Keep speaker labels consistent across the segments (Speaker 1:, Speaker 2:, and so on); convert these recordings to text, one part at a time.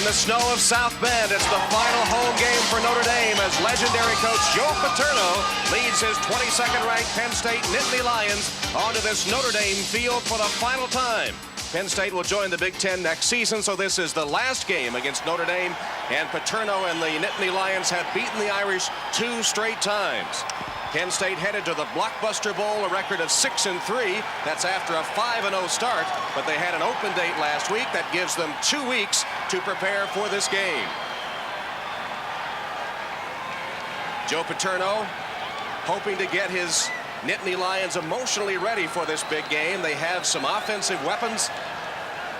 Speaker 1: In the snow of South Bend, it's the final home game for Notre Dame as legendary coach Joe Paterno leads his 22nd ranked Penn State Nittany Lions onto this Notre Dame field for the final time. Penn State will join the Big Ten next season, so this is the last game against Notre Dame, and Paterno and the Nittany Lions have beaten the Irish 2 straight times. Penn State headed to the Blockbuster Bowl, a record of 6-3. That's after a 5-0 start, but they had an open date last week that gives them 2 weeks to prepare for this game. Joe Paterno hoping to get his Nittany Lions emotionally ready for this big game. They have some offensive weapons.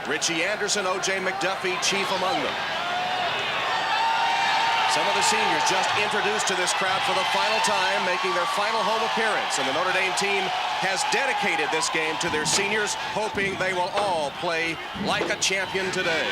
Speaker 1: Richie Anderson, O.J. McDuffie, chief among them. Some of the seniors just introduced to this crowd for the final time, making their final home appearance. And the Notre Dame team has dedicated this game to their seniors, hoping they will all play like a champion today.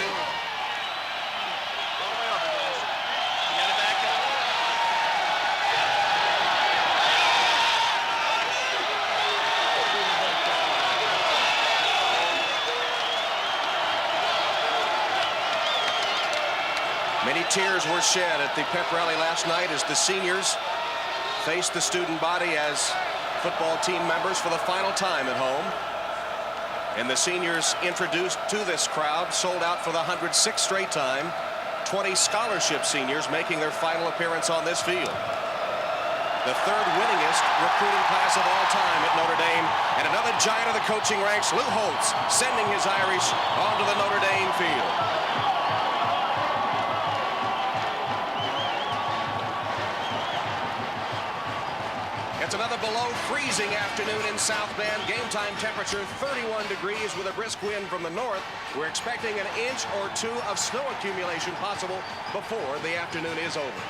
Speaker 1: Many tears were shed at the pep rally last night as the seniors faced the student body as football team members for the final time at home. And the seniors introduced to this crowd sold out for the 106th straight time. 20 scholarship seniors making their final appearance on this field. The 3rd winningest recruiting class of all time at Notre Dame, and another giant of the coaching ranks, Lou Holtz, sending his Irish onto the Notre Dame field. It's another below freezing afternoon in South Bend. Game time temperature 31 degrees with a brisk wind from the north. We're expecting an inch or 2 of snow accumulation possible before the afternoon is over.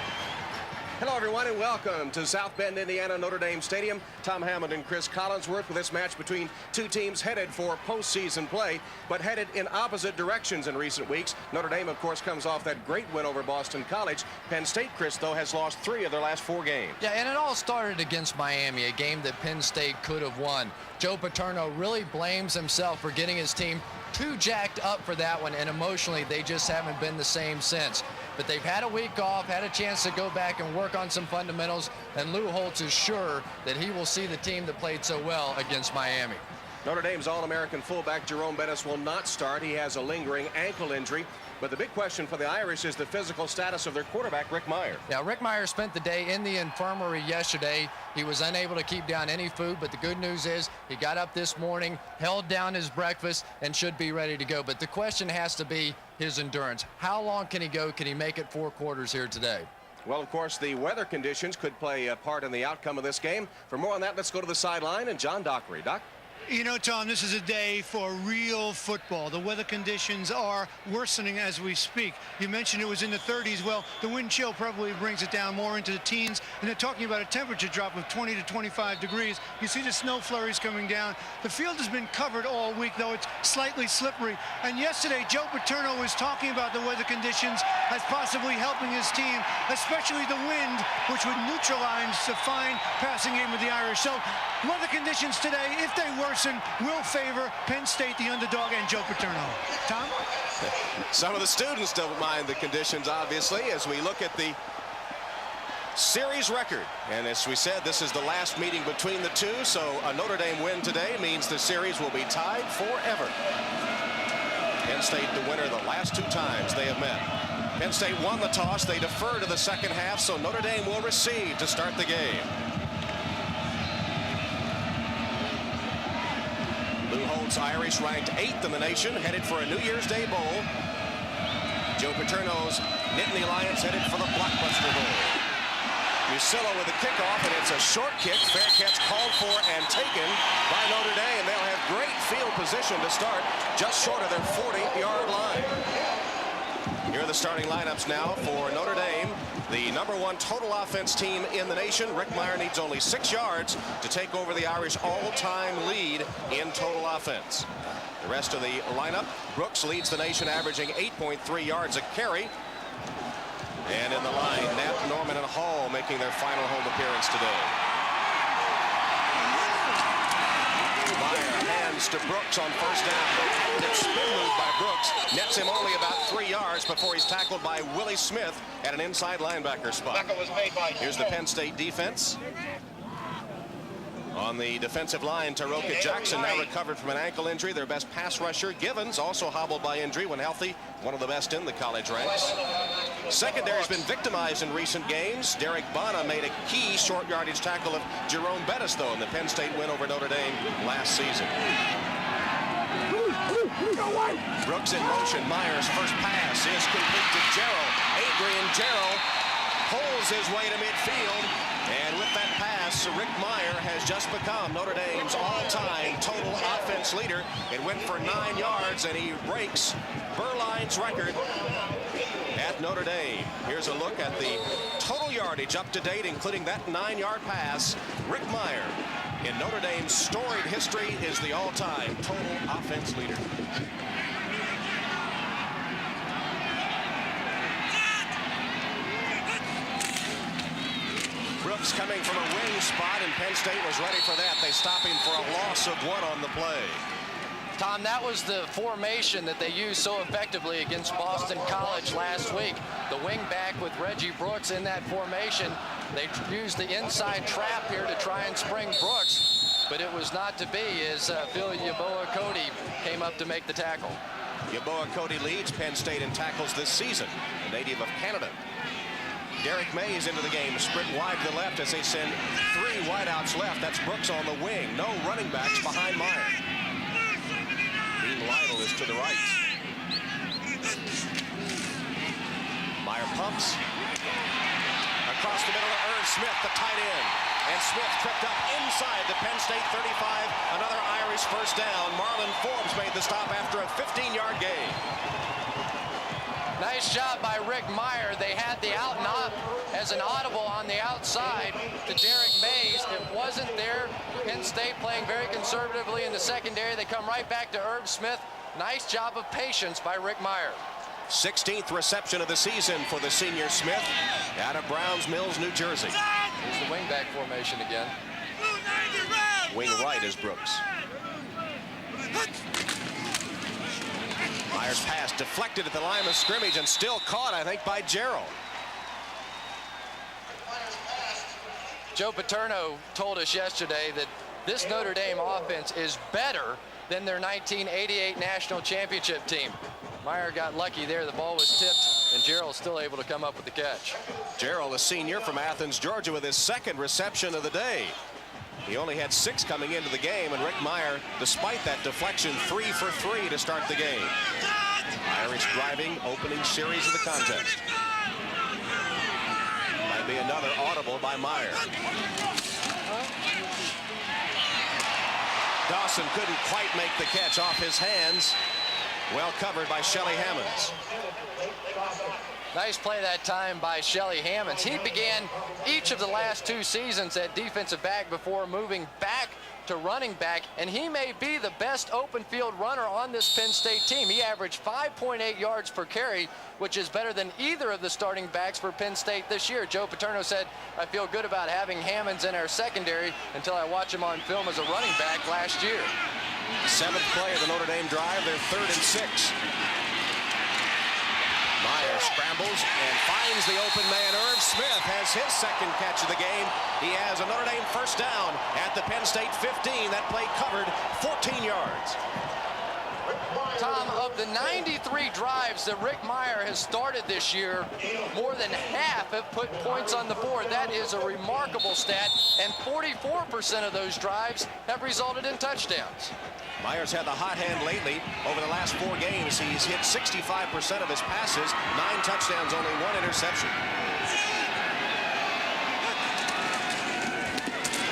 Speaker 1: Hello, everyone, and welcome to South Bend, Indiana, Notre Dame Stadium. Tom Hammond and Chris Collinsworth with this match between two teams headed for postseason play, but headed in opposite directions in recent weeks. Notre Dame, of course, comes off that great win over Boston College. Penn State, Chris, though, has lost 3 of their last 4 games.
Speaker 2: Yeah, and it all started against Miami, a game that Penn State could have won. Joe Paterno really blames himself for getting his team too jacked up for that one, and emotionally they just haven't been the same since. But they've had a week off, had a chance to go back and work on some fundamentals, and Lou Holtz is sure that he will see the team that played so well against Miami.
Speaker 1: Notre Dame's All-American fullback Jerome Bettis will not start. He has a lingering ankle injury. But the big question for the Irish is the physical status of their quarterback, Rick Mirer.
Speaker 2: Now, Rick Mirer spent the day in the infirmary yesterday. He was unable to keep down any food, but the good news is he got up this morning, held down his breakfast, and should be ready to go. But the question has to be his endurance. How long can he go? Can he make it 4 quarters here today?
Speaker 1: Well, of course, the weather conditions could play a part in the outcome of this game. For more on that, let's go to the sideline and John Dockery. Doc?
Speaker 3: You know, Tom, this is a day for real football. The weather conditions are worsening as we speak. You mentioned it was in the 30s. Well, the wind chill probably brings it down more into the teens, and they're talking about a temperature drop of 20 to 25 degrees. You see the snow flurries coming down. The field has been covered all week, though it's slightly slippery. And yesterday, Joe Paterno was talking about the weather conditions as possibly helping his team, especially the wind, which would neutralize the fine passing game of the Irish. So weather conditions today, if they worsen, will favor Penn State, the underdog, and Joe Paterno. Tom?
Speaker 1: Some of the students don't mind the conditions, obviously, as we look at the series record. And as we said, this is the last meeting between the two, so a Notre Dame win today means the series will be tied forever. Penn State the winner the last 2 times they have met. Penn State won the toss. They defer to the second half, so Notre Dame will receive to start the game. Lou Holtz, Irish, ranked 8th in the nation, headed for a New Year's Day bowl. Joe Paterno's Nittany Lions headed for the Blockbuster Bowl. Musillo with the kickoff, and it's a short kick. Fair catch called for and taken by Notre Dame. They'll have great field position to start, just short of their 40-yard line. Here are the starting lineups now for Notre Dame. The #1 total offense team in the nation. Rick Mirer needs only 6 yards to take over the Irish all-time lead in total offense. The rest of the lineup, Brooks leads the nation, averaging 8.3 yards a carry. And in the line, Knapp, Norman, and Hall making their final home appearance today. Mirer hands to Brooks on first down. Active spin move by Brooks nets him only about 3 yards before he's tackled by Willie Smith at an inside linebacker spot. Here's the Penn State defense. On the defensive line, Taroka Jackson now recovered from an ankle injury. Their best pass rusher, Givens, also hobbled by injury when healthy. One of the best in the college ranks. Secondary's been victimized in recent games. Derek Bana made a key short yardage tackle of Jerome Bettis, though, in the Penn State win over Notre Dame last season. Brooks in motion. Myers' first pass is complete to Jarrell. Adrian Jarrell pulls his way to midfield. And with that pass, Rick Meyer has just become Notre Dame's all-time total offense leader. It went for 9 yards, and he breaks Berline's record at Notre Dame. Here's a look at the total yardage up to date, including that 9-yard pass. Rick Meyer, in Notre Dame's storied history, is the all-time total offense leader. Brooks coming from a wing spot, and Penn State was ready for that. They stop him for a loss of 1 on the play.
Speaker 2: Tom, that was the formation that they used so effectively against Boston College last week. The wing back with Reggie Brooks in that formation. They used the inside trap here to try and spring Brooks, but it was not to be as Phil Yeboah-Cody came up to make the tackle.
Speaker 1: Yeboah-Cody leads Penn State in tackles this season, a native of Canada. Derek Mays into the game, sprint wide to the left as they send 3 wideouts left. That's Brooks on the wing. No running backs behind Meyer. Dean Lytle is to the right. Meyer pumps. Across the middle to Irv Smith, the tight end. And Smith tripped up inside the Penn State 35. Another Irish first down. Marlon Forbes made the stop after a 15-yard gain.
Speaker 2: Nice job by Rick Meyer. They had the out and up as an audible on the outside to Derek Mays. It wasn't there. Penn State playing very conservatively in the secondary. They come right back to Irv Smith. Nice job of patience by Rick Meyer.
Speaker 1: 16th reception of the season for the senior Smith out of Browns Mills, New Jersey.
Speaker 2: Here's the wingback formation again.
Speaker 1: Wing right is Brooks. Myers' pass deflected at the line of scrimmage and still caught, I think, by Jarrell.
Speaker 2: Joe Paterno told us yesterday that this Notre Dame offense is better than their 1988 national championship team. Meyer got lucky there. The ball was tipped, and Jarrell still able to come up with the catch.
Speaker 1: Jarrell, a senior from Athens, Georgia, with his 2nd reception of the day. He only had 6 coming into the game, and Rick Meyer, despite that deflection, 3 for 3 to start the game. Irish driving, opening series of the contest. Might be another audible by Meyer. Dawson couldn't quite make the catch off his hands. Well covered by Shelly Hammonds.
Speaker 2: Nice play that time by Shelly Hammonds. He began each of the last 2 seasons at defensive back before moving back to running back, and he may be the best open field runner on this Penn State team. He averaged 5.8 yards per carry, which is better than either of the starting backs for Penn State this year. Joe Paterno said, "I feel good about having Hammonds in our secondary until I watch him on film as a running back last year."
Speaker 1: 7th play of the Notre Dame drive, their 3rd and 6. Meyer scrambles and finds the open man. Irv Smith has his 2nd catch of the game. He has a Notre Dame first down at the Penn State 15. That play covered 14 yards.
Speaker 2: Tom, of the 93 drives that Rick Meyer has started this year, more than half have put points on the board. That is a remarkable stat, and 44% of those drives have resulted in touchdowns.
Speaker 1: Meyer's had the hot hand lately. Over the last 4 games, he's hit 65% of his passes, 9 touchdowns, only 1 interception.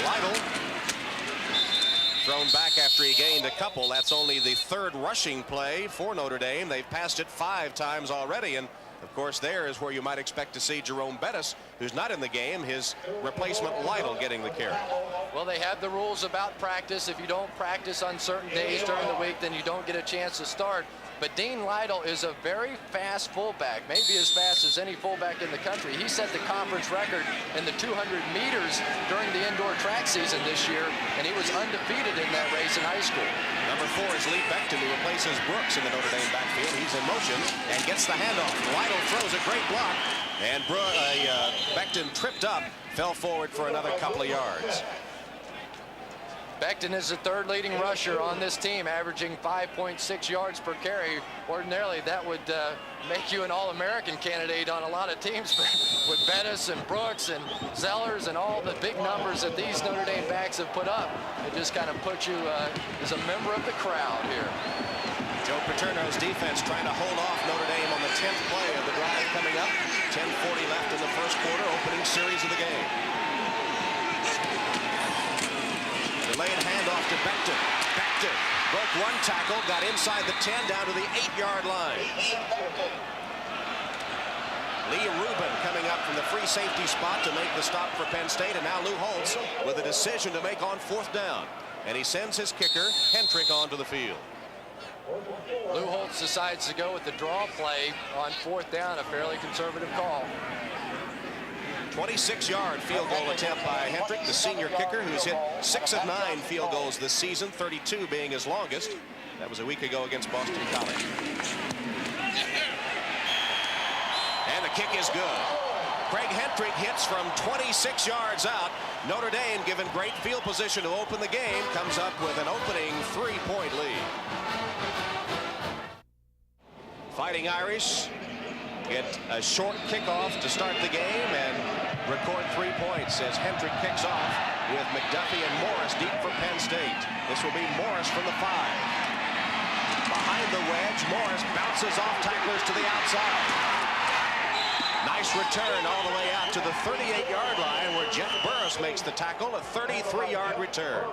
Speaker 1: Lytle thrown back after he gained a couple. That's only the 3rd rushing play for Notre Dame. They've passed it 5 times already, and of course there is where you might expect to see Jerome Bettis, who's not in the game, his replacement Lytle, getting the carry.
Speaker 2: Well, they have the rules about practice. If you don't practice on certain days during the week, then you don't get a chance to start. But Dean Lytle is a very fast fullback, maybe as fast as any fullback in the country. He set the conference record in the 200 meters during the indoor track season this year, and he was undefeated in that race in high school.
Speaker 1: Number 4 is Lee Becton, who replaces Brooks in the Notre Dame backfield. He's in motion and gets the handoff. Lytle throws a great block, and Becton tripped up, fell forward for another couple of yards.
Speaker 2: Becton is the 3rd leading rusher on this team, averaging 5.6 yards per carry. Ordinarily, that would make you an All-American candidate on a lot of teams, but with Bettis and Brooks and Zellers and all the big numbers that these Notre Dame backs have put up, it just kind of puts you as a member of the crowd here.
Speaker 1: Joe Paterno's defense trying to hold off Notre Dame on the 10th play of the drive coming up. 10:40 left in the first quarter, opening series of the game. Delayed handoff to Becton. Becton broke one tackle, got inside the 10, down to the 8-yard line. Lee Rubin coming up from the free safety spot to make the stop for Penn State, and now Lou Holtz with a decision to make on 4th down. And he sends his kicker, Hentrick, onto the field.
Speaker 2: Lou Holtz decides to go with the draw play on 4th down, a fairly conservative call.
Speaker 1: 26-yard field goal attempt by Hentrick, the senior kicker, who's hit 6 of 9 field goals this season, 32 being his longest. That was a week ago against Boston College. And the kick is good. Craig Hentrick hits from 26 yards out. Notre Dame, given great field position to open the game, comes up with an opening 3-point lead. Fighting Irish get a short kickoff to start the game and record 3 points as Hentrick kicks off with McDuffie and Morris deep for Penn State. This will be Morris from the 5. Behind the wedge, Morris bounces off tacklers to the outside. Nice return all the way out to the 38-yard line where Jeff Burris makes the tackle, a 33-yard return.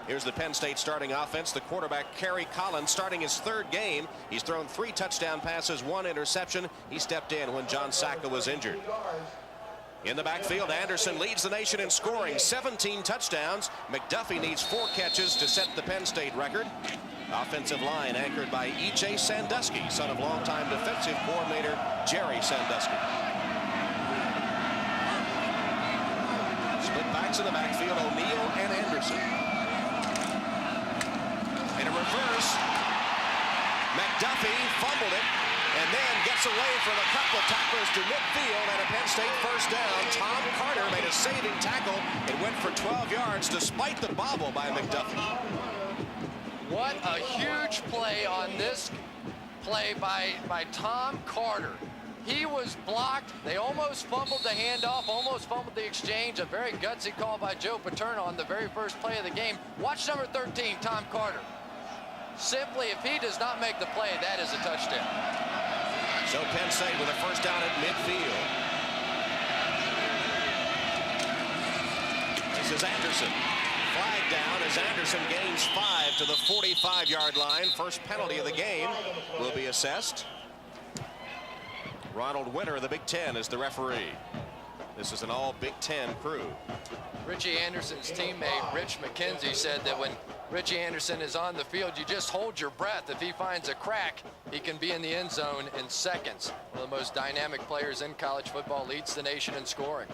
Speaker 1: Here's the Penn State starting offense. The quarterback, Kerry Collins, starting his 3rd game. He's thrown 3 touchdown passes, 1 interception. He stepped in when John Sacca was injured. In the backfield, Anderson leads the nation in scoring, 17 touchdowns. McDuffie needs 4 catches to set the Penn State record. Offensive line anchored by E.J. Sandusky, son of longtime defensive coordinator Jerry Sandusky. Split backs in the backfield, O'Neal and Anderson. In a reverse, McDuffie fumbled it and then gets away from a couple of tacklers to midfield and a Penn State first down. Tom Carter made a saving tackle. It went for 12 yards despite the bobble by McDuffie.
Speaker 2: What a huge play on this play by Tom Carter. He was blocked. They almost fumbled the handoff, almost fumbled the exchange. A very gutsy call by Joe Paterno on the very first play of the game. Watch number 13, Tom Carter. Simply, if he does not make the play, that is a touchdown.
Speaker 1: So Penn State with a first down at midfield. This is Anderson. Flag down as Anderson gains 5 to the 45-yard line. First penalty of the game will be assessed. Ronald Winter of the Big Ten is the referee. This is an all Big Ten crew.
Speaker 2: Richie Anderson's teammate, Rich McKenzie, said that when Richie Anderson is on the field, you just hold your breath. If he finds a crack, he can be in the end zone in seconds. One of the most dynamic players in college football, leads the nation in scoring.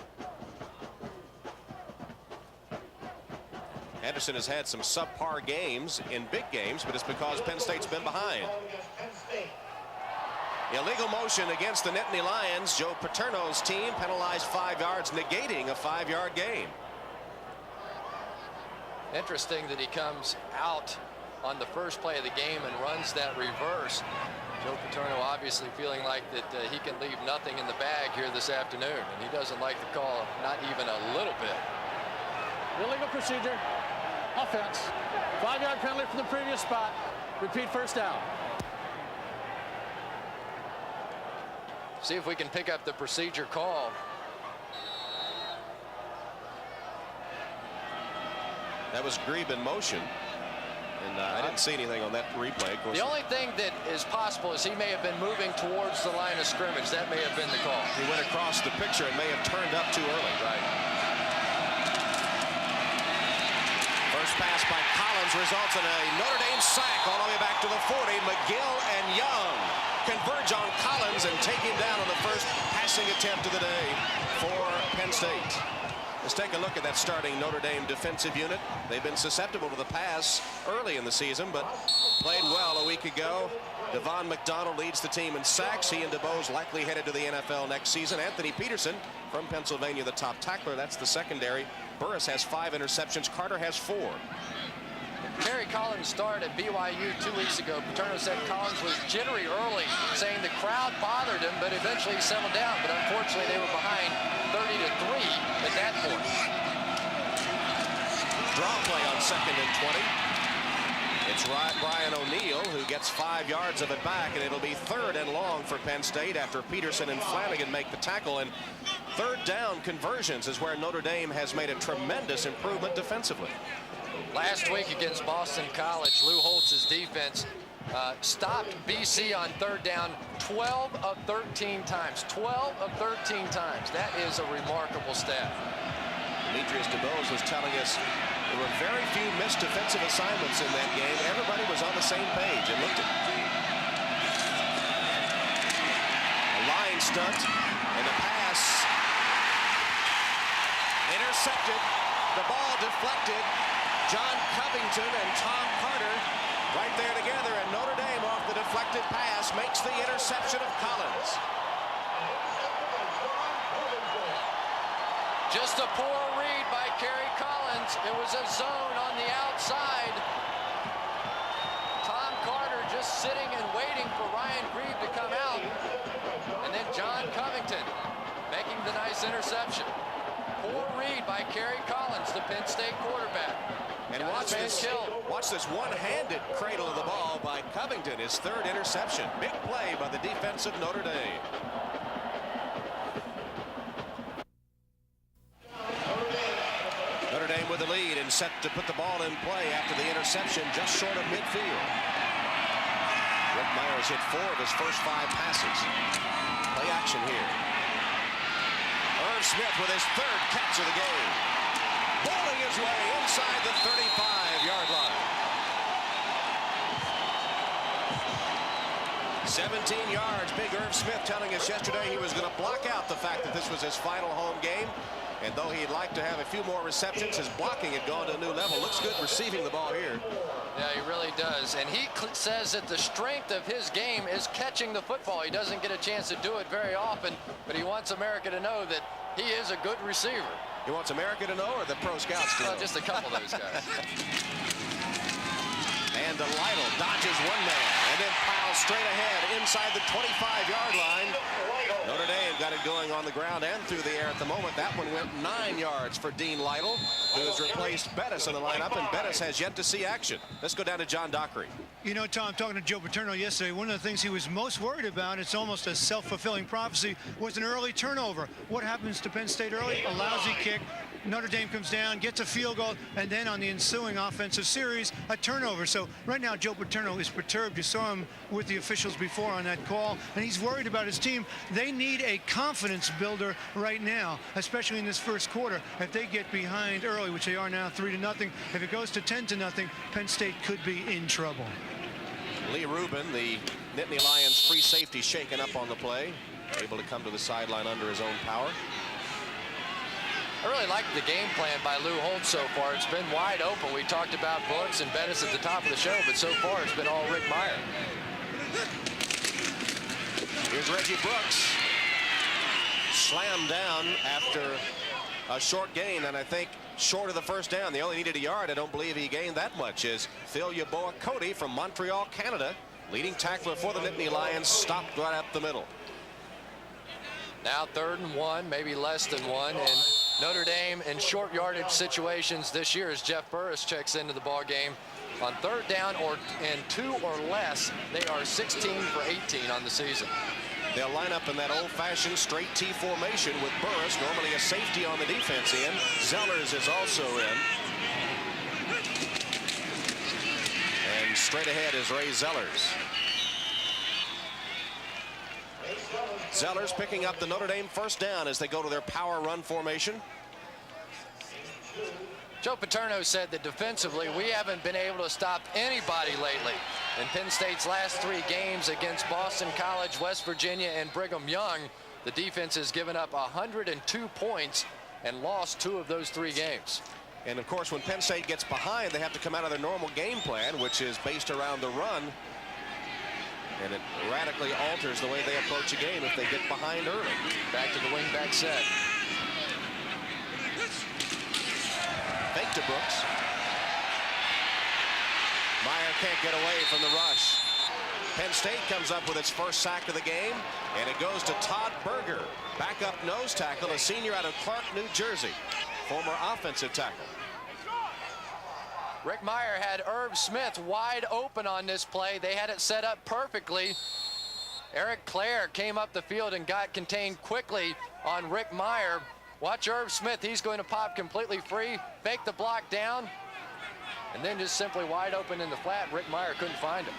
Speaker 1: Anderson has had some subpar games in big games, but it's because Penn State's been behind. Illegal motion against the Nittany Lions. Joe Paterno's team penalized 5 yards, negating a 5-yard gain.
Speaker 2: Interesting that he comes out on the first play of the game and runs that reverse. Joe Paterno obviously feeling like that he can leave nothing in the bag here this afternoon, and he doesn't like the call, not even a little bit.
Speaker 4: Illegal procedure, offense, 5-yard penalty from the previous spot. Repeat first down.
Speaker 2: See if we can pick up the procedure call.
Speaker 1: That was Grebe in motion, and I didn't see anything on that replay. Of course,
Speaker 2: the only thing that is possible is he may have been moving towards the line of scrimmage. That may have been the call.
Speaker 1: He went across the picture and may have turned up too early.
Speaker 2: Right.
Speaker 1: First pass by Collins. Collins results in a Notre Dame sack all the way back to the 40. McGill and Young converge on Collins and take him down on the first passing attempt of the day for Penn State. Let's take a look at that starting Notre Dame defensive unit. They've been susceptible to the pass early in the season, but played well a week ago. Devon McDonald leads the team in sacks. He and DeBose likely headed to the NFL next season. Anthony Peterson from Pennsylvania, the top tackler. That's the secondary. Burris has 5 interceptions. Carter has 4.
Speaker 2: Kerry Collins started at BYU 2 weeks ago. Paterno said Collins was jittery early, saying the crowd bothered him, but eventually he settled down. But unfortunately, they were behind 30-3 at that point.
Speaker 1: Draw play on 2nd and 20. It's Brian O'Neill who gets 5 yards of it back, and it'll be 3rd and long for Penn State after Peterson and Flanagan make the tackle. And 3rd down conversions is where Notre Dame has made a tremendous improvement defensively.
Speaker 2: Last week against Boston College, Lou Holtz's defense stopped BC on 3rd down 12 of 13 times. 12 of 13 times. That is a remarkable stat.
Speaker 1: Demetrius DeBose was telling us there were very few missed defensive assignments in that game. Everybody was on the same page. And looked at a line stunt and a pass intercepted. The ball deflected. John Covington and Tom Carter right there together, and Notre Dame off the deflected pass makes the interception of Collins.
Speaker 2: Just a poor read by Kerry Collins. It was a zone on the outside. Tom Carter just sitting and waiting for Ryan Grieve to come out. And then John Covington making the nice interception. Poor read by Kerry Collins, the Penn State quarterback.
Speaker 1: And watch this one-handed cradle of the ball by Covington, his 3rd interception. Big play by the defense of Notre Dame. Notre Dame with the lead and set to put the ball in play after the interception just short of midfield. Rick Myers hit 4 of his first 5 passes. Play action here. Irv Smith with his 3rd catch of the game. Bowling his way inside the 35-yard line. 17 yards. Big Irv Smith telling us yesterday he was going to block out the fact that this was his final home game. And though he'd like to have a few more receptions, his blocking had gone to a new level. Looks good receiving the ball here.
Speaker 2: Yeah, he really does. And he says that the strength of his game is catching the football. He doesn't get a chance to do it very often, but he wants America to know that he is a good receiver.
Speaker 1: He wants America to know, or the pro scouts to know?
Speaker 2: Well, just a couple of those guys.
Speaker 1: And Lytle dodges one man and then piles straight ahead inside the 25-yard line. Notre Dame got it going on the ground and through the air at the moment. That one went 9 yards for Dean Lytle, who has replaced Bettis in the lineup, and Bettis has yet to see action. Let's go down to John Dockery.
Speaker 3: You know, Tom, talking to Joe Paterno yesterday, one of the things he was most worried about, it's almost a self-fulfilling prophecy, was an early turnover. What happens to Penn State early? A lousy kick. Notre Dame comes down, gets a field goal, and then on the ensuing offensive series, a turnover. So right now, Joe Paterno is perturbed. You saw him with the officials before on that call, and he's worried about his team. They need a confidence builder right now, especially in this first quarter. If they get behind early, which they are now 3-0, if it goes to 10-0, Penn State could be in trouble.
Speaker 1: Lee Rubin, the Nittany Lions free safety, shaken up on the play, able to come to the sideline under his own power.
Speaker 2: I really like the game plan by Lou Holtz so far. It's been wide open. We talked about Brooks and Bettis at the top of the show, but so far it's been all Rick Meyer.
Speaker 1: Here's Reggie Brooks. Slammed down after a short gain, and I think short of the first down. They only needed a yard. I don't believe he gained that much. Is Phil Yeboah Cody from Montreal, Canada, leading tackler for the Nittany Lions, stopped right up the middle.
Speaker 2: Now 3rd and 1, maybe less than 1, and Notre Dame in short yardage situations this year as Jeff Burris checks into the ball game. On 3rd down and 2 or less, they are 16 for 18 on the season.
Speaker 1: They'll line up in that old-fashioned straight T formation with Burris, normally a safety on the defense end. Zellers is also in. And straight ahead is Ray Zellers. Zellers picking up the Notre Dame first down as they go to their power run formation.
Speaker 2: Joe Paterno said that defensively, we haven't been able to stop anybody lately. In Penn State's last 3 games against Boston College, West Virginia, and Brigham Young, the defense has given up 102 points and lost 2 of those 3 games.
Speaker 1: And of course, when Penn State gets behind, they have to come out of their normal game plan, which is based around the run. And it radically alters the way they approach a game if they get behind early.
Speaker 2: Back to the wing-back set.
Speaker 1: Fake to Brooks. Meyer can't get away from the rush. Penn State comes up with its first sack of the game, and it goes to Todd Berger, backup nose tackle, a senior out of Clark, New Jersey, former offensive tackle.
Speaker 2: Rick Meyer had Irv Smith wide open on this play. They had it set up perfectly. Eric Clare came up the field and got contained quickly on Rick Meyer. Watch Irv Smith. He's going to pop completely free, fake the block down, and then just simply wide open in the flat. Rick Meyer couldn't find him.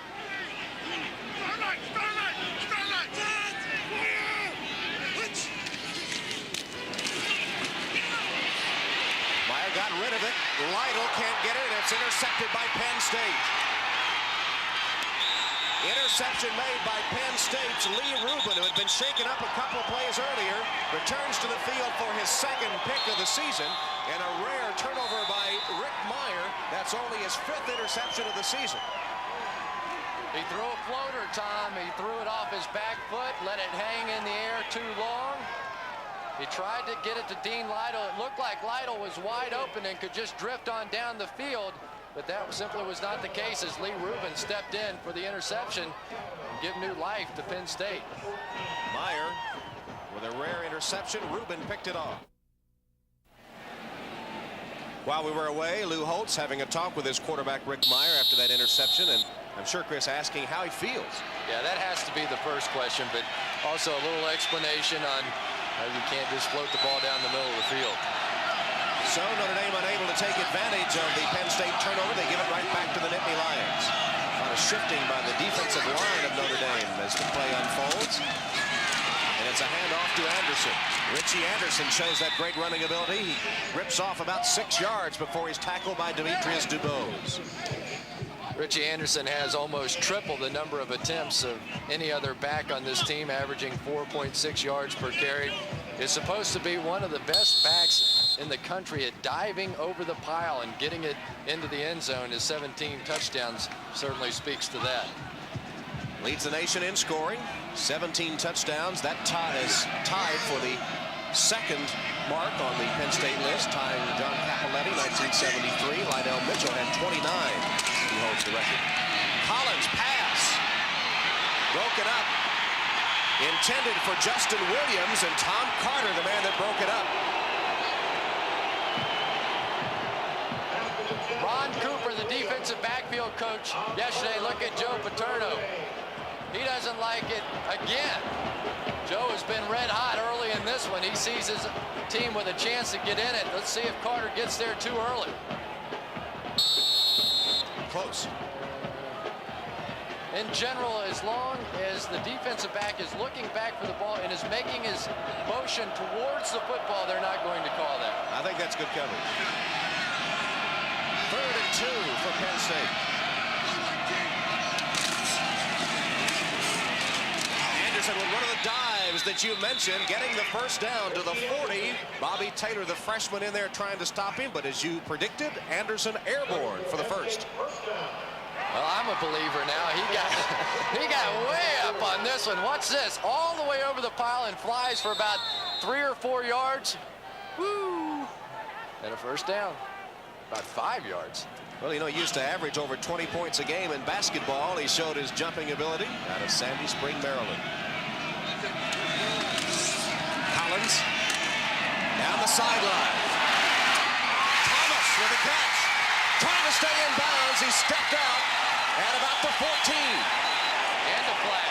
Speaker 1: Meyer got rid of it. Lytle can't get it, and it's intercepted by Penn State. Interception made by Penn State's Lee Rubin, who had been shaken up a couple of plays earlier, returns to the field for his 2nd pick of the season, and a rare turnover by Rick Meyer. That's only his 5th interception of the season.
Speaker 2: He threw a floater, Tom. He threw it off his back foot, let it hang in the air too long. He tried to get it to Dean Lytle. It looked like Lytle was wide open and could just drift on down the field, but that simply was not the case as Lee Rubin stepped in for the interception and give new life to Penn State.
Speaker 1: Meyer with a rare interception. Rubin picked it off. While we were away, Lou Holtz having a talk with his quarterback Rick Meyer after that interception, and I'm sure Chris asking how he feels.
Speaker 2: Yeah, that has to be the first question, but also a little explanation on how you can't just float the ball down the middle of the field.
Speaker 1: So Notre Dame unable to take advantage of the Penn State turnover. They give it right back to the Nittany Lions. A lot of shifting by the defensive line of Notre Dame as the play unfolds. And it's a handoff to Anderson. Richie Anderson shows that great running ability. He rips off about 6 yards before he's tackled by Demetrius DuBose.
Speaker 2: Richie Anderson has almost triple the number of attempts of any other back on this team, averaging 4.6 yards per carry. Is supposed to be one of the best backs in the country at diving over the pile and getting it into the end zone. His 17 touchdowns certainly speaks to that.
Speaker 1: Leads the nation in scoring, 17 touchdowns. That is tied for the 2nd mark on the Penn State list, tying John Cappelletti, 1973. Lydell Mitchell had 29. He holds the record. Collins pass. Broken up. Intended for Justin Williams, and Tom Carter, the man that broke it up.
Speaker 2: Ron Cooper, the defensive backfield coach, yesterday, look at Joe Paterno. He doesn't like it again. Joe has been red hot early in this one. He sees his team with a chance to get in it. Let's see if Carter gets there too early.
Speaker 1: Close.
Speaker 2: In general, as long as the defensive back is looking back for the ball and is making his motion towards the football, they're not going to call that.
Speaker 1: I think that's good coverage. 3rd and 2 for Penn State. Anderson with one of the dives that you mentioned, getting the first down to the 40. Bobby Taylor, the freshman, in there trying to stop him, but as you predicted, Anderson airborne for the first.
Speaker 2: Well, I'm a believer now. He got way up on this one. Watch this. All the way over the pile and flies for about 3 or 4 yards. Woo! And a first down. About 5 yards.
Speaker 1: Well, you know, he used to average over 20 points a game in basketball. He showed his jumping ability out of Sandy Spring, Maryland. Collins down the sideline. Thomas with a catch. Trying to stay in bounds. He stepped out at about the 14.
Speaker 2: And a flag.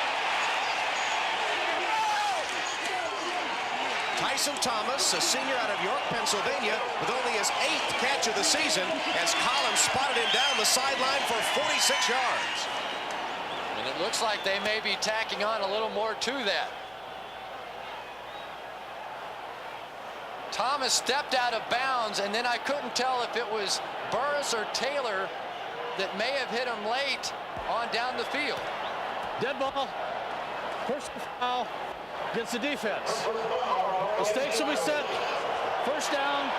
Speaker 1: Tyson Thomas, a senior out of York, Pennsylvania, with only his 8th catch of the season, as Collins spotted him down the sideline for 46 yards.
Speaker 2: And it looks like they may be tacking on a little more to that. Thomas stepped out of bounds, and then I couldn't tell if it was Burris or Taylor that may have hit him late on down the field.
Speaker 4: Dead ball. First foul against the defense. Mistakes will be set. First down.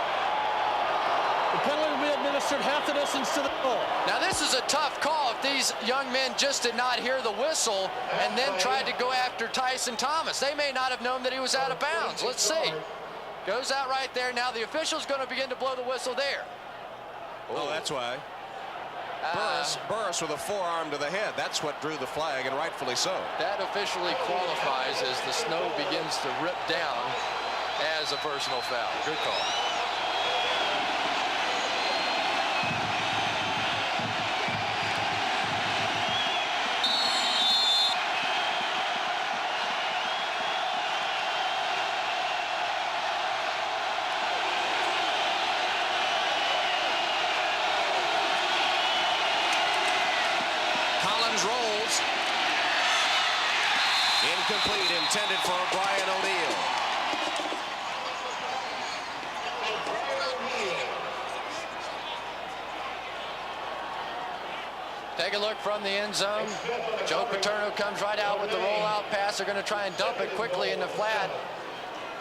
Speaker 4: The penalty will be administered half the distance to the goal.
Speaker 2: Now this is a tough call if these young men just did not hear the whistle and then tried to go after Tyson Thomas. They may not have known that he was out of bounds. Let's see. Goes out right there. Now the official's going to begin to blow the whistle there.
Speaker 1: Oh, that's why. Burris with a forearm to the head. That's what drew the flag, and rightfully so.
Speaker 2: That officially qualifies as the snow begins to rip down as a personal foul. Good call.
Speaker 1: Rolls. Incomplete, intended for Brian O'Neill.
Speaker 2: Take a look from the end zone. Joe Paterno comes right out with the rollout pass. They're going to try and dump it quickly in the flat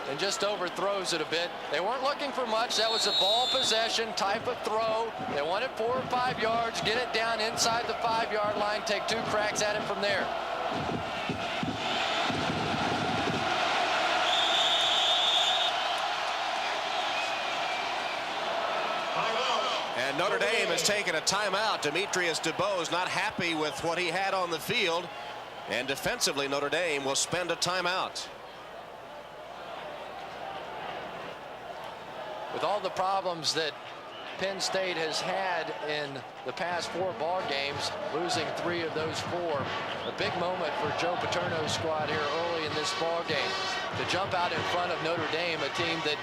Speaker 2: and just overthrows it a bit. They weren't looking for much. That was a ball possession type of throw. They wanted 4 or 5 yards, get it down inside the 5-yard line, take 2 cracks at it from there.
Speaker 1: And Notre Dame has taken a timeout. Demetrius DeBose not happy with what he had on the field. And defensively, Notre Dame will spend a timeout.
Speaker 2: With all the problems that Penn State has had in the past 4 ball games, losing 3 of those 4, a big moment for Joe Paterno's squad here early in this ball game to jump out in front of Notre Dame, a team that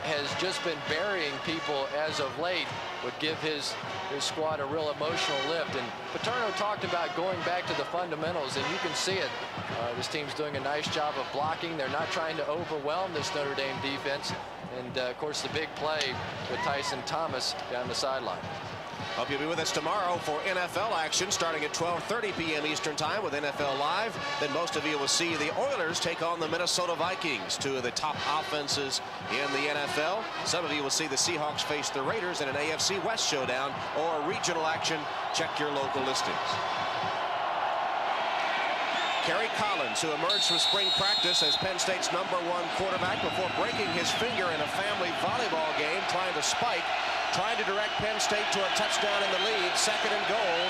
Speaker 2: has just been burying people as of late, would give his squad a real emotional lift. And Paterno talked about going back to the fundamentals, and you can see it. This team's doing a nice job of blocking. They're not trying to overwhelm this Notre Dame defense. And, of course, the big play with Tyson Thomas down the sideline.
Speaker 1: Hope you'll be with us tomorrow for NFL action starting at 12:30 p.m. Eastern Time with NFL Live. Then most of you will see the Oilers take on the Minnesota Vikings, 2 of the top offenses in the NFL. Some of you will see the Seahawks face the Raiders in an AFC West showdown or regional action. Check your local listings. Kerry Collins, who emerged from spring practice as Penn State's #1 quarterback before breaking his finger in a family volleyball game trying to spike, trying to direct Penn State to a touchdown in the lead. 2nd and goal.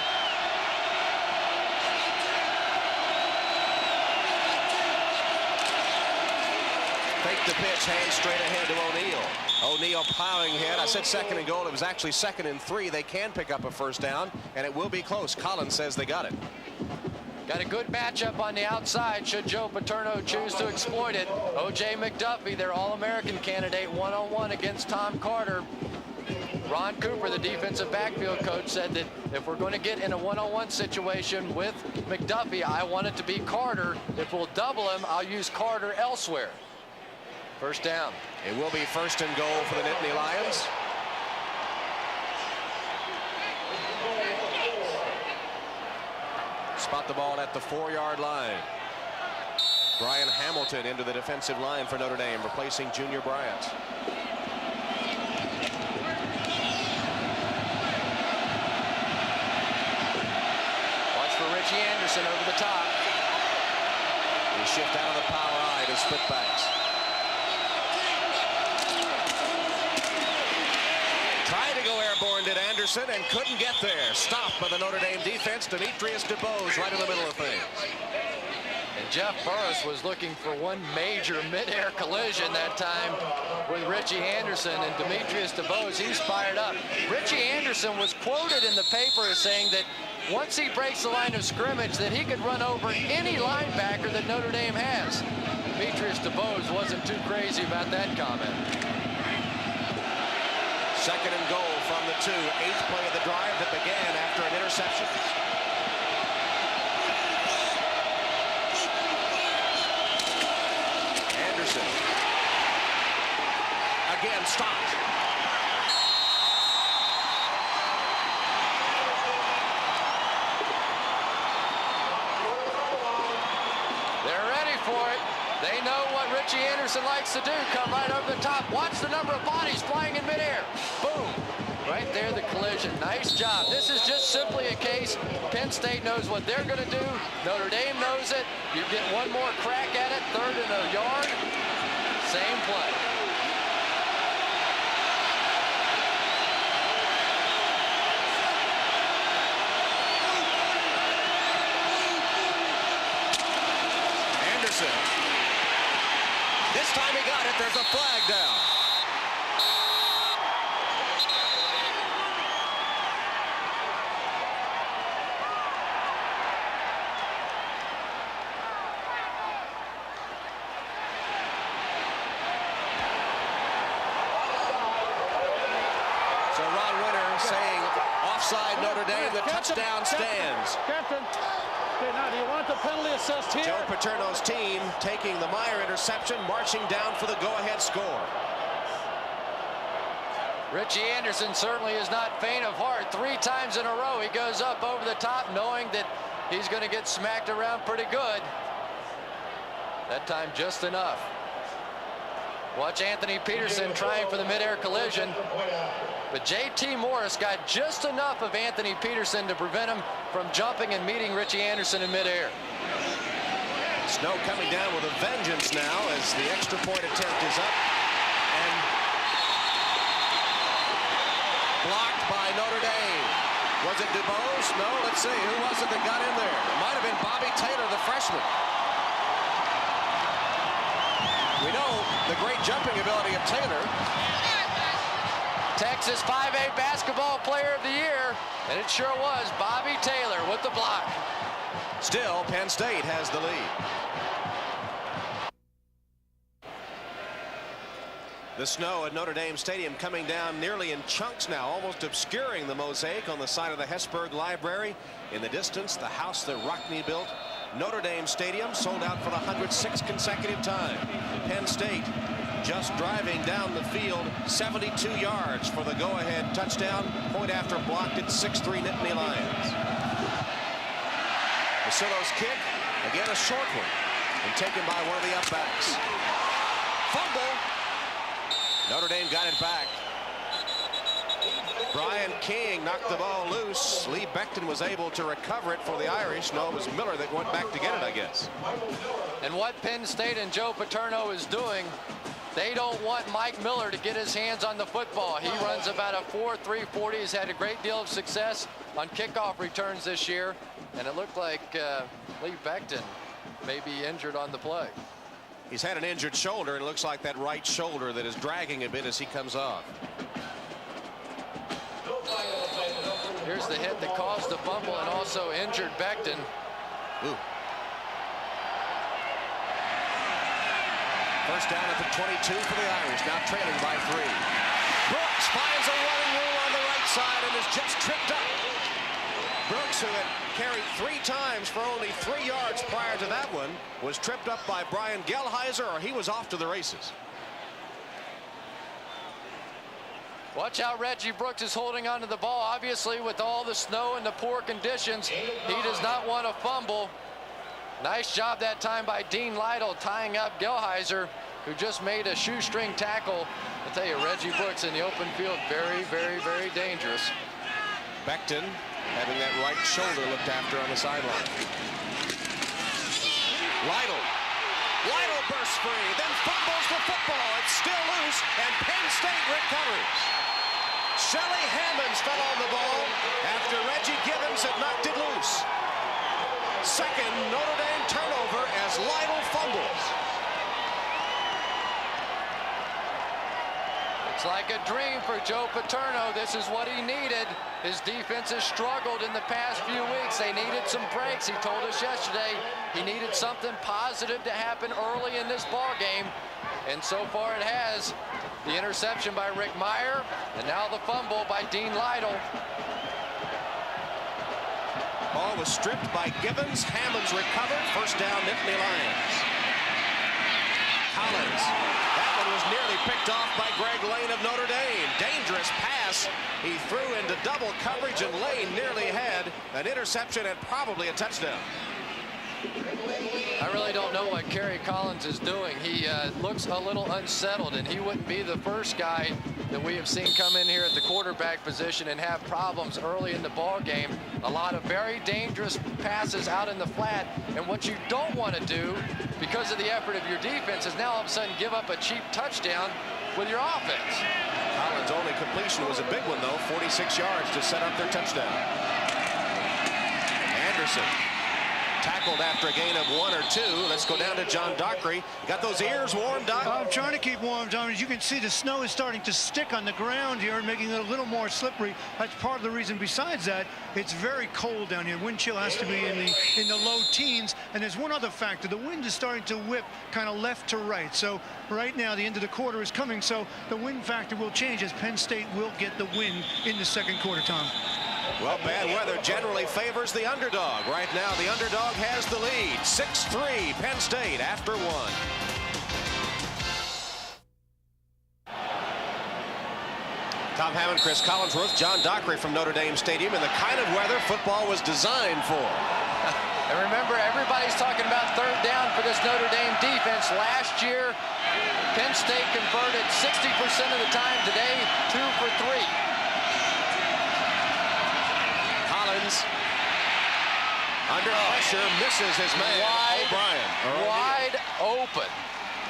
Speaker 1: Fake the pitch, hand straight ahead to O'Neill. O'Neill plowing hit. I said 2nd and goal. It was actually 2nd and 3. They can pick up a first down, and it will be close. Collins says they got it.
Speaker 2: Got a good matchup on the outside should Joe Paterno choose to exploit it. O.J. McDuffie, their All-American candidate, 1-on-1 against Tom Carter. Ron Cooper, the defensive backfield coach, said that if we're going to get in a 1-on-1 situation with McDuffie, I want it to be Carter. If we'll double him, I'll use Carter elsewhere. First down.
Speaker 1: It will be 1st and goal for the Nittany Lions. Spot the ball at the 4-yard line. Brian Hamilton into the defensive line for Notre Dame, replacing Junior Bryant.
Speaker 2: Watch for Richie Anderson over the top.
Speaker 1: They shift out of the power eye to split-backs. Tried to go airborne, did Anderson, and couldn't get there. Stopped by the Notre Dame defense. Demetrius DeBose right in the middle of things.
Speaker 2: And Jeff Burris was looking for one major mid-air collision that time with Richie Anderson, and Demetrius DeBose, he's fired up. Richie Anderson was quoted in the paper as saying that once he breaks the line of scrimmage that he could run over any linebacker that Notre Dame has. Demetrius DeBose wasn't too crazy about that comment.
Speaker 1: 2nd and goal from the 2. 8th play of the drive that began after an interception. Anderson. and stopped.
Speaker 2: They're ready for it. They know what Richie Anderson likes to do. Come right over the top. Watch the number of bodies flying in midair. Boom. Right there, the collision. Nice job. This is just simply a case. Penn State knows what they're going to do. Notre Dame knows it. You get one more crack at it. 3rd and a yard. Same play.
Speaker 1: Anderson. This time he got it. There's a flag down. Saying offside Notre Dame, the touchdown stands.
Speaker 4: Captain, okay, now do you want the penalty assessed here?
Speaker 1: Joe Paterno's team taking the Meyer interception, marching down for the go-ahead score.
Speaker 2: Richie Anderson certainly is not faint of heart. 3 times in a row he goes up over the top knowing that he's going to get smacked around pretty good. That time just enough. Watch Anthony Peterson trying for the midair collision. But J.T. Morris got just enough of Anthony Peterson to prevent him from jumping and meeting Richie Anderson in midair.
Speaker 1: Snow coming down with a vengeance now as the extra point attempt is up. And blocked by Notre Dame. Was it DuBose? No, let's see. Who was it that got in there? It might have been Bobby Taylor, the freshman. We know the great jumping ability of Taylor.
Speaker 2: Texas 5A basketball player of the year, and it sure was Bobby Taylor with the block.
Speaker 1: Still, Penn State has the lead. The snow at Notre Dame Stadium coming down nearly in chunks now, almost obscuring the mosaic on the side of the Hesburgh Library. In the distance, the house that Rockne built. Notre Dame Stadium sold out for the 106th consecutive time. Penn State just driving down the field 72 yards for the go-ahead touchdown. Point after blocked at 6'3" Nittany Lions. Vasillo's kick, again a short one, and taken by one of the upbacks. Fumble. Notre Dame got it back. Brian King knocked the ball loose. Lee Becton was able to recover it for the Irish. No, it was Miller that went back to get it, I guess.
Speaker 2: And what Penn State and Joe Paterno is doing, they don't want Mike Miller to get his hands on the football. He runs about a 4.3 40. He's had a great deal of success on kickoff returns this year. And it looked like Lee Becton may be injured on the play.
Speaker 1: He's had an injured shoulder, and it looks like that right shoulder that is dragging a bit as he comes off.
Speaker 2: Here's the hit that caused the fumble and also injured Becton.
Speaker 1: Ooh. First down at the 22 for the Irish, now trailing by 3. Brooks finds a running room on the right side and is just tripped up. Brooks, who had carried 3 times for only 3 yards prior to that one, was tripped up by Brian Gelheiser, or he was off to the races.
Speaker 2: Watch how Reggie Brooks is holding onto the ball. Obviously, with all the snow and the poor conditions, he does not want to fumble. Nice job that time by Dean Lytle tying up Gelheiser, who just made a shoestring tackle. I'll tell you, Reggie Brooks in the open field, very, very, very dangerous.
Speaker 1: Becton having that right shoulder looked after on the sideline. Lytle bursts free, then fumbles the football. It's still loose, and Penn State recovers. Shelly Hammonds fell on the ball after Reggie Gibbons had knocked it loose. Second Notre Dame turnover as Lytle fumbles.
Speaker 2: It's like a dream for Joe Paterno. This is what he needed. His defense has struggled in the past few weeks. They needed some breaks. He told us yesterday he needed something positive to happen early in this ball game, and so far it has. The interception by Rick Meyer, and now the fumble by Dean Lytle.
Speaker 1: Ball was stripped by Gibbons. Hammonds recovered. First down, Nittany Lions. Collins. That one was nearly picked off by Greg Lane of Notre Dame. Dangerous pass. He threw into double coverage, and Lane nearly had an interception and probably a touchdown.
Speaker 2: I really don't know what Kerry Collins is doing. He looks a little unsettled, and he wouldn't be the first guy that we have seen come in here at the quarterback position and have problems early in the ball game. A lot of very dangerous passes out in the flat, and what you don't want to do because of the effort of your defense is now all of a sudden give up a cheap touchdown with your offense.
Speaker 1: Collins' only completion was a big one, though, 46 yards to set up their touchdown. Anderson tackled after a gain of 1 or 2. Let's go down to John Dockery. Got those ears warm, Doc?
Speaker 3: I'm trying to keep warm, Tom. As you can see, the snow is starting to stick on the ground here and making it a little more slippery. That's part of the reason. Besides that, it's very cold down here. Wind chill has to be in the low teens. And there's one other factor. The wind is starting to whip kind of left to right. So right now, the end of the quarter is coming. So the wind factor will change as Penn State will get the win in the second quarter, Tom.
Speaker 1: Well, bad weather generally favors the underdog. Right now, the underdog has the lead. 6-3, Penn State after 1. Tom Hammond, Chris Collinsworth, John Dockery from Notre Dame Stadium in the kind of weather football was designed for.
Speaker 2: And remember, everybody's talking about third down for this Notre Dame defense. Last year, Penn State converted 60% of the time. Today, 2 for 3.
Speaker 1: Under pressure, misses his man.
Speaker 2: Wide open.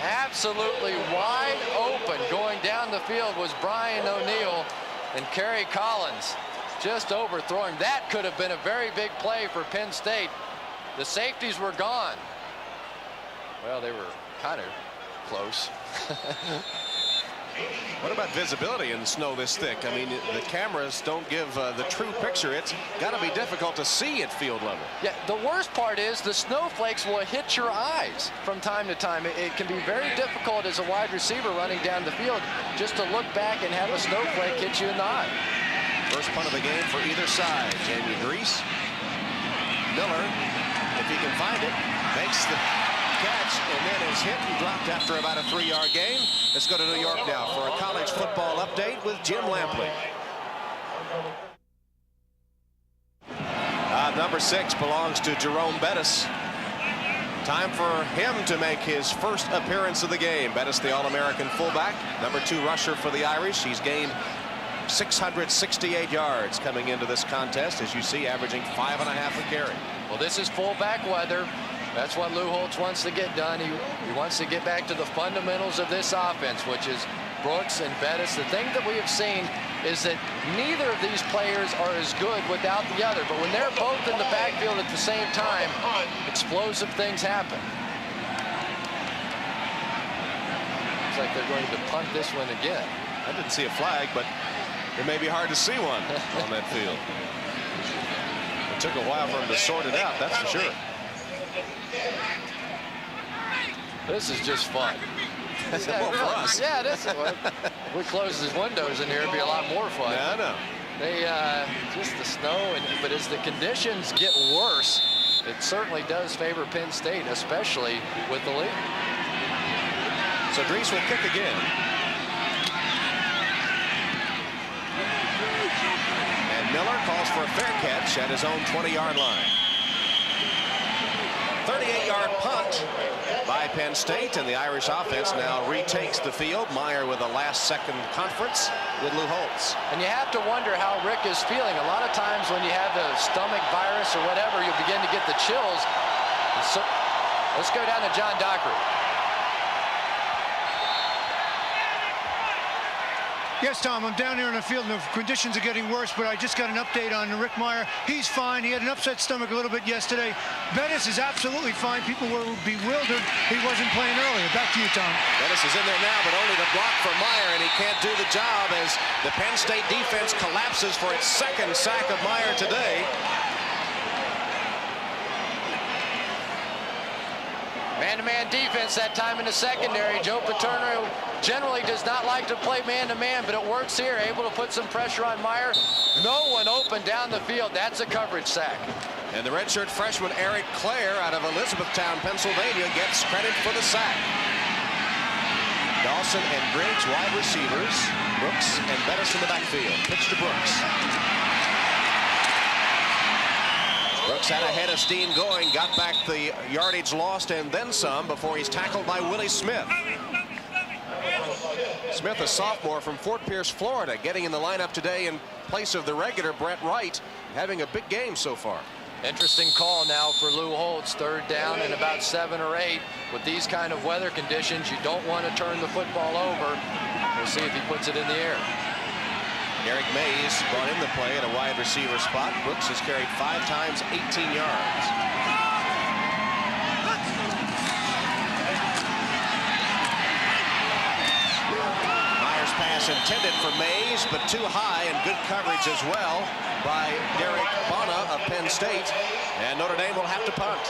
Speaker 2: Absolutely wide open. Going down the field was Brian O'Neill, and Kerry Collins just overthrowing. That could have been a very big play for Penn State. The safeties were gone. Well, they were kind of close.
Speaker 1: What about visibility in snow this thick? I mean, the cameras don't give the true picture. It's got to be difficult to see at field level.
Speaker 2: Yeah, the worst part is the snowflakes will hit your eyes from time to time. It can be very difficult as a wide receiver running down the field just to look back and have a snowflake hit you in the eye.
Speaker 1: First punt of the game for either side. Jamie Grease. Miller, if he can find it, makes the catch and then is hit and dropped after about a 3-yard gain. Let's go to New York now for a college football update with Jim Lampley. Number 6 belongs to Jerome Bettis. Time for him to make his first appearance of the game. Bettis, the All-American fullback, number 2 rusher for the Irish. He's gained 668 yards coming into this contest, as you see, averaging 5.5 a carry.
Speaker 2: Well, this is fullback weather. That's what Lou Holtz wants to get done. He wants to get back to the fundamentals of this offense, which is Brooks and Bettis. The thing that we have seen is that neither of these players are as good without the other. But when they're both in the backfield at the same time, explosive things happen. Looks like they're going to punt this one again.
Speaker 1: I didn't see a flag, but it may be hard to see one on that field. It took a while for him to sort it out, that's for sure.
Speaker 2: This is just fun.
Speaker 1: Well, for us.
Speaker 2: Yeah, this is fun. If we close these windows in here, it'd be a lot more fun.
Speaker 1: Yeah, I know.
Speaker 2: They just the snow, but as the conditions get worse, it certainly does favor Penn State, especially with the lead.
Speaker 1: So Drees will kick again. And Miller calls for a fair catch at his own 20-yard line. 38-yard punt by Penn State, and the Irish offense now retakes the field. Meyer with a last-second conference with Lou Holtz.
Speaker 2: And you have to wonder how Rick is feeling. A lot of times when you have the stomach virus or whatever, you begin to get the chills. So, let's go down to John Dockery.
Speaker 3: Yes, Tom, I'm down here in the field and the conditions are getting worse, but I just got an update on Rick Meyer. He's fine. He had an upset stomach a little bit yesterday. Bettis is absolutely fine. People were bewildered he wasn't playing earlier. Back to you, Tom.
Speaker 1: Bettis is in there now, but only the block for Meyer, and he can't do the job as the Penn State defense collapses for its second sack of Meyer today.
Speaker 2: Man-to-man defense that time in the secondary. Joe Paterno generally does not like to play man-to-man, but it works here. Able to put some pressure on Meyer. No one open down the field. That's a coverage sack.
Speaker 1: And the redshirt freshman Eric Clare out of Elizabethtown, Pennsylvania, gets credit for the sack. Dawson and Griggs wide receivers. Brooks and Bettis in the backfield. Pitch to Brooks. Brooks had a head of steam going, got back the yardage lost and then some before he's tackled by Willie Smith. Smith, a sophomore from Fort Pierce, Florida, getting in the lineup today in place of the regular Brett Wright, having a big game so far.
Speaker 2: Interesting call now for Lou Holtz. 3rd down and about 7 or 8. With these kind of weather conditions, you don't want to turn the football over. We'll see if he puts it in the air.
Speaker 1: Eric Mays brought in the play at a wide receiver spot. Brooks has carried 5 times, 18 yards. Myers' pass intended for Mays, but too high, and good coverage as well by Derek Bonner of Penn State. And Notre Dame will have to punt.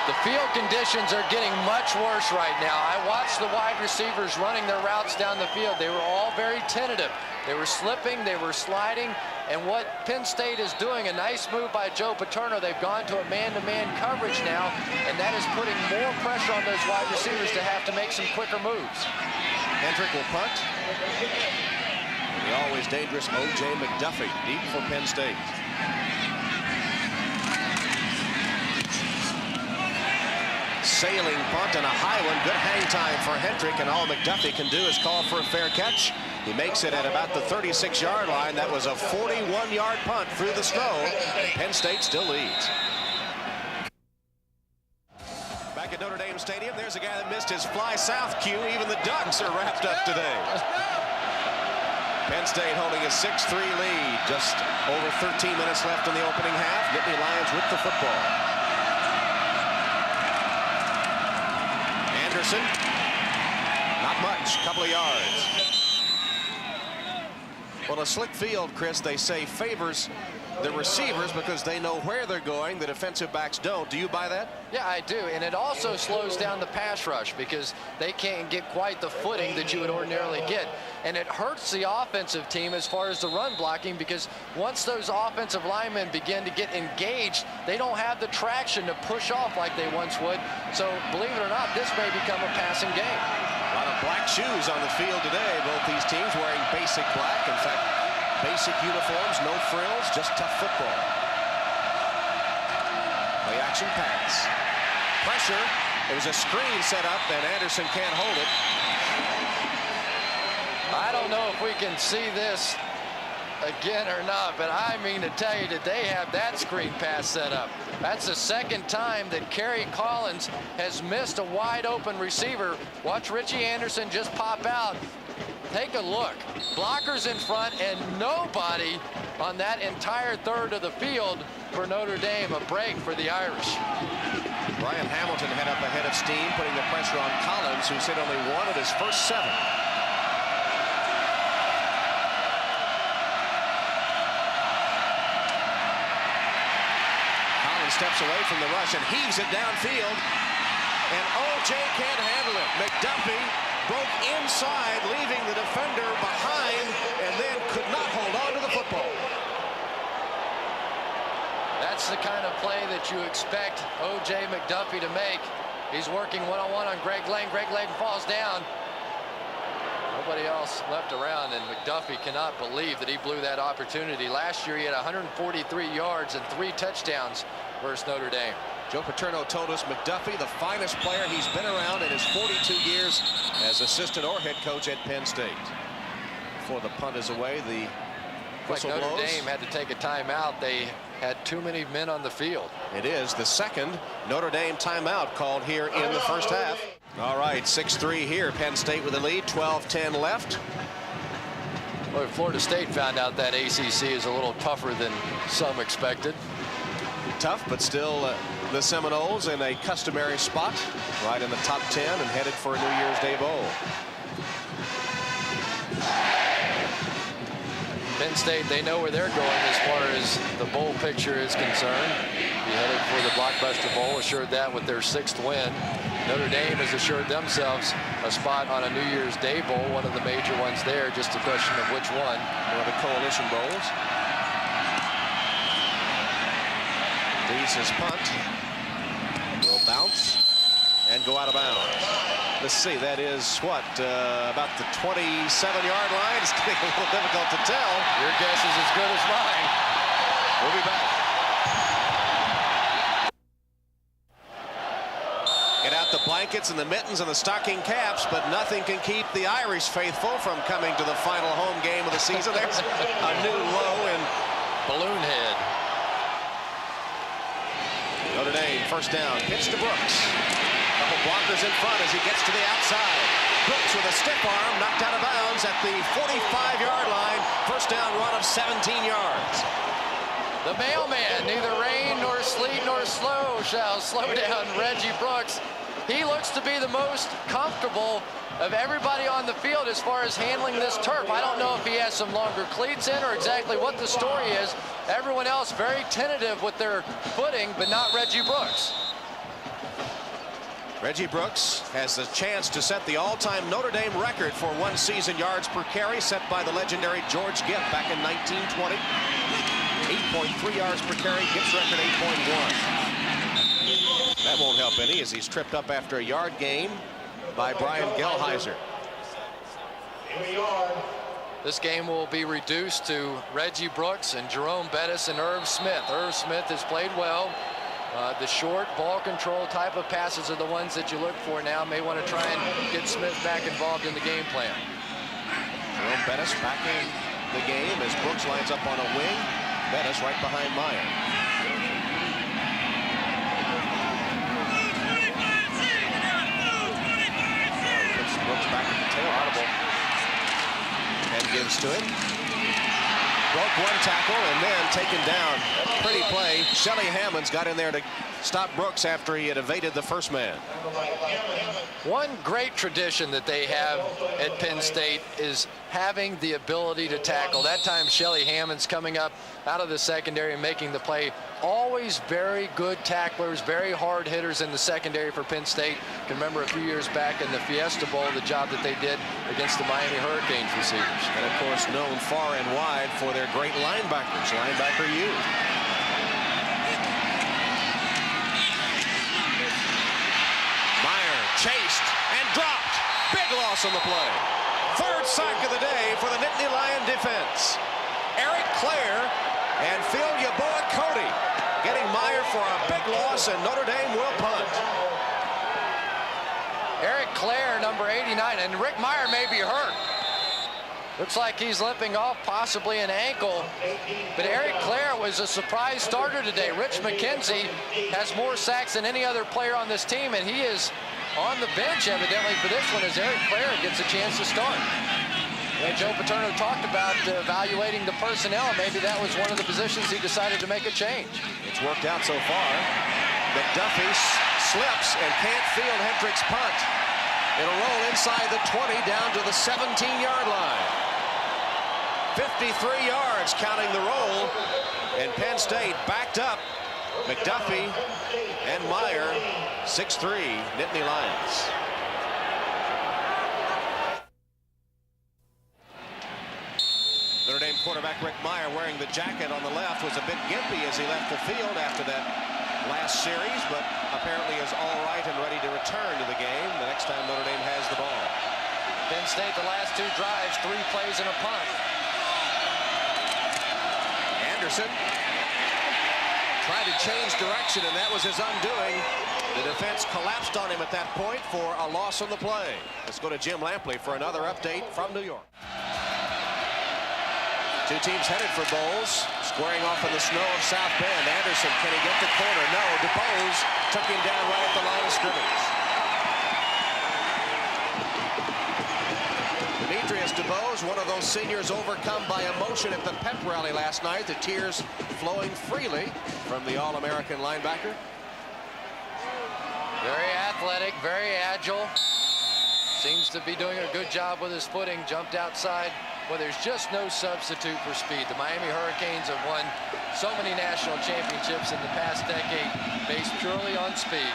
Speaker 2: The field conditions are getting much worse right now. I watched the wide receivers running their routes down the field. They were all very tentative. They were slipping, they were sliding, and what Penn State is doing, a nice move by Joe Paterno. They've gone to a man-to-man coverage now, and that is putting more pressure on those wide receivers to have to make some quicker moves.
Speaker 1: Hendrick will punt. And the always dangerous O.J. McDuffie deep for Penn State. Sailing punt and a high one. Good hang time for Hendrick, and all McDuffie can do is call for a fair catch. He makes it at about the 36-yard line. That was a 41-yard punt through the snow. Penn State still leads. Back at Notre Dame Stadium, there's a guy that missed his fly south cue. Even the Ducks are wrapped up today. Penn State holding a 6-3 lead. Just over 13 minutes left in the opening half. Nittany Lions with the football. Anderson, not much, couple of yards. Well, a slick field, Chris, they say favors the receivers because they know where they're going. The defensive backs don't. Do you buy that?
Speaker 2: Yeah, I do. And it also slows down the pass rush because they can't get quite the footing that you would ordinarily get. And it hurts the offensive team as far as the run blocking because once those offensive linemen begin to get engaged, they don't have the traction to push off like they once would. So believe it or not, this may become a passing game.
Speaker 1: A lot of black shoes on the field today. Both these teams wearing basic black. In fact, basic uniforms, no frills, just tough football. Play action pass. Pressure. There was a screen set up, and Anderson can't hold it.
Speaker 2: I don't know if we can see this again or not, but I mean to tell you that they have that screen pass set up. That's the 2nd time that Kerry Collins has missed a wide open receiver. Watch Richie Anderson just pop out. Take a look. Blockers in front and nobody on that entire 3rd of the field for Notre Dame. A break for the Irish.
Speaker 1: Brian Hamilton had up ahead of steam, putting the pressure on Collins, who's hit only 1 of his first 7. Collins steps away from the rush and heaves it downfield. And O.J. can't handle it. McDuffie broke inside, leaving the defender behind, and then could not hold on to the football.
Speaker 2: That's the kind of play that you expect O.J. McDuffie to make. He's working one-on-one on Greg Lane. Greg Lane falls down. Nobody else left around, and McDuffie cannot believe that he blew that opportunity. Last year, he had 143 yards and 3 touchdowns versus Notre Dame.
Speaker 1: Joe Paterno told us McDuffie, the finest player he's been around in his 42 years as assistant or head coach at Penn State. Before the punt is away, the whistle blows.
Speaker 2: Notre Dame had to take a timeout. They had too many men on the field.
Speaker 1: It is the 2nd Notre Dame timeout called here in the first half. All right, 6-3 here. Penn State with the lead, 12-10 left.
Speaker 2: Well, Florida State found out that ACC is a little tougher than some expected.
Speaker 1: Tough, but still the Seminoles in a customary spot, right in the top 10 and headed for a New Year's Day bowl.
Speaker 2: Penn State, they know where they're going as far as the bowl picture is concerned. Be headed for the Blockbuster Bowl, assured that with their 6th win. Notre Dame has assured themselves a spot on a New Year's Day bowl, one of the major ones there, just a question of which one.
Speaker 1: One of the coalition bowls. Reese's punt will bounce and go out of bounds. Let's see, that is what, about the 27-yard line. It's getting a little difficult to tell.
Speaker 2: Your guess is as good as mine.
Speaker 1: We'll be back. Get out the blankets and the mittens and the stocking caps, but nothing can keep the Irish faithful from coming to the final home game of the season. There's a new low in
Speaker 2: Balloon head.
Speaker 1: Notre Dame, first down, pitch to Brooks. Couple blockers in front as he gets to the outside. Brooks with a stiff arm, knocked out of bounds at the 45-yard line. First down run of 17 yards.
Speaker 2: The mailman, neither rain nor sleet nor snow shall slow down Reggie Brooks. He looks to be the most comfortable of everybody on the field as far as handling this turf. I don't know if he has some longer cleats in or exactly what the story is. Everyone else very tentative with their footing, but not Reggie Brooks.
Speaker 1: Reggie Brooks has the chance to set the all-time Notre Dame record for one season yards per carry set by the legendary George Gipp back in 1920. 8.3 yards per carry, Gipp's record 8.1. That won't help any as he's tripped up after a yard gain by Brian Gelheiser.
Speaker 2: This game will be reduced to Reggie Brooks and Jerome Bettis and Irv Smith. Irv Smith has played well. The short ball control type of passes are the ones that you look for now. May want to try and get Smith back involved in the game plan.
Speaker 1: Jerome Bettis back in the game as Brooks lines up on a wing. Bettis right behind Meyer. Puts Brooks back at the tail. Audible. And gives to him. Broke one tackle and then taken down. Pretty play. Shelly Hammond's got in there to stop Brooks after he had evaded the first man.
Speaker 2: One great tradition that they have at Penn State is having the ability to tackle. That time Shelly Hammond's coming up out of the secondary and making the play. Always very good tacklers, very hard hitters in the secondary for Penn State. You can remember a few years back in the Fiesta Bowl, the job that they did against the Miami Hurricanes receivers.
Speaker 1: And of course known far and wide for their great linebackers. Linebacker U. Meyer chased and dropped. Big loss on the play. Third sack of the day for the Nittany Lion defense. Eric Clare and Phil Yaboa Cody getting Meyer for a big loss, and Notre Dame will punt.
Speaker 2: Eric Clare, number 89, and Rick Meyer may be hurt. Looks like he's limping off possibly an ankle, but Eric Clare was a surprise starter today. Rich McKenzie has more sacks than any other player on this team, and he is on the bench evidently for this one as Eric Clare gets a chance to start. And Joe Paterno talked about evaluating the personnel. Maybe that was one of the positions he decided to make a change.
Speaker 1: It's worked out so far. McDuffie slips and can't field Hendrick's punt. It'll roll inside the 20 down to the 17-yard line. 53 yards counting the roll, and Penn State backed up. McDuffie and Meyer, 6'3", Nittany Lions. Notre Dame quarterback Rick Meyer, wearing the jacket on the left, was a bit gimpy as he left the field after that last series, but apparently is all right and ready to return to the game the next time Notre Dame has the ball.
Speaker 2: Penn State, the last two drives, 3 plays and a punt.
Speaker 1: Anderson tried to change direction, and that was his undoing. The defense collapsed on him at that point for a loss on the play. Let's go to Jim Lampley for another update from New York. Two teams headed for Bowles, squaring off in the snow of South Bend. Anderson, can he get the corner? No, DeBose took him down right at the line of scrimmage. Demetrius DeBose, one of those seniors overcome by emotion at the pep rally last night. The tears flowing freely from the All-American linebacker.
Speaker 2: Very athletic, very agile. Seems to be doing a good job with his footing. Jumped outside. Well, there's just no substitute for speed. The Miami Hurricanes have won so many national championships in the past decade based purely on speed.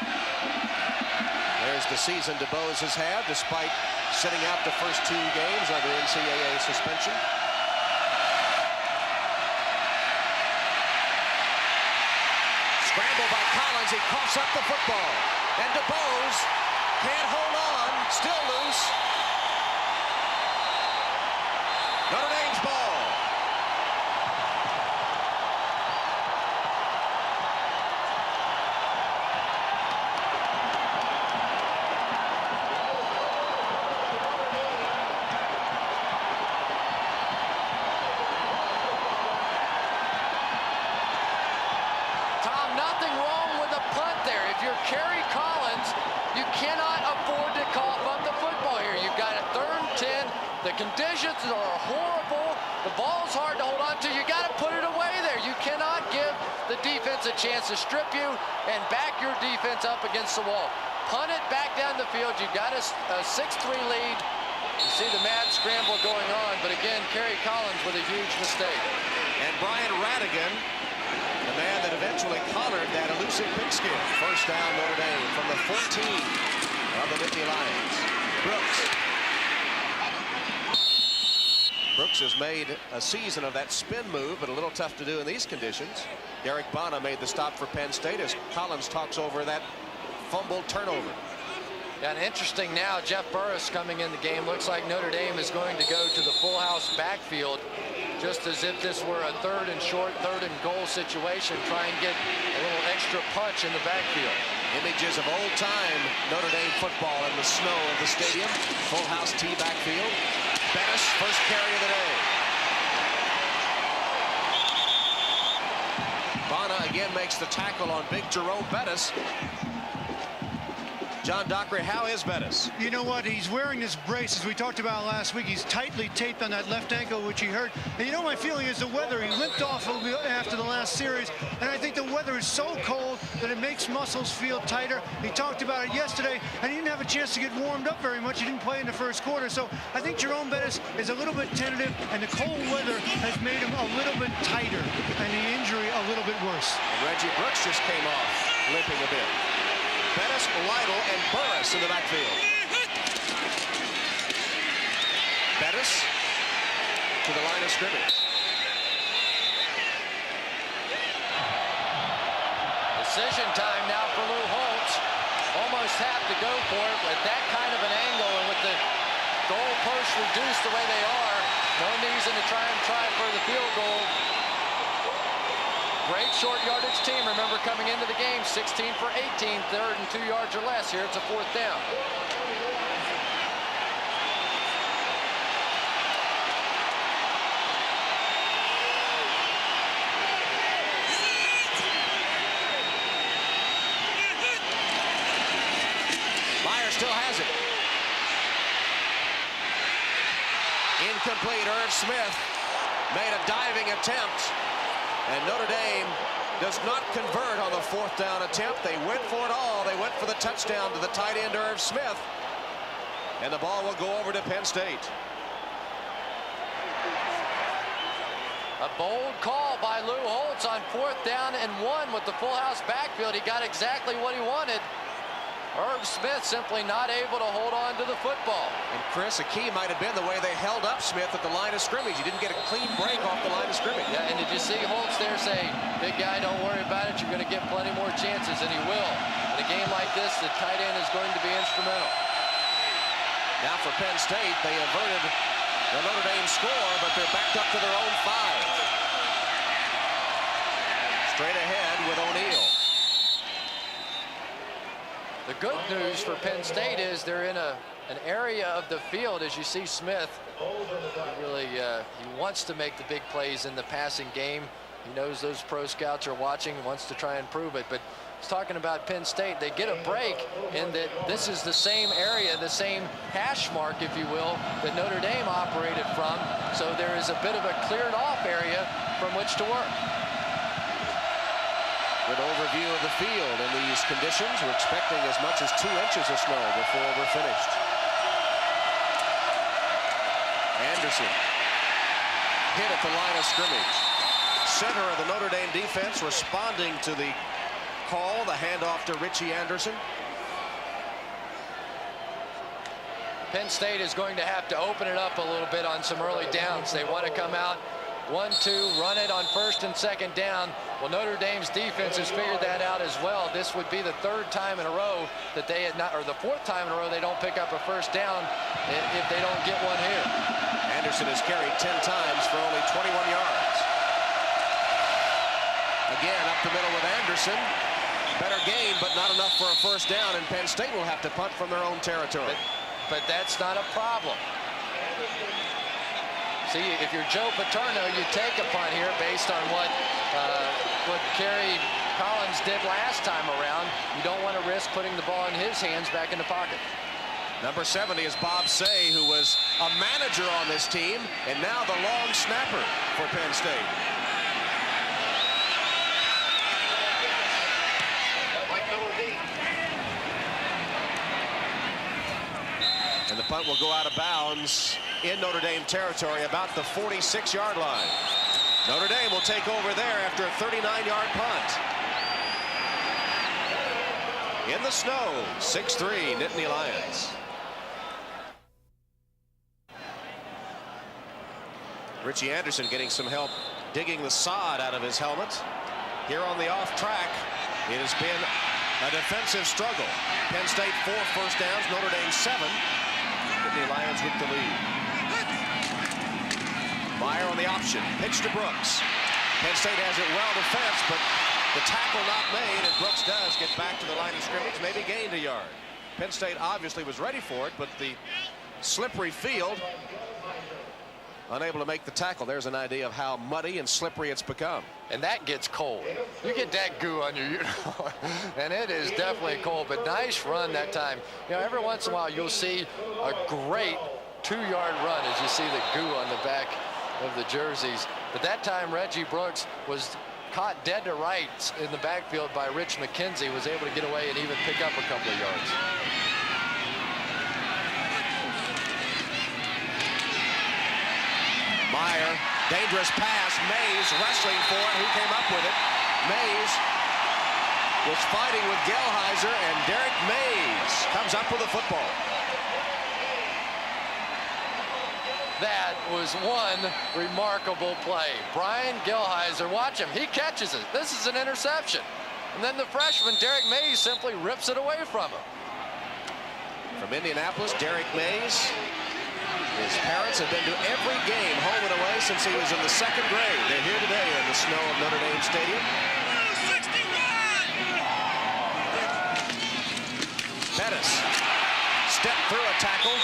Speaker 1: There's the season DeBose has had, despite sitting out the first 2 games under NCAA suspension. Scramble by Collins. He coughs up the football. And DeBose can't hold on. Still loose. Notre Dame's ball.
Speaker 2: Tom, nothing wrong with a punt there. If you're Kerry Collins, you cannot afford to cough up the football here. You've got a 3rd and 10. The conditions are horrible. The ball's hard to hold on to. You got to put it away there. You cannot give the defense a chance to strip you and back your defense up against the wall. Punt it back down the field. You got a 6-3 lead. You see the mad scramble going on, but again, Kerry Collins with a huge mistake.
Speaker 1: And Brian Radigan, the man that eventually collared that elusive pigskin. First down, Notre Dame from the 14 of the Nittany Lions. Brooks has made a season of that spin move, but a little tough to do in these conditions. Derek Bana made the stop for Penn State as Collins talks over that fumble turnover.
Speaker 2: Yeah, and interesting now, Jeff Burris coming in the game. Looks like Notre Dame is going to go to the full house backfield, just as if this were a 3rd and short, 3rd and goal situation. Try and get a little extra punch in the backfield.
Speaker 1: Images of old-time Notre Dame football in the snow of the stadium. Full house T backfield. Bettis, first carry of the day. Bana again makes the tackle on big Jerome Bettis. John Dockery, how is Bettis?
Speaker 3: You know what? He's wearing this brace, as we talked about last week. He's tightly taped on that left ankle, which he hurt. And you know, my feeling is the weather. He limped off a little bit after the last series, and I think the weather is so cold that it makes muscles feel tighter. He talked about it yesterday, and he didn't have a chance to get warmed up very much. He didn't play in the first quarter, so I think Jerome Bettis is a little bit tentative, and the cold weather has made him a little bit tighter, and the injury a little bit worse.
Speaker 1: And Reggie Brooks just came off, limping a bit. Bettis, Lytle, and Burris in the backfield. Bettis to the line of scrimmage.
Speaker 2: Decision time now for Lou Holtz. Almost have to go for it with that kind of an angle, and with the goalposts reduced the way they are, no reason to try for the field goal. Great short yardage team. Remember, coming into the game, 16 for 18, 3rd and 2 yards or less. Here it's a 4th down.
Speaker 1: Meyer still has it. Incomplete. Irv Smith made a diving attempt. And Notre Dame does not convert on the 4th down attempt. They went for it all. They went for the touchdown to the tight end, Irv Smith. And the ball will go over to Penn State.
Speaker 2: A bold call by Lou Holtz on 4th down and 1 with the full house backfield. He got exactly what he wanted. Irv Smith simply not able to hold on to the football.
Speaker 1: And Chris, a key might have been the way they held up Smith at the line of scrimmage. He didn't get a clean break off the line of scrimmage.
Speaker 2: Yeah, and did you see Holtz there say, big guy, don't worry about it. You're going to get plenty more chances, and he will. In a game like this, the tight end is going to be instrumental.
Speaker 1: Now for Penn State, they averted the Notre Dame score, but they're backed up to their own 5. Straight ahead with O'Neal.
Speaker 2: The good news for Penn State is they're in an area of the field, as you see Smith. He wants to make the big plays in the passing game. He knows those pro scouts are watching, wants to try and prove it. But he's talking about Penn State. They get a break in that this is the same area, the same hash mark, if you will, that Notre Dame operated from. So there is a bit of a cleared off area from which to work.
Speaker 1: Good overview of the field in these conditions. We're expecting as much as 2 inches of snow before we're finished. Anderson hit at the line of scrimmage. Center of the Notre Dame defense responding to the call, the handoff to Richie Anderson.
Speaker 2: Penn State is going to have to open it up a little bit on some early downs. They want to come out 1-2, run it on 1st and 2nd down. Well, Notre Dame's defense has figured that out as well. This would be the 3rd time in a row that they had not, or the 4th time in a row they don't pick up a 1st down if they don't get one here.
Speaker 1: Anderson has carried 10 times for only 21 yards. Again, up the middle with Anderson. Better game, but not enough for a 1st down, and Penn State will have to punt from their own territory.
Speaker 2: But that's not a problem. See, if you're Joe Paterno, you take a punt here based on what Kerry Collins did last time around. You don't want to risk putting the ball in his hands back in the pocket.
Speaker 1: Number 70 is Bob Say, who was a manager on this team, and now the long snapper for Penn State. And the punt will go out of bounds in Notre Dame territory, about the 46-yard line. Notre Dame will take over there after a 39-yard punt. In the snow, 6-3, Nittany Lions. Richie Anderson getting some help digging the sod out of his helmet. Here on the off track, it has been a defensive struggle. Penn State 4 first downs, Notre Dame 7. Nittany Lions with the lead. Meyer on the option, pitch to Brooks. Penn State has it well defensed, but the tackle not made, and Brooks does get back to the line of scrimmage, maybe gained a yard. Penn State obviously was ready for it, but the slippery field, unable to make the tackle. There's an idea of how muddy and slippery it's become.
Speaker 2: And that gets cold. You get that goo on your uniform, and it is definitely cold, but nice run that time. You know, every once in a while you'll see a great 2-yard run as you see the goo on the back of the jerseys. But that time Reggie Brooks was caught dead to rights in the backfield by Rich McKenzie, was able to get away and even pick up a couple of yards.
Speaker 1: Meyer, dangerous pass. Mays wrestling for it. Who came up with it? Mays was fighting with Gelheiser, and Derek Mays comes up with the football.
Speaker 2: That was one remarkable play. Brian Gelheiser, watch him. He catches it. This is an interception. And then the freshman, Derek Mays, simply rips it away from him.
Speaker 1: From Indianapolis, Derek Mays. His parents have been to every game, home and away, since he was in the 2nd grade. They're here today in the snow of Notre Dame Stadium. 61! Pettis stepped through a tackle,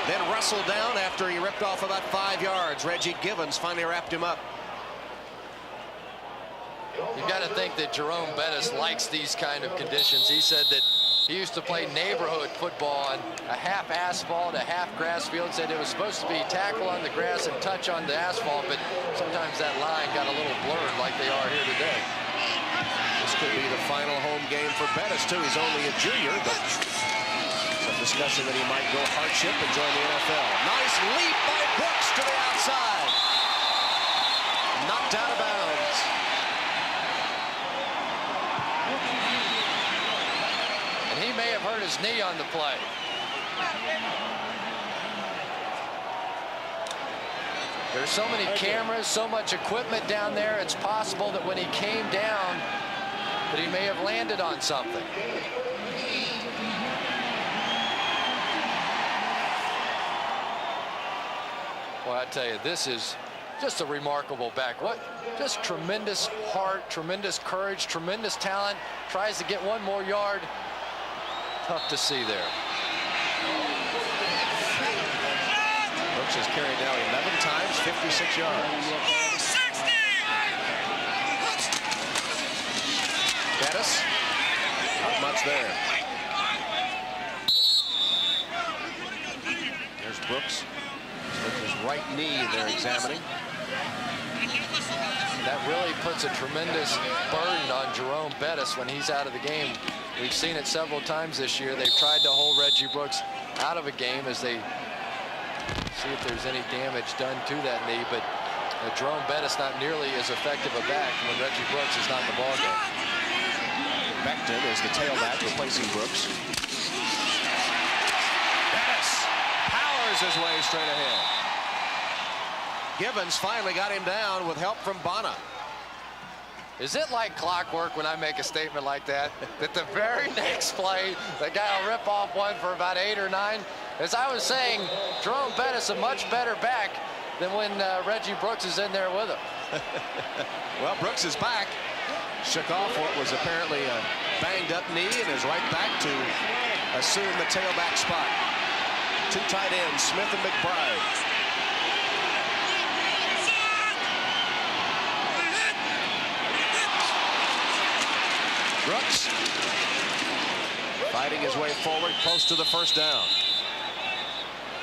Speaker 1: then wrestled down after he ripped off about 5 yards. Reggie Givens finally wrapped him up.
Speaker 2: You've got to think that Jerome Bettis likes these kind of conditions. He said that he used to play neighborhood football on a half asphalt, a half grass field. Said it was supposed to be tackle on the grass and touch on the asphalt, but sometimes that line got a little blurred like they are here today.
Speaker 1: This could be the final home game for Bettis, too. He's only a junior, but some discussion that he might go hardship and join the NFL. Nice leap by Brooks to the outside. Knocked out of bounds.
Speaker 2: He may have hurt his knee on the play. There's so many cameras, so much equipment down there, it's possible that when he came down that he may have landed on something. Well, I tell you, this is just a remarkable back. What? Just tremendous heart, tremendous courage, tremendous talent. Tries to get one more yard. Tough to see there.
Speaker 1: Brooks has carried now 11 times, 56 yards. Bettis, not much there. There's Brooks. With his right knee they're examining.
Speaker 2: That really puts a tremendous burden on Jerome Bettis when he's out of the game. We've seen it several times this year. They've tried to hold Reggie Brooks out of a game as they see if there's any damage done to that knee, but Jerome Bettis not nearly as effective a back when Reggie Brooks is not in the ballgame.
Speaker 1: Becton is the tailback replacing Brooks. Bettis powers his way straight ahead. Givens finally got him down with help from Bana.
Speaker 2: Is it like clockwork when I make a statement like that? That the very next play, the guy will rip off one for about 8 or 9? As I was saying, Jerome Bettis a much better back than when Reggie Brooks is in there with him.
Speaker 1: Well, Brooks is back. Shook off what was apparently a banged-up knee and is right back to assume the tailback spot. 2 tight ends, Smith and McBride. Brooks fighting his way forward, close to the first down.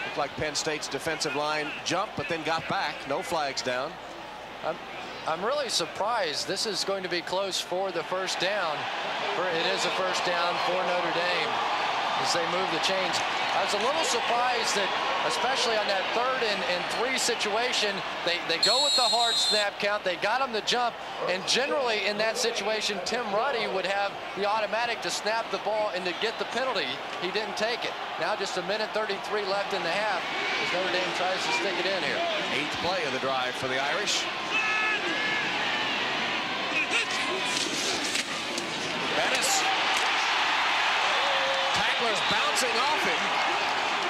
Speaker 1: Looked like Penn State's defensive line jumped, but then got back. No flags down.
Speaker 2: I'm really surprised. This is going to be close for the first down. It is a first down for Notre Dame as they move the chains. I was a little surprised that, especially on that 3rd and 3 situation, they go with the hard snap count. They got him to jump, and generally in that situation, Tim Ruddy would have the automatic to snap the ball and to get the penalty. He didn't take it. Now just 1:33 left in the half as Notre Dame tries to stick it in here.
Speaker 1: 8th play of the drive for the Irish. Bettis. Tackler's bouncing off him.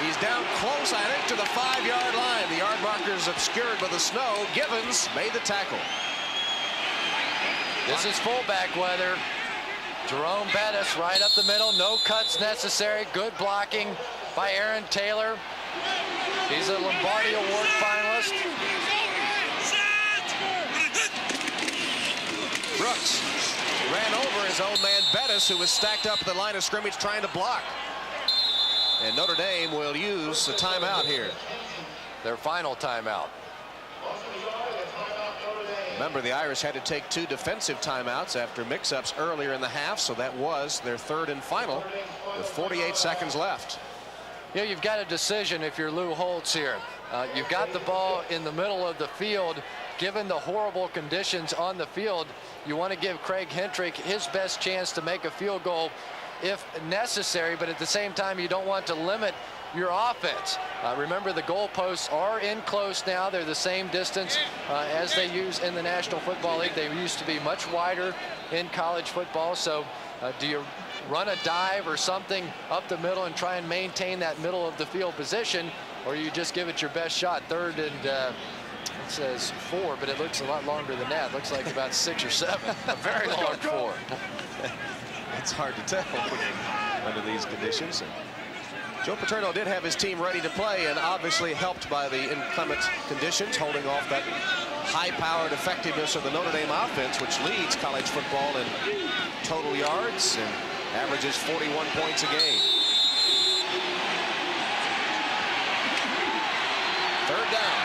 Speaker 1: He's down close, I think, to the 5-yard line. The yard marker's obscured by the snow. Givens made the tackle.
Speaker 2: This is fullback weather. Jerome Bettis right up the middle. No cuts necessary. Good blocking by Aaron Taylor. He's a Lombardi Award finalist.
Speaker 1: Brooks ran over his own man Bettis, who was stacked up at the line of scrimmage trying to block. And Notre Dame will use the timeout here.
Speaker 2: Their final timeout.
Speaker 1: Remember, the Irish had to take 2 defensive timeouts after mix-ups earlier in the half, so that was their 3rd and final with 48 seconds left.
Speaker 2: You know, you've got a decision if you're Lou Holtz here. You've got the ball in the middle of the field. Given the horrible conditions on the field, you want to give Craig Hentrick his best chance to make a field goal if necessary, but at the same time, you don't want to limit your offense. Remember, the goalposts are in close now. They're the same distance as they use in the National Football League. They used to be much wider in college football. So do you run a dive or something up the middle and try and maintain that middle of the field position, or you just give it your best shot? 3rd and it says 4, but it looks a lot longer than that. It looks like about 6 or 7. A very long 4.
Speaker 1: It's hard to tell under these conditions. Joe Paterno did have his team ready to play, and obviously helped by the inclement conditions, holding off that high-powered effectiveness of the Notre Dame offense, which leads college football in total yards and averages 41 points a game. 3rd down.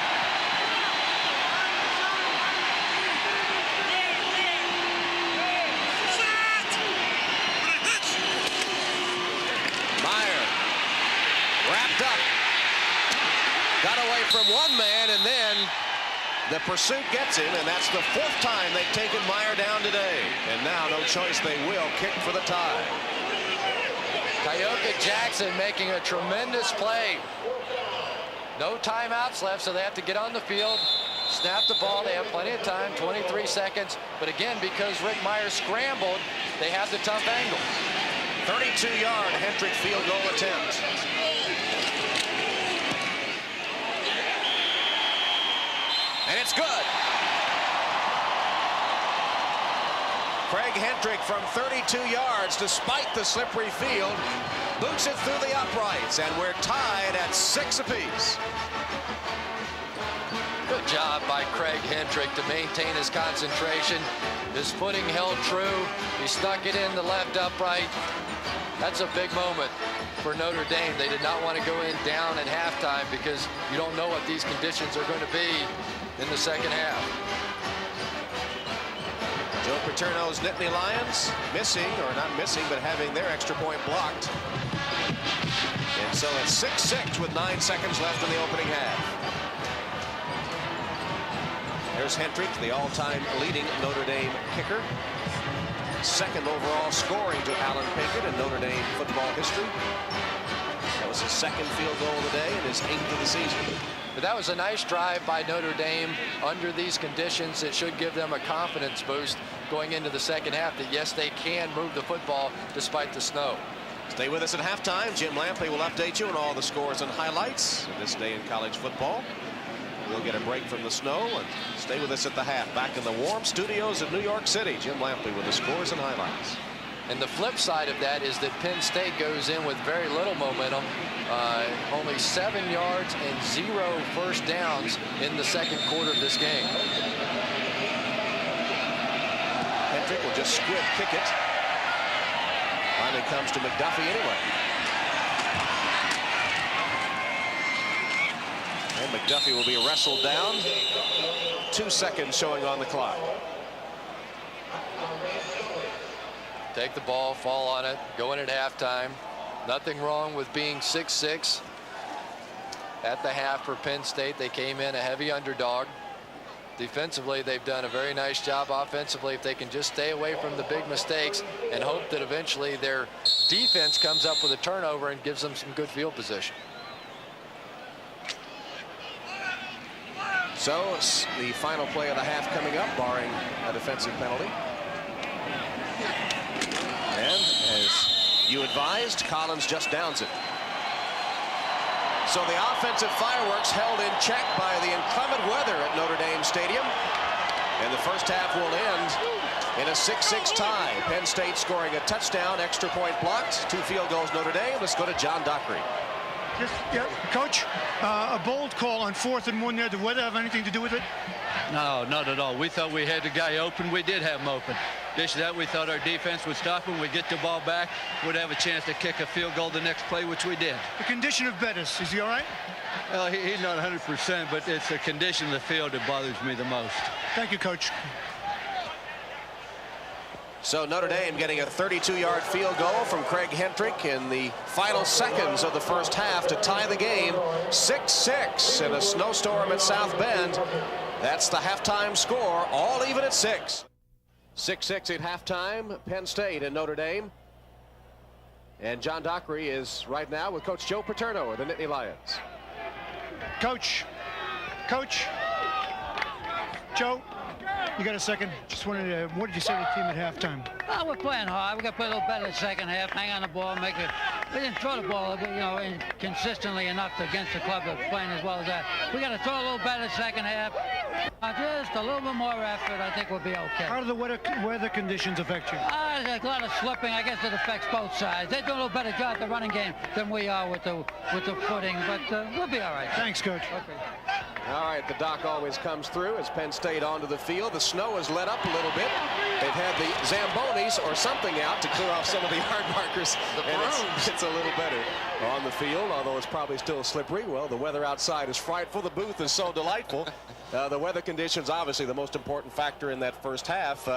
Speaker 1: Wrapped up, got away from one man, and then the pursuit gets him, and that's the 4th time they've taken Meyer down today. And now, no choice, they will kick for the tie.
Speaker 2: Tioka Jackson making a tremendous play. No timeouts left, so they have to get on the field, snap the ball. They have plenty of time, 23 seconds. But again, because Rick Meyer scrambled, they have the tough angle.
Speaker 1: 32-yard Hentrick field goal attempt. And it's good. Craig Hentrick from 32 yards, despite the slippery field, boots it through the uprights, and we're tied at 6 apiece.
Speaker 2: Good job by Craig Hentrick to maintain his concentration. His footing held true. He stuck it in the left upright. That's a big moment for Notre Dame. They did not want to go in down at halftime because you don't know what these conditions are going to be in the second half.
Speaker 1: Joe Paterno's Nittany Lions missing, or not missing, but having their extra point blocked. And so it's 6-6 with 9 seconds left in the opening half. There's Hentrick, the all-time leading Notre Dame kicker. 2nd overall scoring to Alan Pinkett in Notre Dame football history. That was his second field goal of the day and his 8th of the season.
Speaker 2: But that was a nice drive by Notre Dame under these conditions. It should give them a confidence boost going into the second half that, yes, they can move the football despite the snow.
Speaker 1: Stay with us at halftime. Jim Lampley will update you on all the scores and highlights of this day in college football. We'll get a break from the snow and stay with us at the half. Back in the warm studios of New York City, Jim Lampley with the scores and highlights.
Speaker 2: And the flip side of that is that Penn State goes in with very little momentum. Only 7 yards and 0 first downs in the second quarter of this game.
Speaker 1: Hendrick will just squib kick it. Finally comes to McDuffie anyway. And McDuffie will be wrestled down. 2 seconds showing on the clock.
Speaker 2: Take the ball, fall on it, go in at halftime. Nothing wrong with being 6-6 at the half for Penn State. They came in a heavy underdog. Defensively, they've done a very nice job. Offensively, if they can just stay away from the big mistakes and hope that eventually their defense comes up with a turnover and gives them some good field position.
Speaker 1: So it's the final play of the half coming up, barring a defensive penalty. And as you advised, Collins just downs it. So the offensive fireworks held in check by the inclement weather at Notre Dame Stadium. And the first half will end in a 6-6 tie. Penn State scoring a touchdown, extra point blocked, 2 field goals Notre Dame. Let's go to John Dockery.
Speaker 3: Yeah, Coach, a bold call on 4th and 1 there. Did weather have anything to do with it?
Speaker 5: No, not at all. We thought we had the guy open. We did have him open. Just that, we thought our defense would stop him. We'd get the ball back. We'd have a chance to kick a field goal the next play, which we did.
Speaker 3: The condition of Bettis, is he all right?
Speaker 5: Well, he's not 100%, but it's the condition of the field that bothers me the most.
Speaker 3: Thank you, Coach.
Speaker 1: So Notre Dame getting a 32-yard field goal from Craig Hendrick in the final seconds of the first half to tie the game 6-6 in a snowstorm at South Bend. That's the halftime score, all even at 6. 6-6 at halftime, Penn State and Notre Dame. And John Dockery is right now with Coach Joe Paterno of the Nittany Lions.
Speaker 3: Coach, Joe, you got a second? Just wanted to, what did you say to the team at halftime?
Speaker 6: Oh, we're playing hard. We got to play a little better in the second half. Hang on the ball, make it. We didn't throw the ball, consistently enough against the club that's playing as well as that. We got to throw a little better in the second half. Just a little bit more effort, I think we'll be okay.
Speaker 3: How do the weather conditions affect you?
Speaker 6: There's a lot of slipping. I guess it affects both sides. They do a little better job at the running game than we are with the footing, but we'll be all right.
Speaker 3: Thanks, Coach.
Speaker 6: Okay.
Speaker 1: All right, the doc always comes through as Penn State onto the field. The snow has let up a little bit. They've had the Zambonis or something out to clear off some of the yard markers. It's a little better on the field, although it's probably still slippery. Well, the weather outside is frightful. The booth is so delightful. The weather conditions, obviously, the most important factor in that first half.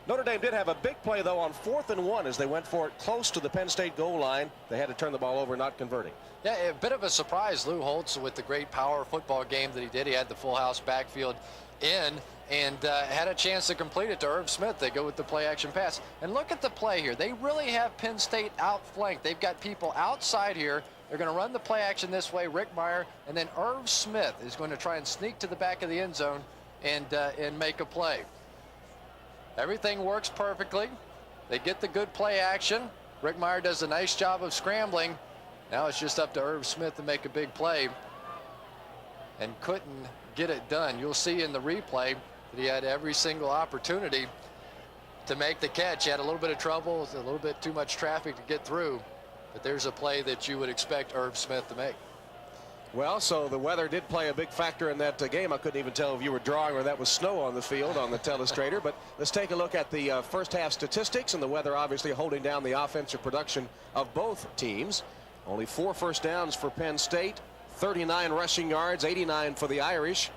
Speaker 1: Notre Dame did have a big play, though, on 4th and 1 as they went for it close to the Penn State goal line. They had to turn the ball over, not converting.
Speaker 2: Yeah, a bit of a surprise. Lou Holtz with the great power football game that he did. He had the full house backfield in and had a chance to complete it to Irv Smith. They go with the play action pass. And look at the play here. They really have Penn State outflanked. They've got people outside here. They're going to run the play action this way, Rick Meyer, and then Irv Smith is going to try and sneak to the back of the end zone and make a play. Everything works perfectly. They get the good play action. Rick Meyer does a nice job of scrambling. Now it's just up to Irv Smith to make a big play and couldn't get it done. You'll see in the replay that he had every single opportunity to make the catch. He had a little bit of trouble, a little bit too much traffic to get through, but there's a play that you would expect Irv Smith to make.
Speaker 1: Well, so the weather did play a big factor in that game. I couldn't even tell if you were drawing or that was snow on the field on the telestrator. But let's take a look at the first half statistics, and the weather obviously holding down the offensive production of both teams. Only 4 first downs for Penn State, 39 rushing yards, 89 for the Irish.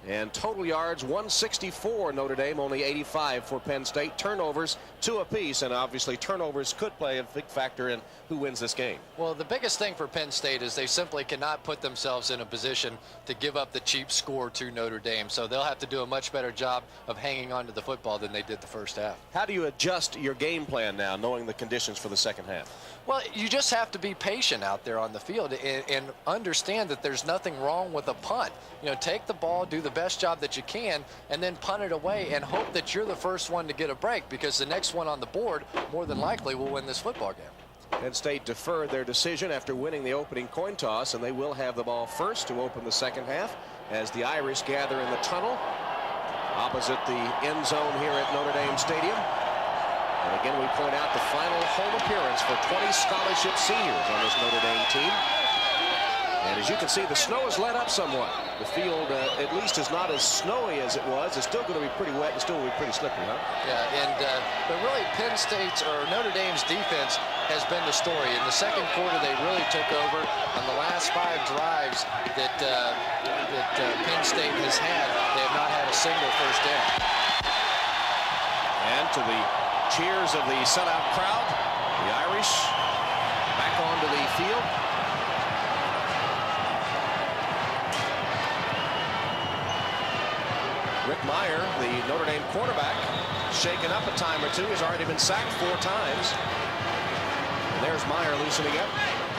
Speaker 1: And total yards, 164 Notre Dame, only 85 for Penn State. Turnovers, 2 apiece, and obviously turnovers could play a big factor in who wins this game.
Speaker 2: Well, the biggest thing for Penn State is they simply cannot put themselves in a position to give up the cheap score to Notre Dame. So they'll have to do a much better job of hanging on to the football than they did the first half.
Speaker 1: How do you adjust your game plan now, knowing the conditions for the second half?
Speaker 2: Well, you just have to be patient out there on the field and understand that there's nothing wrong with a punt. You know, take the ball, do the best job that you can, and then punt it away and hope that you're the first one to get a break, because the next one on the board more than likely will win this football game.
Speaker 1: Penn State deferred their decision after winning the opening coin toss, and they will have the ball first to open the second half as the Irish gather in the tunnel opposite the end zone here at Notre Dame Stadium. And again, we point out the final home appearance for 20 scholarship seniors on this Notre Dame team. And as you can see, the snow has let up somewhat. The field at least is not as snowy as it was. It's still going to be pretty wet and still will be pretty slippery, huh?
Speaker 2: Yeah, and but really Penn State's or Notre Dame's defense has been the story. In the second quarter, they really took over. On the last 5 drives that Penn State has had, they have not had a single first down.
Speaker 1: And to the cheers of the sellout crowd, the Irish back onto the field. Rick Meyer, the Notre Dame quarterback, shaken up a time or two. He's already been sacked 4 times. And there's Meyer loosening up.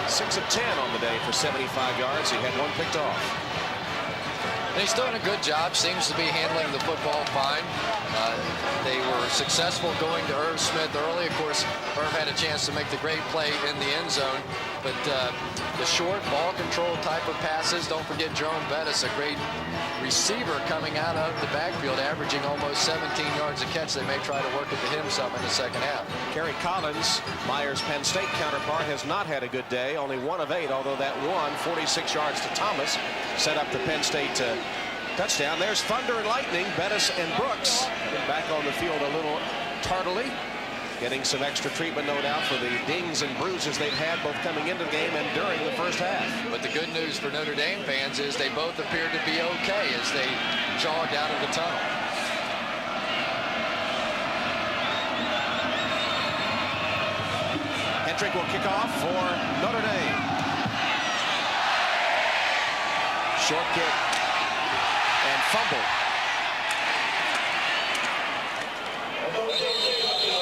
Speaker 1: 6 of 10 on the day for 75 yards. He had 1 picked off.
Speaker 2: And he's doing a good job. Seems to be handling the football fine. They were successful going to Irv Smith early. Of course, Irv had a chance to make the great play in the end zone. But the short ball control type of passes. Don't forget Jerome Bettis, a great receiver coming out of the backfield, averaging almost 17 yards a catch. They may try to work it to him some in the second half.
Speaker 1: Kerry Collins, Meyer's Penn State counterpart, has not had a good day. Only 1 of 8, although that 46 yards to Thomas, set up the Penn State touchdown. There's thunder and lightning. Bettis and Brooks back on the field a little tardily, getting some extra treatment, no doubt, for the dings and bruises they've had both coming into the game and during the first half.
Speaker 2: But the good news for Notre Dame fans is they both appeared to be okay as they jogged out of the tunnel.
Speaker 1: Hendrick will kick off for Notre Dame. Short kick and fumble.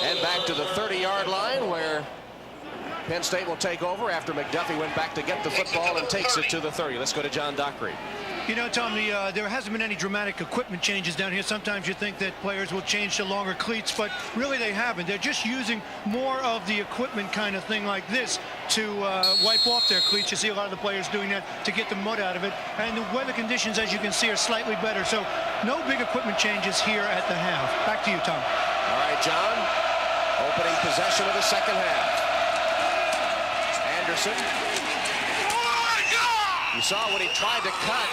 Speaker 1: And back to the 30-yard line where Penn State will take over after McDuffie went back to get the football and takes it to the 30. Let's go to John Dockery.
Speaker 3: You know, Tom, there hasn't been any dramatic equipment changes down here. Sometimes you think that players will change to longer cleats, but really they haven't. They're just using more of the equipment kind of thing like this to wipe off their cleats. You see a lot of the players doing that to get the mud out of it. And the weather conditions, as you can see, are slightly better. So no big equipment changes here at the half. Back to you, Tom.
Speaker 1: All right, John. Opening possession of the second half. Anderson. You saw when he tried to cut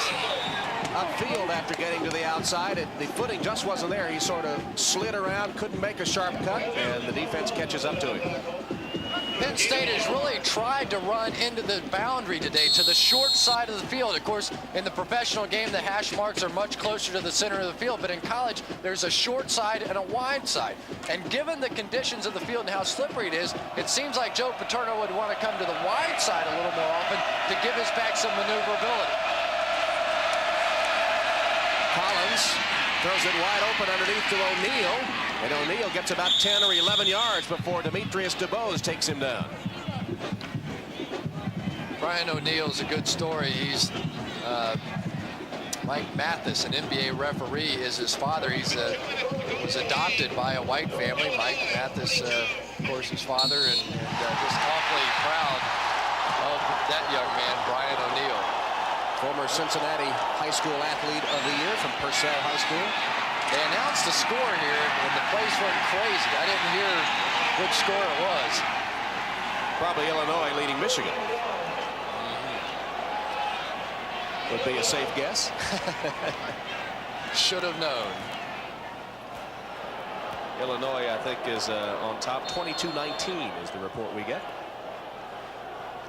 Speaker 1: upfield after getting to the outside. The footing just wasn't there. He sort of slid around, couldn't make a sharp cut, and the defense catches up to him.
Speaker 2: Penn State has really tried to run into the boundary today to the short side of the field. Of course, in the professional game, the hash marks are much closer to the center of the field, but in college, there's a short side and a wide side. And given the conditions of the field and how slippery it is, it seems like Joe Paterno would want to come to the wide side a little more often to give his back some maneuverability.
Speaker 1: Collins throws it wide open underneath to O'Neal. And O'Neal gets about 10 or 11 yards before Demetrius DeBose takes him down.
Speaker 2: Brian O'Neal's a good story. He's Mike Mathis, an NBA referee, is his father. He was adopted by a white family. Mike Mathis, of course, his father, and just awfully proud of that young man, Brian O'Neal.
Speaker 1: Former Cincinnati High School Athlete of the Year from Purcell High School.
Speaker 2: They announced the score here, and the place went crazy. I didn't hear which score it was.
Speaker 1: Probably Illinois leading Michigan. Would be a safe guess.
Speaker 2: Should have known.
Speaker 1: Illinois, I think, is on top. 22-19 is the report we get.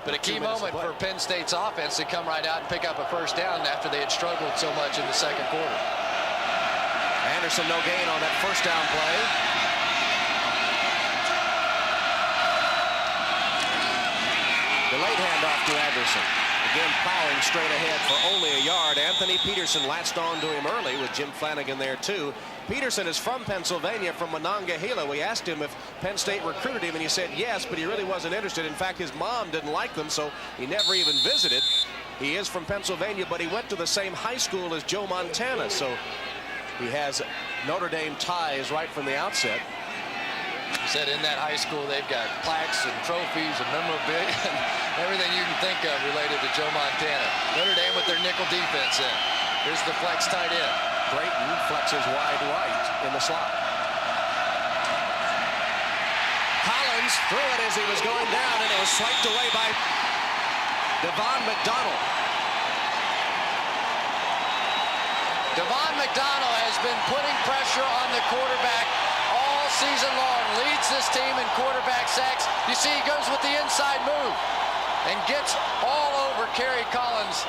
Speaker 2: But a key moment for Penn State's offense to come right out and pick up a first down after they had struggled so much in the second quarter.
Speaker 1: Anderson no gain on that first down play. handoff to Anderson. Again, plowing straight ahead for only a yard. Anthony Peterson latched on to him early with Jim Flanagan there, too. Peterson is from Pennsylvania, from Monongahela. We asked him if Penn State recruited him, and he said yes, but he really wasn't interested. In fact, his mom didn't like them, so he never even visited. He is from Pennsylvania, but he went to the same high school as Joe Montana, so he has Notre Dame ties right from the outset.
Speaker 2: He said in that high school they've got plaques and trophies and memorabilia and everything you can think of related to Joe Montana. Notre Dame with their nickel defense in. Here's the flex tight end.
Speaker 1: Drayton flexes wide right in the slot. Collins threw it as he was going down, and it was swiped away by Devon McDonald.
Speaker 2: Devon McDonald has been putting pressure on the quarterback all season long. Leads this team in quarterback sacks. You see he goes with the inside move and gets all over Kerry Collins.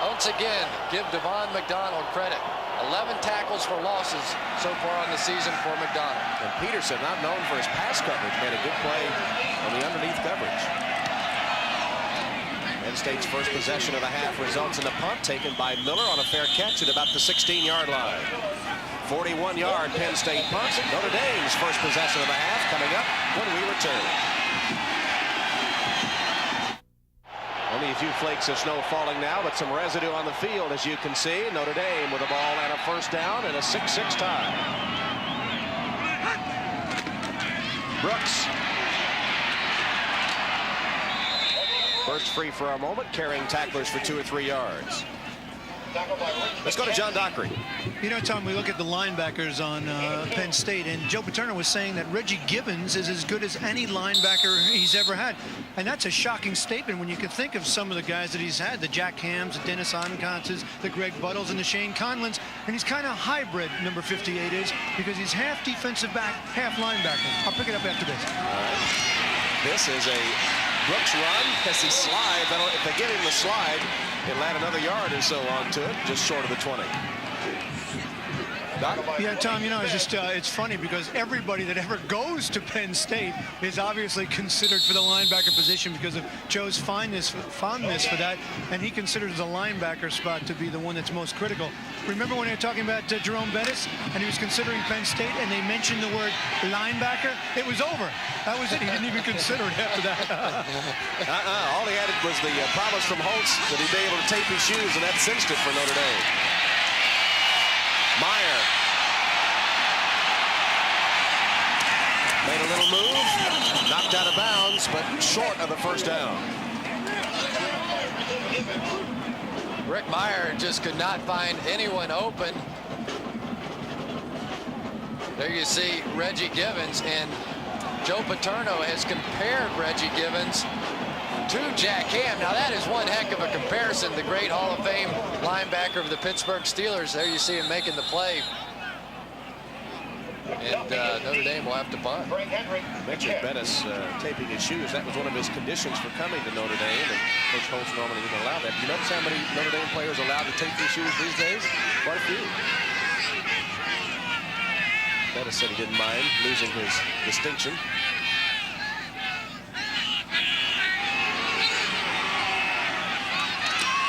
Speaker 2: Once again, give Devon McDonald credit. 11 tackles for losses so far on the season for McDonald.
Speaker 1: And Peterson, not known for his pass coverage, made a good play on the underneath coverage. Penn State's first possession of the half results in a punt taken by Miller on a fair catch at about the 16-yard line. 41-yard Penn State punt. Notre Dame's first possession of the half coming up when we return. Only a few flakes of snow falling now, but some residue on the field, as you can see. Notre Dame with the ball and a first down and a 6-6 tie. Brooks. Burst free for a moment, carrying tacklers for 2 or 3 yards. Let's go to John Dockery.
Speaker 3: You know, Tom, we look at the linebackers on Penn State, and Joe Paterno was saying that Reggie Gibbons is as good as any linebacker he's ever had. And that's a shocking statement when you can think of some of the guys that he's had, the Jack Hams, the Dennis Onconces, the Greg Buttles, and the Shane Conlins. And he's kind of hybrid, number 58 is, because he's half defensive back, half linebacker. I'll pick it up after this.
Speaker 1: All right. This is a Brooks run as he slides. If they give him the slide, he'll add another yard or so onto it, just short of the 20. Doc?
Speaker 3: Yeah, Tom, you know, it's just it's funny because everybody that ever goes to Penn State is obviously considered for the linebacker position because of Joe's fondness for that, and he considers the linebacker spot to be the one that's most critical. Remember when they were talking about Jerome Bettis and he was considering Penn State and they mentioned the word linebacker? It was over. That was it. He didn't even consider it after that.
Speaker 1: All he added was the promise from Holtz that he'd be able to tape his shoes, and that cinched it for Notre Dame. Meyer made a little move, knocked out of bounds, but short of the first down.
Speaker 2: Rick Meyer just could not find anyone open. There you see Reggie Gibbons, and Joe Paterno has compared Reggie Gibbons to Jack Ham. Now that is one heck of a comparison. The great Hall of Fame linebacker of the Pittsburgh Steelers. There you see him making the play. And Notre Dame will have to punt.
Speaker 1: Mentioned Bettis taping his shoes. That was one of his conditions for coming to Notre Dame, and Coach Holtz normally wouldn't allow that. You notice how many Notre Dame players are allowed to tape their shoes these days? Quite a few. Bettis said he didn't mind losing his distinction.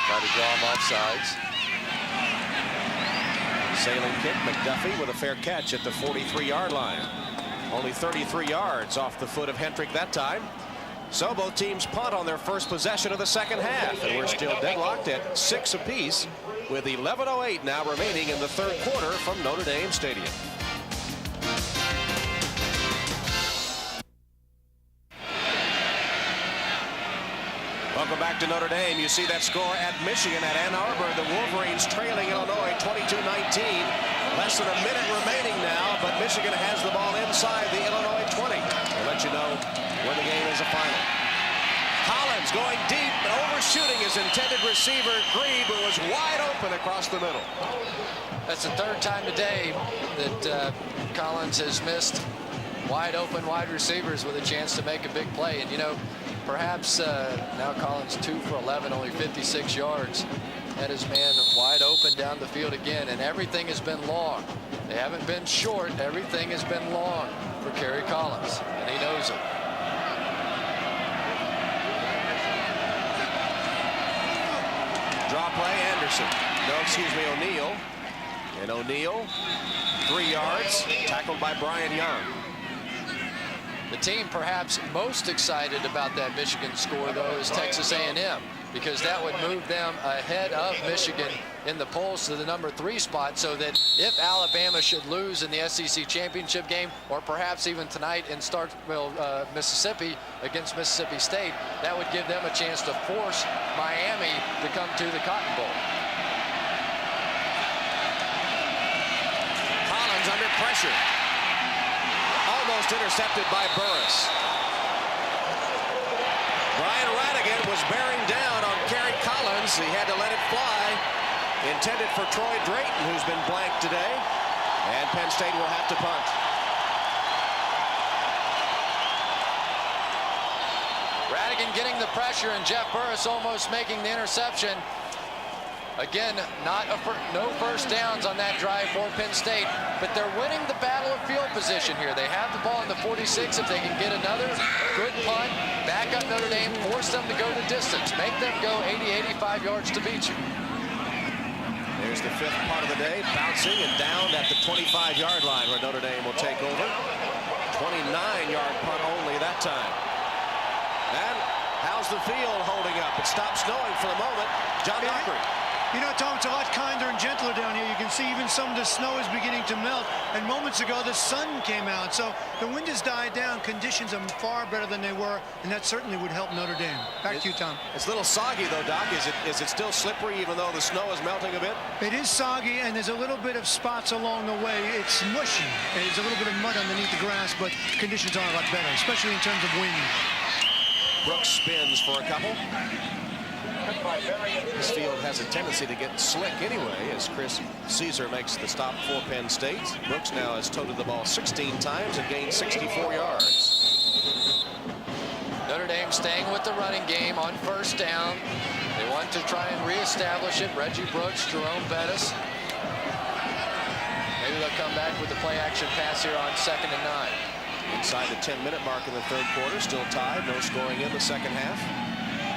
Speaker 2: Try to draw him off sides.
Speaker 1: Sailing kick, McDuffie with a fair catch at the 43-yard line. Only 33 yards off the foot of Hendrick that time. So both teams punt on their first possession of the second half, and we're still deadlocked at 6 apiece with 11:08 now remaining in the third quarter from Notre Dame Stadium. Welcome back to Notre Dame. You see that score at Michigan at Ann Arbor. The Wolverines trailing Illinois 22-19. Less than a minute remaining now, but Michigan has the ball inside the Illinois 20. We'll let you know when the game is a final. Collins going deep and overshooting his intended receiver, Grebe, who was wide open across the middle.
Speaker 2: That's the third time today that Collins has missed wide open wide receivers with a chance to make a big play. And, you know, perhaps now Collins 2 for 11, only 56 yards. Had his man wide open down the field again, and everything has been long. They haven't been short. Everything has been long for Kerry Collins, and he knows it.
Speaker 1: Draw play, Anderson. No, excuse me, O'Neal. And O'Neal, 3 yards, tackled by Brian Young.
Speaker 2: The team perhaps most excited about that Michigan score, though, is Texas A&M, because that would move them ahead of Michigan in the polls to the number 3 spot, so that if Alabama should lose in the SEC championship game, or perhaps even tonight in Starkville, Mississippi against Mississippi State, that would give them a chance to force Miami to come to the Cotton Bowl.
Speaker 1: Collins under pressure. Almost intercepted by Burris. Brian Radigan was bearing down on Kerry Collins. He had to let it fly. Intended for Troy Drayton, who's been blanked today. And Penn State will have to punt.
Speaker 2: Radigan getting the pressure, and Jeff Burris almost making the interception. Again, no first downs on that drive for Penn State, but they're winning the battle of field position here. They have the ball in the 46. If they can get another good punt, back up Notre Dame, force them to go the distance, make them go 80, 85 yards to beat you.
Speaker 1: There's the 5th punt of the day, bouncing and down at the 25-yard line where Notre Dame will take over. 29-yard punt only that time. And how's the field holding up? It stopped snowing for the moment. John Dockery.
Speaker 3: You know, Tom, it's a lot kinder and gentler down here. You can see even some of the snow is beginning to melt. And moments ago, the sun came out. So the wind has died down. Conditions are far better than they were. And that certainly would help Notre Dame. Back to you, Tom.
Speaker 1: It's a little soggy, though, Doc. Is it still slippery, even though the snow is melting a bit?
Speaker 3: It is soggy, and there's a little bit of spots along the way. It's mushy. There's a little bit of mud underneath the grass, but conditions are a lot better, especially in terms of wind.
Speaker 1: Brooks spins for a couple. This field has a tendency to get slick anyway, as Chris Caesar makes the stop for Penn State. Brooks now has toted the ball 16 times and gained 64 yards.
Speaker 2: Notre Dame staying with the running game on first down. They want to try and reestablish it. Reggie Brooks, Jerome Bettis. Maybe they'll come back with the play-action pass here on 2nd and 9.
Speaker 1: Inside the 10-minute mark in the 3rd quarter, still tied, no scoring in the 2nd half.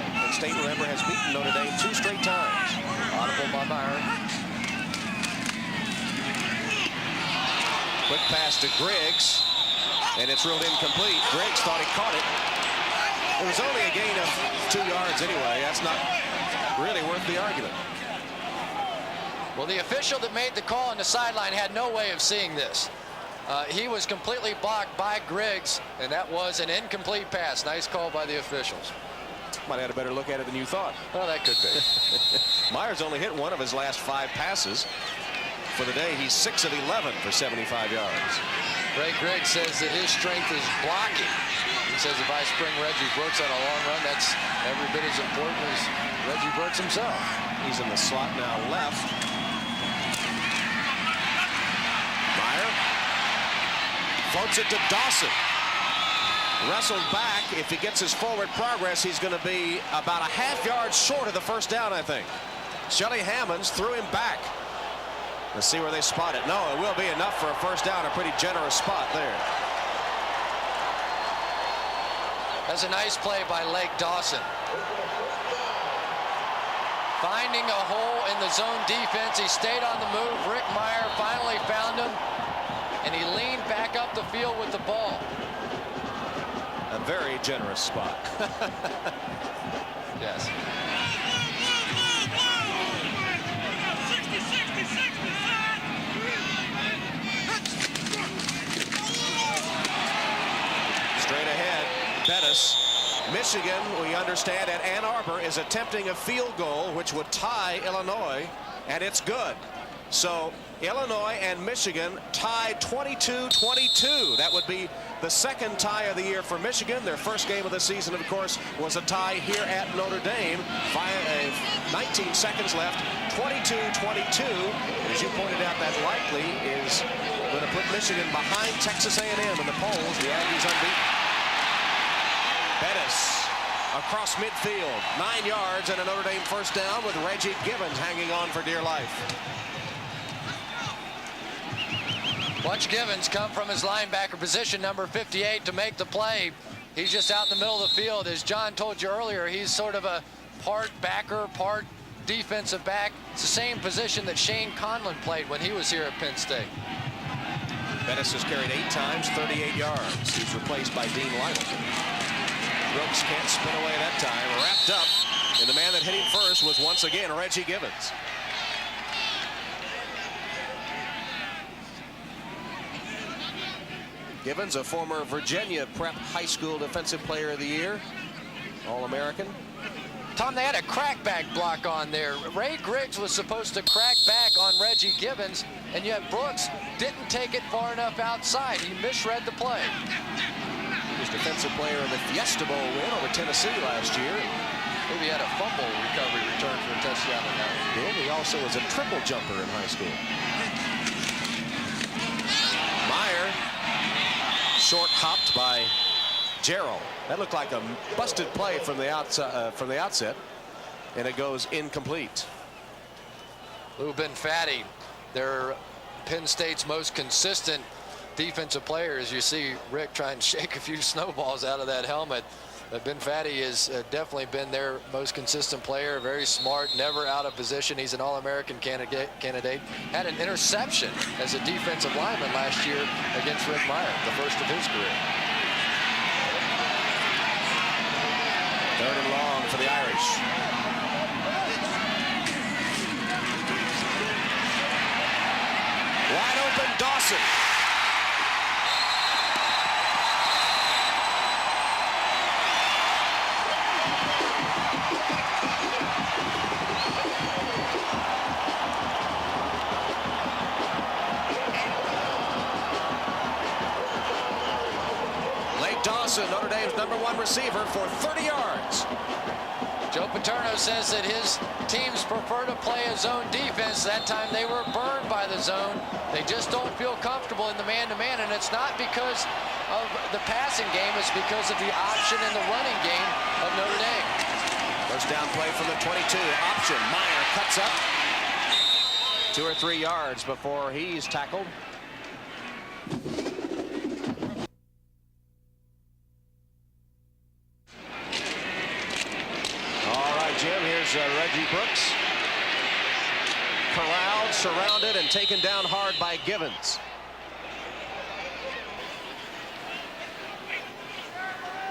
Speaker 1: Penn State, remember, has beaten Notre Dame 2 straight times.
Speaker 2: Audible by Myron.
Speaker 1: Quick pass to Griggs, and it's ruled incomplete. Griggs thought he caught it. It was only a gain of 2 yards anyway. That's not really worth the argument.
Speaker 2: Well, the official that made the call on the sideline had no way of seeing this. He was completely blocked by Griggs, and that was an incomplete pass. Nice call by the officials.
Speaker 1: Might have had a better look at it than you thought.
Speaker 2: Well, that could be.
Speaker 1: Myers only hit one of his last 5 passes. For the day, he's 6 of 11 for 75 yards.
Speaker 2: Ray Griggs says that his strength is blocking. He says if I spring Reggie Brooks on a long run, that's every bit as important as Reggie Brooks himself.
Speaker 1: He's in the slot now left. Meyer floats it to Dawson. Wrestled back. If he gets his forward progress, he's going to be about a half yard short of the first down, I think. Shelly Hammonds threw him back. Let's see where they spot it. No, it will be enough for a first down. A pretty generous spot there.
Speaker 2: That's a nice play by Lake Dawson. Finding a hole in the zone defense. He stayed on the move. Rick Meyer finally found him, and he leaned back up the field with the ball.
Speaker 1: A very generous spot.
Speaker 2: Yes.
Speaker 1: Straight ahead, Bettis. Michigan, we understand, at Ann Arbor is attempting a field goal which would tie Illinois, and it's good. So Illinois and Michigan tied 22-22. That would be the second tie of the year for Michigan. Their first game of the season, of course, was a tie here at Notre Dame. 19 seconds left, 22-22. As you pointed out, that likely is going to put Michigan behind Texas A&M in the polls. The Aggies unbeaten. Bettis across midfield, 9 yards and a Notre Dame first down with Reggie Givens hanging on for dear life.
Speaker 2: Watch Givens come from his linebacker position, number 58, to make the play. He's just out in the middle of the field. As John told you earlier, he's sort of a part backer, part defensive back. It's the same position that Shane Conlon played when he was here at Penn State.
Speaker 1: Bettis has carried 8 times, 38 yards. He's replaced by Dean Lytle. Brooks can't spin away that time. Wrapped up, and the man that hit him first was once again Reggie Gibbons. Gibbons, a former Virginia Prep High School Defensive Player of the Year, All-American.
Speaker 2: Tom, they had a crackback block on there. Ray Griggs was supposed to crack back on Reggie Gibbons, and yet Brooks didn't take it far enough outside. He misread the play.
Speaker 1: He was Defensive Player in the Fiesta Bowl win over Tennessee last year.
Speaker 2: Maybe he had a fumble recovery return for a touchdown in that one.
Speaker 1: He also was a triple jumper in high school. Meyer, short hopped by Gerald. That looked like a busted play from the outset, and it goes incomplete.
Speaker 2: Lou Benfatti, they're Penn State's most consistent defensive player. As you see Rick try and shake a few snowballs out of that helmet. Benfatti has definitely been their most consistent player. Very smart, never out of position. He's an All-American candidate. Had an interception as a defensive lineman last year against Rick Meyer, the first of his career.
Speaker 1: 3rd and long for the Irish. Wide open Dawson. Dawson, Notre Dame's #1 receiver, for 30 yards.
Speaker 2: Joe Paterno says that his teams prefer to play a zone defense. That time they were burned by the zone. They just don't feel comfortable in the man-to-man, and it's not because of the passing game. It's because of the option and the running game of Notre Dame.
Speaker 1: First down play from the 22. Option. Meyer cuts up 2 or 3 yards before he's tackled. Jim, here's Reggie Brooks. Corralled, surrounded, and taken down hard by Gibbons.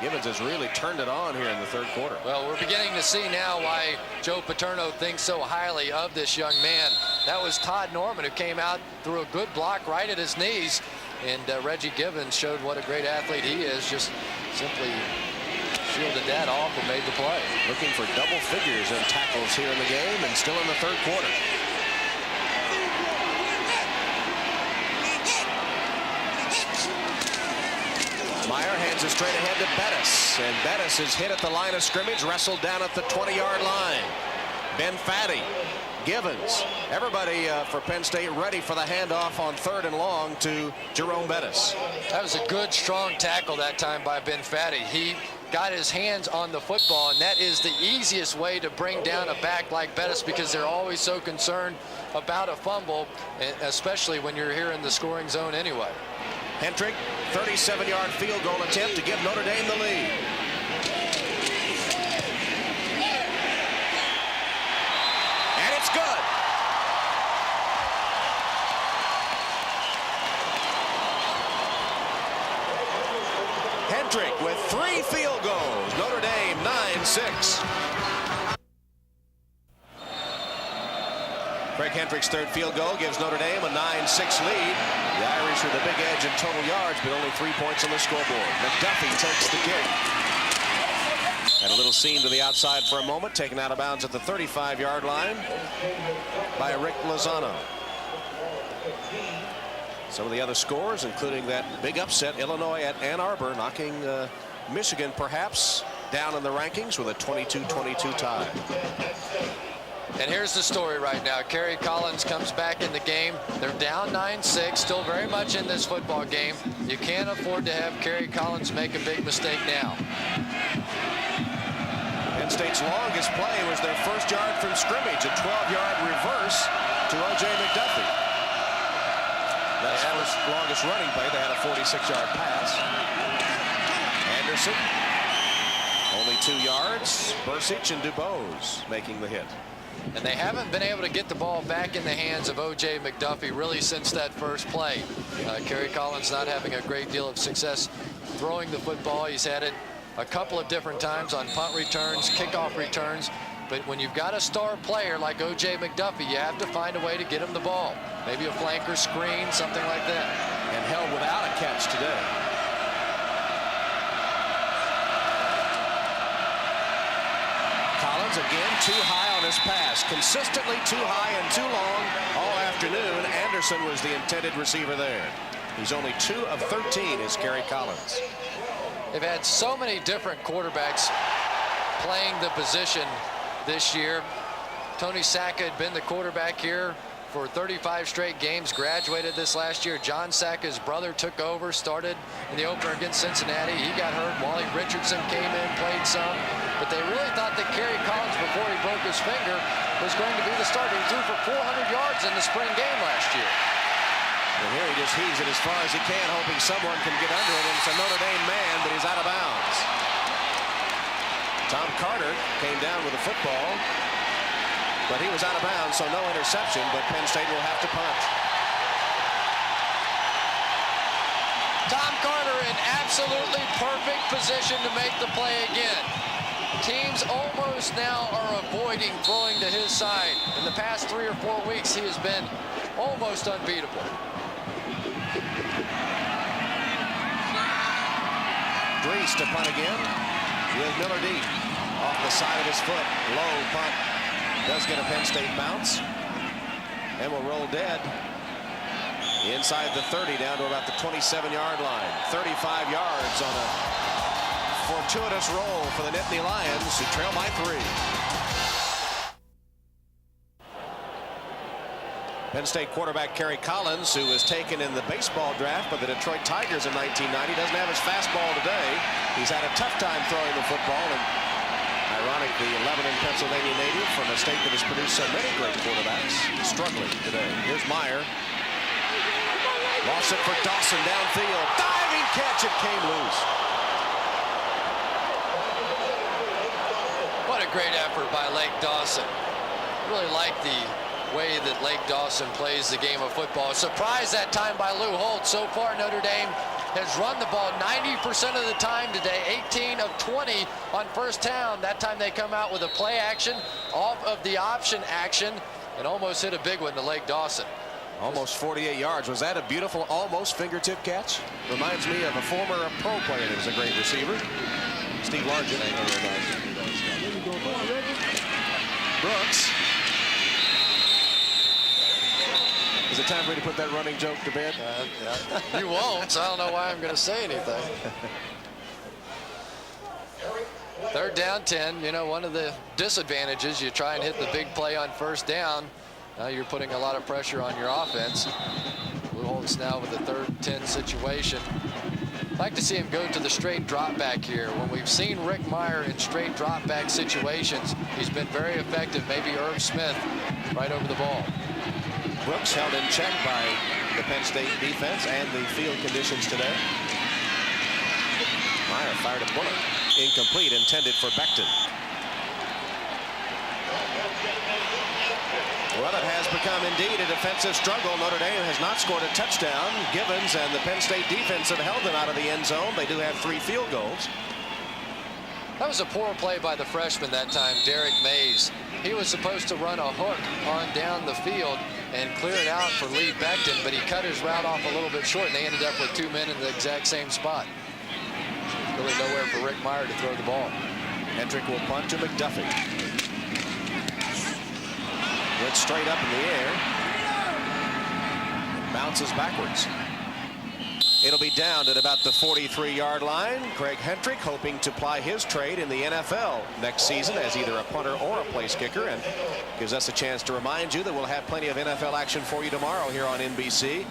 Speaker 1: Gibbons has really turned it on here in the 3rd quarter.
Speaker 2: Well, we're beginning to see now why Joe Paterno thinks so highly of this young man. That was Todd Norman, who came out, threw a good block right at his knees, and Reggie Gibbons showed what a great athlete he is. Just simply shielded that off and made the play.
Speaker 1: Looking for double figures in tackles here in the game, and still in the 3rd quarter. Meyer hands it straight ahead to Bettis, and Bettis is hit at the line of scrimmage, wrestled down at the 20-yard line. Benfatti, Gibbons, everybody for Penn State ready for the handoff on 3rd and long to Jerome Bettis.
Speaker 2: That was a good, strong tackle that time by Benfatti. He got his hands on the football, and that is the easiest way to bring down a back like Bettis, because they're always so concerned about a fumble, especially when you're here in the scoring zone anyway.
Speaker 1: Hendrick, 37-yard field goal attempt to give Notre Dame the lead. And it's good. Hendrick with 3 field goals. Notre Dame 9-6. Craig Hendrick's 3rd field goal gives Notre Dame a 9-6 lead. The Irish are the big edge in total yards, but only 3 points on the scoreboard. McDuffie takes the kick. Had a little seam to the outside for a moment, taken out of bounds at the 35-yard line by Rick Lozano. Some of the other scores, including that big upset, Illinois at Ann Arbor, knocking Michigan perhaps down in the rankings with a 22-22 tie.
Speaker 2: And here's the story right now. Kerry Collins comes back in the game. They're down 9-6, still very much in this football game. You can't afford to have Kerry Collins make a big mistake now.
Speaker 1: Penn State's longest play was their first yard from scrimmage, a 12-yard reverse to O.J. McDuffie. That's the longest running play. They had a 46-yard pass. Anderson, only 2 yards. Bursich and DuBose making the hit.
Speaker 2: And they haven't been able to get the ball back in the hands of O.J. McDuffie really since that first play. Kerry Collins not having a great deal of success throwing the football. He's had it a couple of different times on punt returns, kickoff returns. But when you've got a star player like O.J. McDuffie, you have to find a way to get him the ball. Maybe a flanker screen, something like that.
Speaker 1: And held without a catch today. Collins again too high on his pass. Consistently too high and too long all afternoon. Anderson was the intended receiver there. He's only 2 of 13 is Kerry Collins.
Speaker 2: They've had so many different quarterbacks playing the position this year. Tony Sacca had been the quarterback here for 35 straight games, graduated this last year. John Sacca's brother took over, started in the opener against Cincinnati. He got hurt. Wally Richardson came in, played some. But they really thought that Kerry Collins, before he broke his finger, was going to be the starter. He threw for 400 yards in the spring game last year.
Speaker 1: And here he just heaves it as far as he can, hoping someone can get under him. It's a Notre Dame man, but he's out of bounds. Tom Carter came down with the football, but he was out of bounds, so no interception, but Penn State will have to punt.
Speaker 2: Tom Carter in absolutely perfect position to make the play again. Teams almost now are avoiding throwing to his side. In the past 3 or 4 weeks, he has been almost unbeatable.
Speaker 1: Drees to punt again with Miller deep. Off the side of his foot. Low punt. Does get a Penn State bounce. And will roll dead. Inside the 30 down to about the 27-yard line. 35 yards on a fortuitous roll for the Nittany Lions, who trail by 3. Penn State quarterback Kerry Collins, who was taken in the baseball draft by the Detroit Tigers in 1990, doesn't have his fastball today. He's had a tough time throwing the football, and ironic, the Lebanon, Pennsylvania native from a state that has produced so many great quarterbacks, struggling today. Here's Meyer. Lost it for Dawson downfield. Diving catch, it came loose.
Speaker 2: What a great effort by Lake Dawson. Really like the way that Lake Dawson plays the game of football. Surprised that time by Lou Holt. So far, Notre Dame has run the ball 90% of the time today. 18 of 20 on first down. That time they come out with a play action off of the option action and almost hit a big one to Lake Dawson.
Speaker 1: Almost 48 yards. Was that a beautiful almost fingertip catch? Reminds me of a former pro player that was a great receiver. Steve Largent. Brooks. Is it time for me to put that running joke to bed?
Speaker 2: You won't, so I don't know why I'm going to say anything. Third down 10. You know, one of the disadvantages, you try and hit the big play on first down. Now you're putting a lot of pressure on your offense. Lou Holtz now with a 3rd 10 situation. I'd like to see him go to the straight drop back here. When we've seen Rick Meyer in straight drop back situations, he's been very effective. Maybe Irv Smith right over the ball.
Speaker 1: Brooks held in check by the Penn State defense and the field conditions today. Meyer fired a bullet. Incomplete, intended for Becton. Well, it has become indeed a defensive struggle. Notre Dame has not scored a touchdown. Gibbons and the Penn State defense have held them out of the end zone. They do have 3 field goals.
Speaker 2: That was a poor play by the freshman that time, Derek Mays. He was supposed to run a hook on down the field and clear it out for Lee Becton, but he cut his route off a little bit short, and they ended up with 2 men in the exact same spot. Really nowhere for Rick Meyer to throw the ball.
Speaker 1: Hendrick will punt to McDuffie. Went straight up in the air. Bounces backwards. It'll be down at about the 43-yard line. Craig Hendrick hoping to ply his trade in the NFL next season as either a punter or a place kicker, and gives us a chance to remind you that we'll have plenty of NFL action for you tomorrow here on NBC.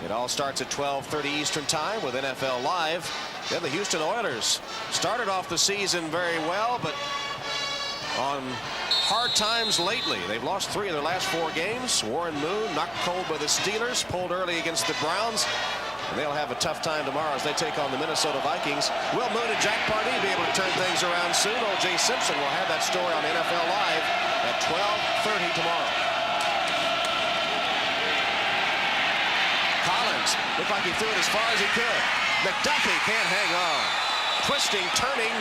Speaker 1: It all starts at 12:30 Eastern Time with NFL Live. Then the Houston Oilers started off the season very well, but on hard times lately. They've lost 3 of their last 4 games. Warren Moon knocked cold by the Steelers, pulled early against the Browns. And they'll have a tough time tomorrow as they take on the Minnesota Vikings. Will Moon and Jack Pardee be able to turn things around soon? O.J. Simpson will have that story on NFL Live at 12. 8:30 tomorrow. Collins looked like he threw it as far as he could. McDuffie can't hang on. Twisting, turning,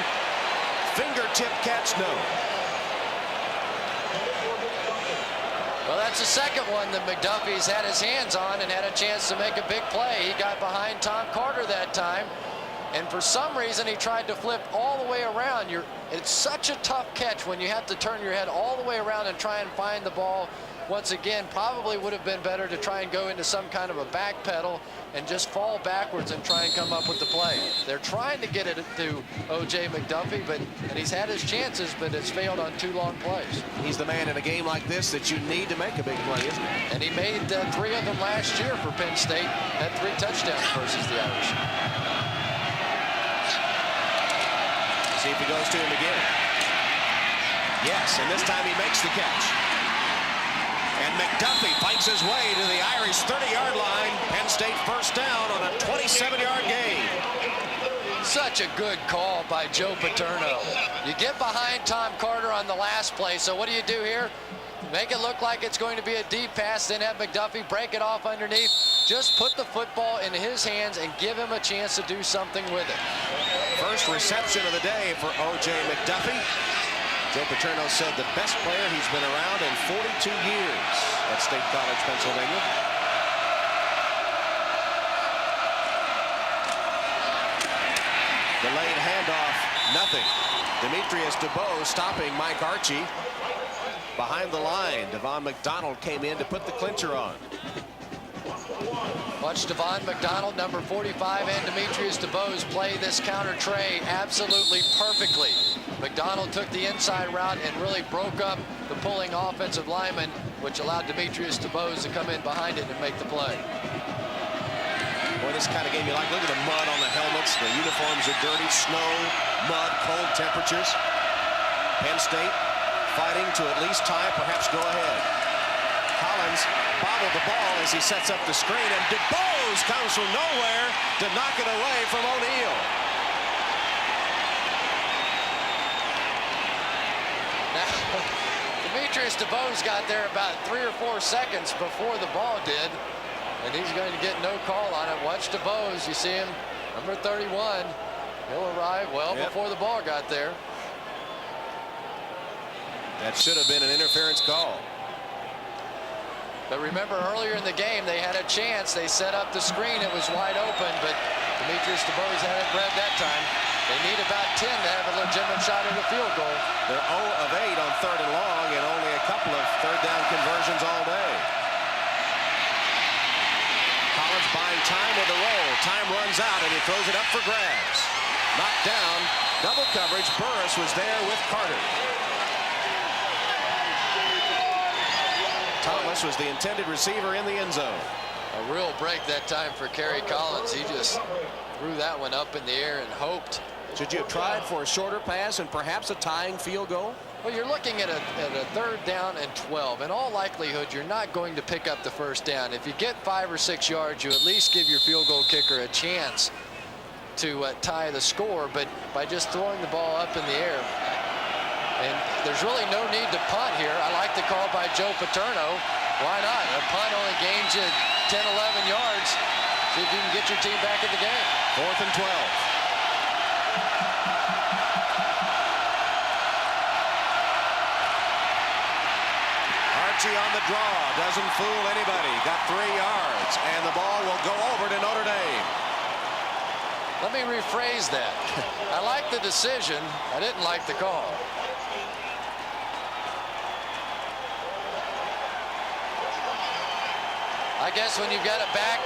Speaker 1: fingertip catch, no.
Speaker 2: Well, that's the second one that McDuffie's had his hands on and had a chance to make a big play. He got behind Tom Carter that time, and for some reason he tried to flip all the way around. It's such a tough catch when you have to turn your head all the way around and try and find the ball. Once again, probably would have been better to try and go into some kind of a back pedal and just fall backwards and try and come up with the play. They're trying to get it to O.J. McDuffie, and he's had his chances, but it's failed on 2 long plays.
Speaker 1: He's the man in a game like this that you need to make a big play, isn't he?
Speaker 2: And he made 3 of them last year for Penn State, had 3 touchdowns versus the Irish.
Speaker 1: See if he goes to him again. Yes, and this time he makes the catch. And McDuffie fights his way to the Irish 30-yard line. Penn State first down on a 27-yard gain.
Speaker 2: Such a good call by Joe Paterno. You get behind Tom Carter on the last play, so what do you do here? Make it look like it's going to be a deep pass, then have McDuffie break it off underneath. Just put the football in his hands and give him a chance to do something with it.
Speaker 1: First reception of the day for O.J. McDuffie. Joe Paterno said the best player he's been around in 42 years at State College, Pennsylvania. Delayed handoff, nothing. Demetrius DeBow stopping Mike Archie. Behind the line, Devon McDonald came in to put the clincher on.
Speaker 2: Watch Devon McDonald, number 45, and Demetrius DeBose play this counter tray absolutely perfectly. McDonald took the inside route and really broke up the pulling offensive lineman, which allowed Demetrius DeBose to come in behind it and make the play.
Speaker 1: Boy, this kind of game you like. Look at the mud on the helmets. The uniforms are dirty. Snow, mud, cold temperatures. Penn State fighting to at least tie, perhaps go ahead. Collins bobbled the ball as he sets up the screen, and DeBose comes from nowhere to knock it away from O'Neal.
Speaker 2: Now, Demetrius DeBose got there about 3 or 4 seconds before the ball did, and he's going to get no call on it. Watch DeBose. You see him, number 31. He'll arrive well before the ball got there.
Speaker 1: That should have been an interference call.
Speaker 2: But remember, earlier in the game, they had a chance. They set up the screen. It was wide open, but Demetrius DeBose hadn't grabbed that time. They need about 10 to have a legitimate shot at a field goal.
Speaker 1: They're 0 of 8 on 3rd and long, and only a couple of 3rd down conversions all day. Collins buying time with the roll. Time runs out, and he throws it up for grabs. Knocked down. Double coverage. Burris was there with Carter. Thomas was the intended receiver in the end zone.
Speaker 2: A real break that time for Kerry Collins. He just threw that one up in the air and hoped.
Speaker 1: Should you have tried for a shorter pass and perhaps a tying field goal?
Speaker 2: Well, you're looking at a 3rd down and 12. In all likelihood, you're not going to pick up the first down. If you get 5 or 6 yards, you at least give your field goal kicker a chance to tie the score. But by just throwing the ball up in the air, and there's really no need to punt here. I like the call by Joe Paterno. Why not? A punt only gains you 10, 11 yards. See if you can get your team back in the game.
Speaker 1: 4th and 12. Archie on the draw. Doesn't fool anybody. Got 3 yards. And the ball will go over to Notre Dame.
Speaker 2: Let me rephrase that. I like the decision. I didn't like the call. I guess when you've got it back,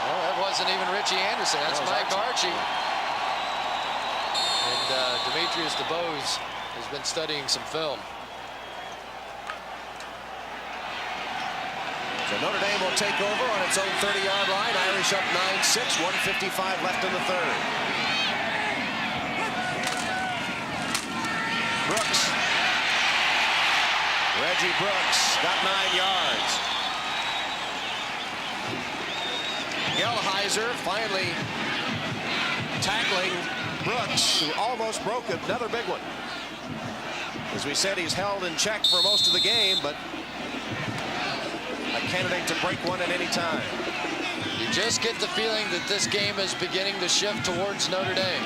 Speaker 2: well, that wasn't even Richie Anderson. That's Mike Archie. And Demetrius DeBose has been studying some film.
Speaker 1: So Notre Dame will take over on its own 30-yard line. Irish up 9-6, 1:55 left in the 3rd. Brooks. Reggie Brooks got 9 yards. Gelheiser finally tackling Brooks, who almost broke another big one. As we said, he's held in check for most of the game, but a candidate to break one at any time.
Speaker 2: You just get the feeling that this game is beginning to shift towards Notre Dame.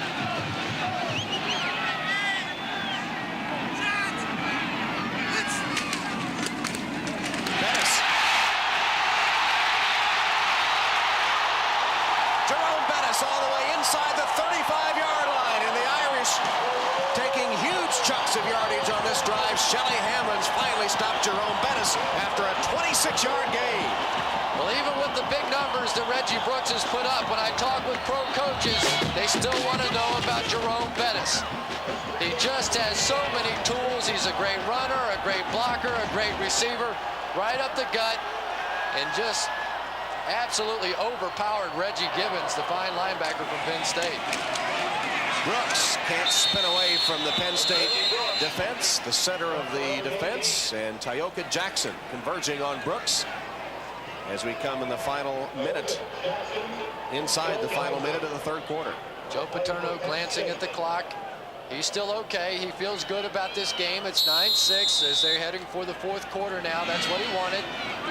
Speaker 1: All the way inside the 35-yard line, and the Irish taking huge chunks of yardage on this drive. Shelly Hammonds finally stopped Jerome Bettis after a 26-yard gain.
Speaker 2: Well, even with the big numbers that Reggie Brooks has put up, when I talk with pro coaches, they still want to know about Jerome Bettis. He just has so many tools. He's a great runner, a great blocker, a great receiver, right up the gut, and just absolutely overpowered Reggie Gibbons, the fine linebacker from Penn State.
Speaker 1: Brooks can't spin away from the Penn State defense, the center of the defense, and Tyoka Jackson converging on Brooks as we come in the final minute, inside the final minute of the third quarter.
Speaker 2: Joe Paterno glancing at the clock. He's still okay. He feels good about this game. It's 9-6 as they're heading for the fourth quarter now. That's what he wanted.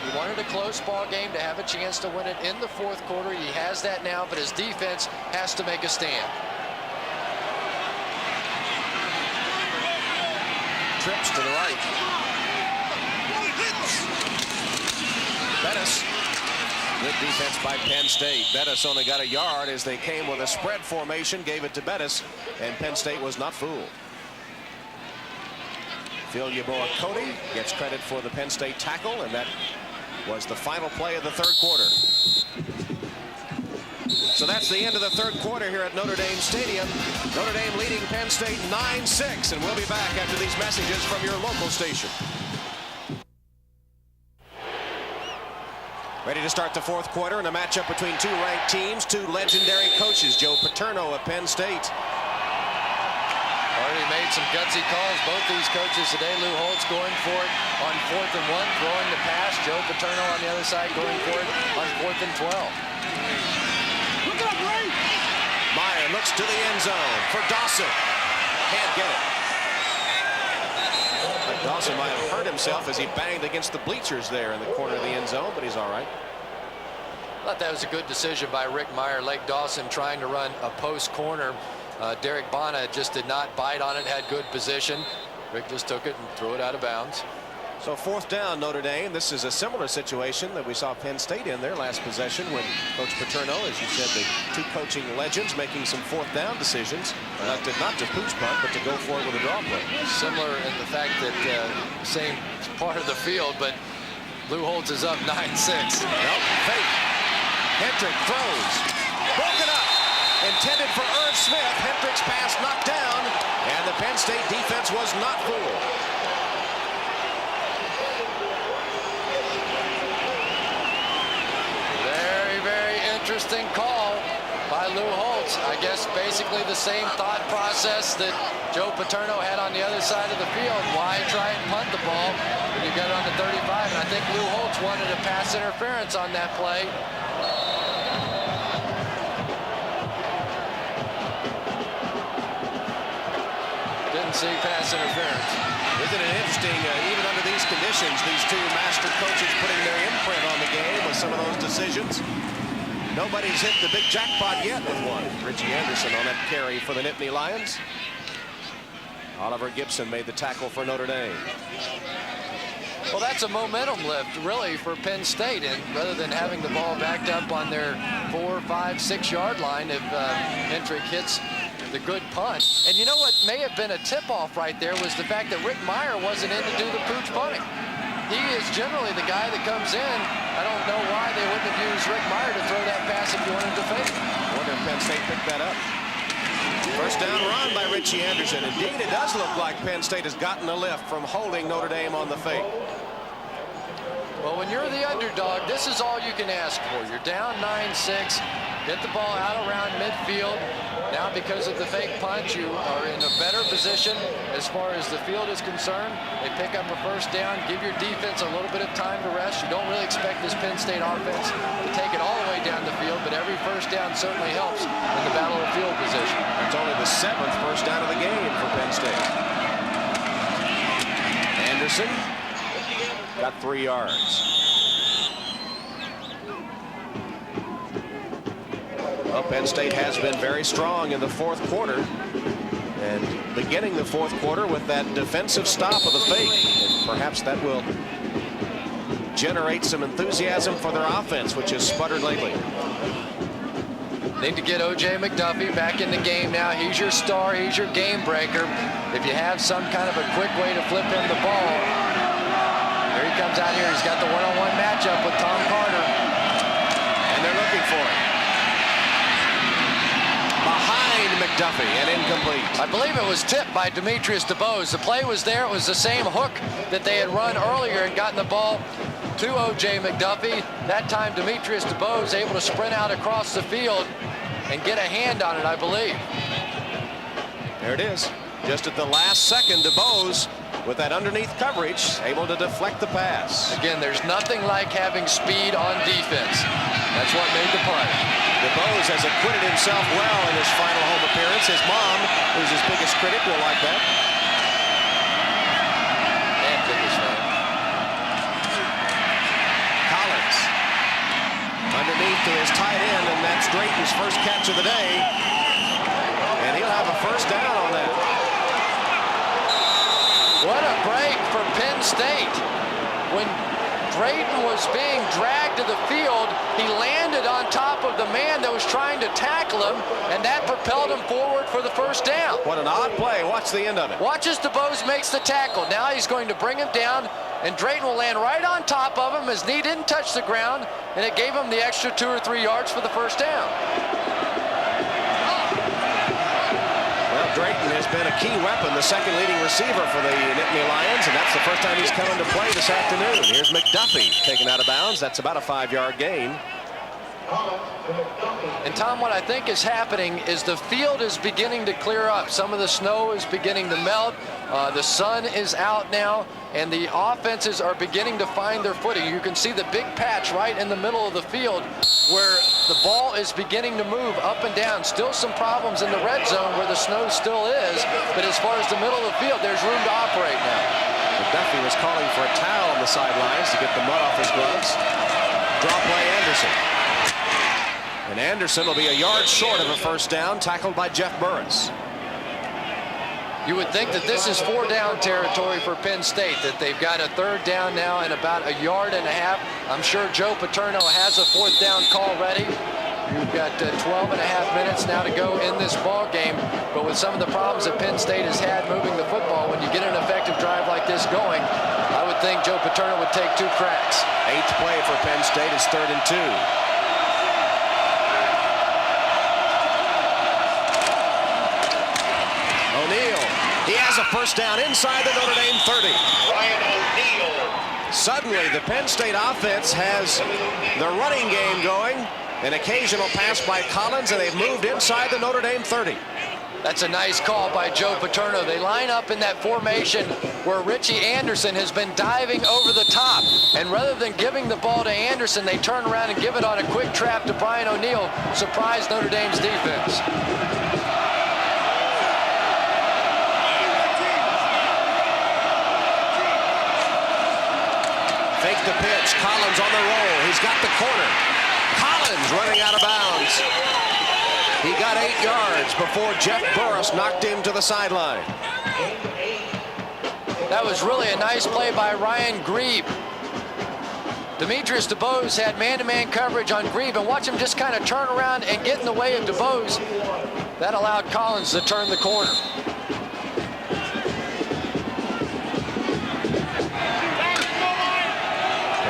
Speaker 2: He wanted a close ball game to have a chance to win it in the fourth quarter. He has that now, but his defense has to make a stand.
Speaker 1: Trips to the right. Bettis. Good defense by Penn State. Bettis only got a yard as they came with a spread formation, gave it to Bettis, and Penn State was not fooled. Phil Yeboah Cody gets credit for the Penn State tackle, and that was the final play of the third quarter. So that's the end of the third quarter here at Notre Dame Stadium. Notre Dame leading Penn State 9-6, and we'll be back after these messages from your local station. Ready to start the fourth quarter in a matchup between two ranked teams, two legendary coaches. Joe Paterno of Penn State.
Speaker 2: Already made some gutsy calls. Both these coaches today. Lou Holtz going for it on 4th and 1, throwing the pass. Joe Paterno on the other side going for it on 4th and 12.
Speaker 3: Look up, Ray!
Speaker 1: Meyer looks to the end zone for Dawson. Can't get it. Dawson might have hurt himself as he banged against the bleachers there in the corner of the end zone, but he's all right.
Speaker 2: I thought that was a good decision by Rick Meyer. Lake Dawson trying to run a post corner. Derek Bonna just did not bite on it, had good position. Rick just took it and threw it out of bounds.
Speaker 1: So fourth down, Notre Dame. This is a similar situation that we saw Penn State in their last possession when Coach Paterno, as you said, the two coaching legends making some fourth down decisions. Not to pooch punt, but to go for it with a draw play.
Speaker 2: Similar in the fact that same part of the field, but Lou Holtz is up 9-6.
Speaker 1: Nope, fake. Hendrick throws. Broken up. Intended for Irv Smith. Hendrick's pass knocked down, and the Penn State defense was not fooled.
Speaker 2: Interesting call by Lou Holtz. I guess basically the same thought process that Joe Paterno had on the other side of the field. Why try and punt the ball when you get it on the 35? And I think Lou Holtz wanted a pass interference on that play. Didn't see pass interference.
Speaker 1: Isn't it interesting, even under these conditions, these two master coaches putting their imprint on the game with some of those decisions? Nobody's hit the big jackpot yet with one. Richie Anderson on that carry for the Nittany Lions. Oliver Gibson made the tackle for Notre Dame.
Speaker 2: Well, that's a momentum lift, really, for Penn State. And rather than having the ball backed up on their 4, 5, 6-yard line, if Hendrick hits the good punt. And you know what may have been a tip-off right there was the fact that Rick Meyer wasn't in to do the pooch punting. He is generally the guy that comes in. I don't know why they wouldn't have used Rick Meyer to throw that pass if you wanted to fake.
Speaker 1: I wonder if Penn State picked that up. First down run by Richie Anderson. Indeed, it does look like Penn State has gotten a lift from holding Notre Dame on the fake.
Speaker 2: Well, when you're the underdog, this is all you can ask for. You're down 9-6. Get the ball out around midfield. Now, because of the fake punt, you are in a better position as far as the field is concerned. They pick up a first down, give your defense a little bit of time to rest. You don't really expect this Penn State offense to take it all the way down the field, but every first down certainly helps in the battle of field position.
Speaker 1: It's only the 7th first down of the game for Penn State. Anderson got 3 yards. Well, Penn State has been very strong in the 4th quarter, and beginning the 4th quarter with that defensive stop of the fake, and perhaps that will generate some enthusiasm for their offense, which has sputtered lately.
Speaker 2: Need to get O.J. McDuffie back in the game now. He's your star. He's your game breaker. If you have some kind of a quick way to flip him the ball. There he comes out here. He's got the one-on-one matchup with Tom Carter.
Speaker 1: And they're looking for it. Behind McDuffie and incomplete.
Speaker 2: I believe it was tipped by Demetrius DeBose. The play was there. It was the same hook that they had run earlier and gotten the ball to O.J. McDuffie. That time Demetrius DeBose able to sprint out across the field and get a hand on it, I believe.
Speaker 1: There it is. Just at the last second, DeBose, with that underneath coverage, able to deflect the pass.
Speaker 2: Again, there's nothing like having speed on defense. That's what made the play.
Speaker 1: DeBose has acquitted himself well in his final home appearance. His mom, who's his biggest critic, will like that.
Speaker 2: And biggest fan.
Speaker 1: Collins underneath to his tight end, and that's Drayton's first catch of the day. And he'll have a first down on that.
Speaker 2: What a break for Penn State. When Drayton was being dragged to the field, he landed on top of the man that was trying to tackle him, and that propelled him forward for the first down.
Speaker 1: What an odd play. Watch the end of it.
Speaker 2: Watch as DeBose makes the tackle. Now he's going to bring him down, and Drayton will land right on top of him. His knee didn't touch the ground, and it gave him the extra 2 or 3 yards for the first down.
Speaker 1: Well, Drayton has been a key weapon, the second leading receiver for the Nittany Lions, and that's the first time he's come into play this afternoon. Here's McDuffie taken out of bounds. That's about a 5-yard gain.
Speaker 2: And Tom, what I think is happening is the field is beginning to clear up. Some of the snow is beginning to melt. The sun is out now, and the offenses are beginning to find their footing. You can see the big patch right in the middle of the field where the ball is beginning to move up and down. Still some problems in the red zone where the snow still is, but as far as the middle of the field, there's room to operate now.
Speaker 1: McDuffie was calling for a towel on the sidelines to get the mud off his gloves. Draw play Anderson. And Anderson will be a yard short of a first down, tackled by Jeff Burris.
Speaker 2: You would think that this is 4-down territory for Penn State, that they've got a 3rd down now and about a yard and a half. I'm sure Joe Paterno has a 4th down call ready. You've got 12 and a half minutes now to go in this ball game. But with some of the problems that Penn State has had moving the football, when you get an effective drive like this going, I would think Joe Paterno would take 2 cracks.
Speaker 1: 8th play for Penn State is 3rd and 2. O'Neal, he has a first down inside the Notre Dame 30. Ryan O'Neal. Suddenly, the Penn State offense has the running game going. An occasional pass by Collins, and they've moved inside the Notre Dame 30.
Speaker 2: That's a nice call by Joe Paterno. They line up in that formation where Richie Anderson has been diving over the top. And rather than giving the ball to Anderson, they turn around and give it on a quick trap to Brian O'Neal. Surprised Notre Dame's defense.
Speaker 1: Fake the pitch. Collins on the roll. He's got the corner. Collins running out of bounds. He got 8 yards before Jeff Burris knocked him to the sideline.
Speaker 2: That was really a nice play by Ryan Grieve. Demetrius DeBose had man-to-man coverage on Grieve, and watch him just kind of turn around and get in the way of DeBose. That allowed Collins to turn the corner.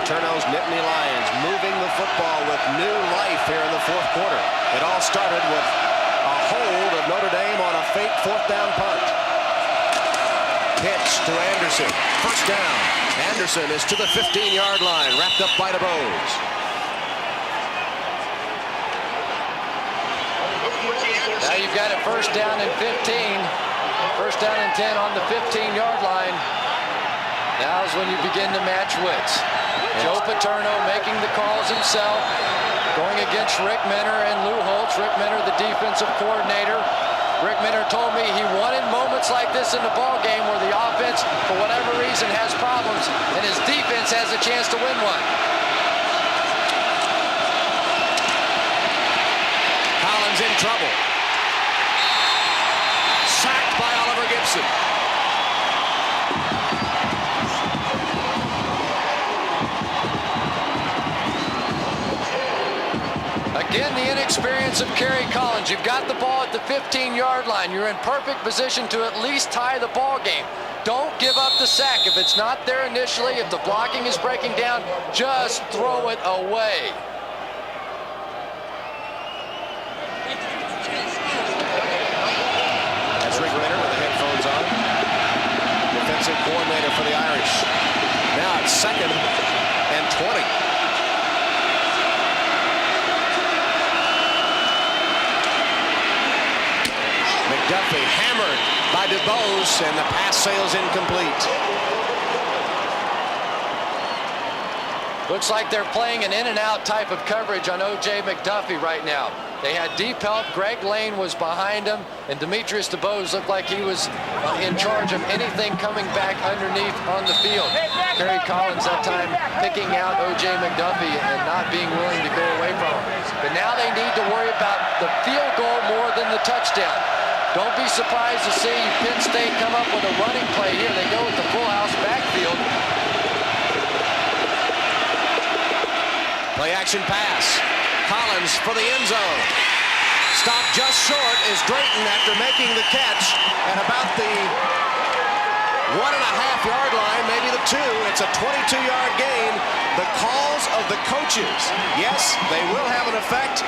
Speaker 1: Paterno's Nittany Lions moving the football with new life here in the 4th quarter. It all started with a hold of Notre Dame on a fake 4th down punt. Pitch to Anderson. First down. Anderson is to the 15-yard line, wrapped up by DeBose.
Speaker 2: Now you've got it first down and 15. First down and 10 on the 15-yard line. Now's when you begin to match wits. Joe Paterno making the calls himself, going against Rick Minner and Lou Holtz. Rick Minner, the defensive coordinator. Rick Minner told me he wanted moments like this in the ball game where the offense, for whatever reason, season has problems, and his defense has a chance to win one.
Speaker 1: Collins in trouble. Sacked by Oliver Gibson.
Speaker 2: Again, the inexperience of Kerry Collins. You've got the ball at the 15-yard line. You're in perfect position to at least tie the ball game. Don't give up the sack. If it's not there initially, if the blocking is breaking down, just throw it away.
Speaker 1: That's Rick Renner with the headphones on. Defensive coordinator for the Irish. Now it's 2nd and 20. McDuffie hammered by DuBose, and the pass sails incomplete.
Speaker 2: Looks like they're playing an in-and-out type of coverage on O.J. McDuffie right now. They had deep help. Greg Lane was behind him, and Demetrius DuBose looked like he was in charge of anything coming back underneath on the field. Kerry Collins that time picking out O.J. McDuffie and not being willing to go away from him. But now they need to worry about the field goal more than the touchdown. Don't be surprised to see Penn State come up with a running play here. They go with the full house backfield.
Speaker 1: Play action pass. Collins for the end zone. Stopped just short is Drayton after making the catch at about the 1.5-yard line, maybe the 2. It's a 22-yard gain. The calls of the coaches, yes, they will have an effect.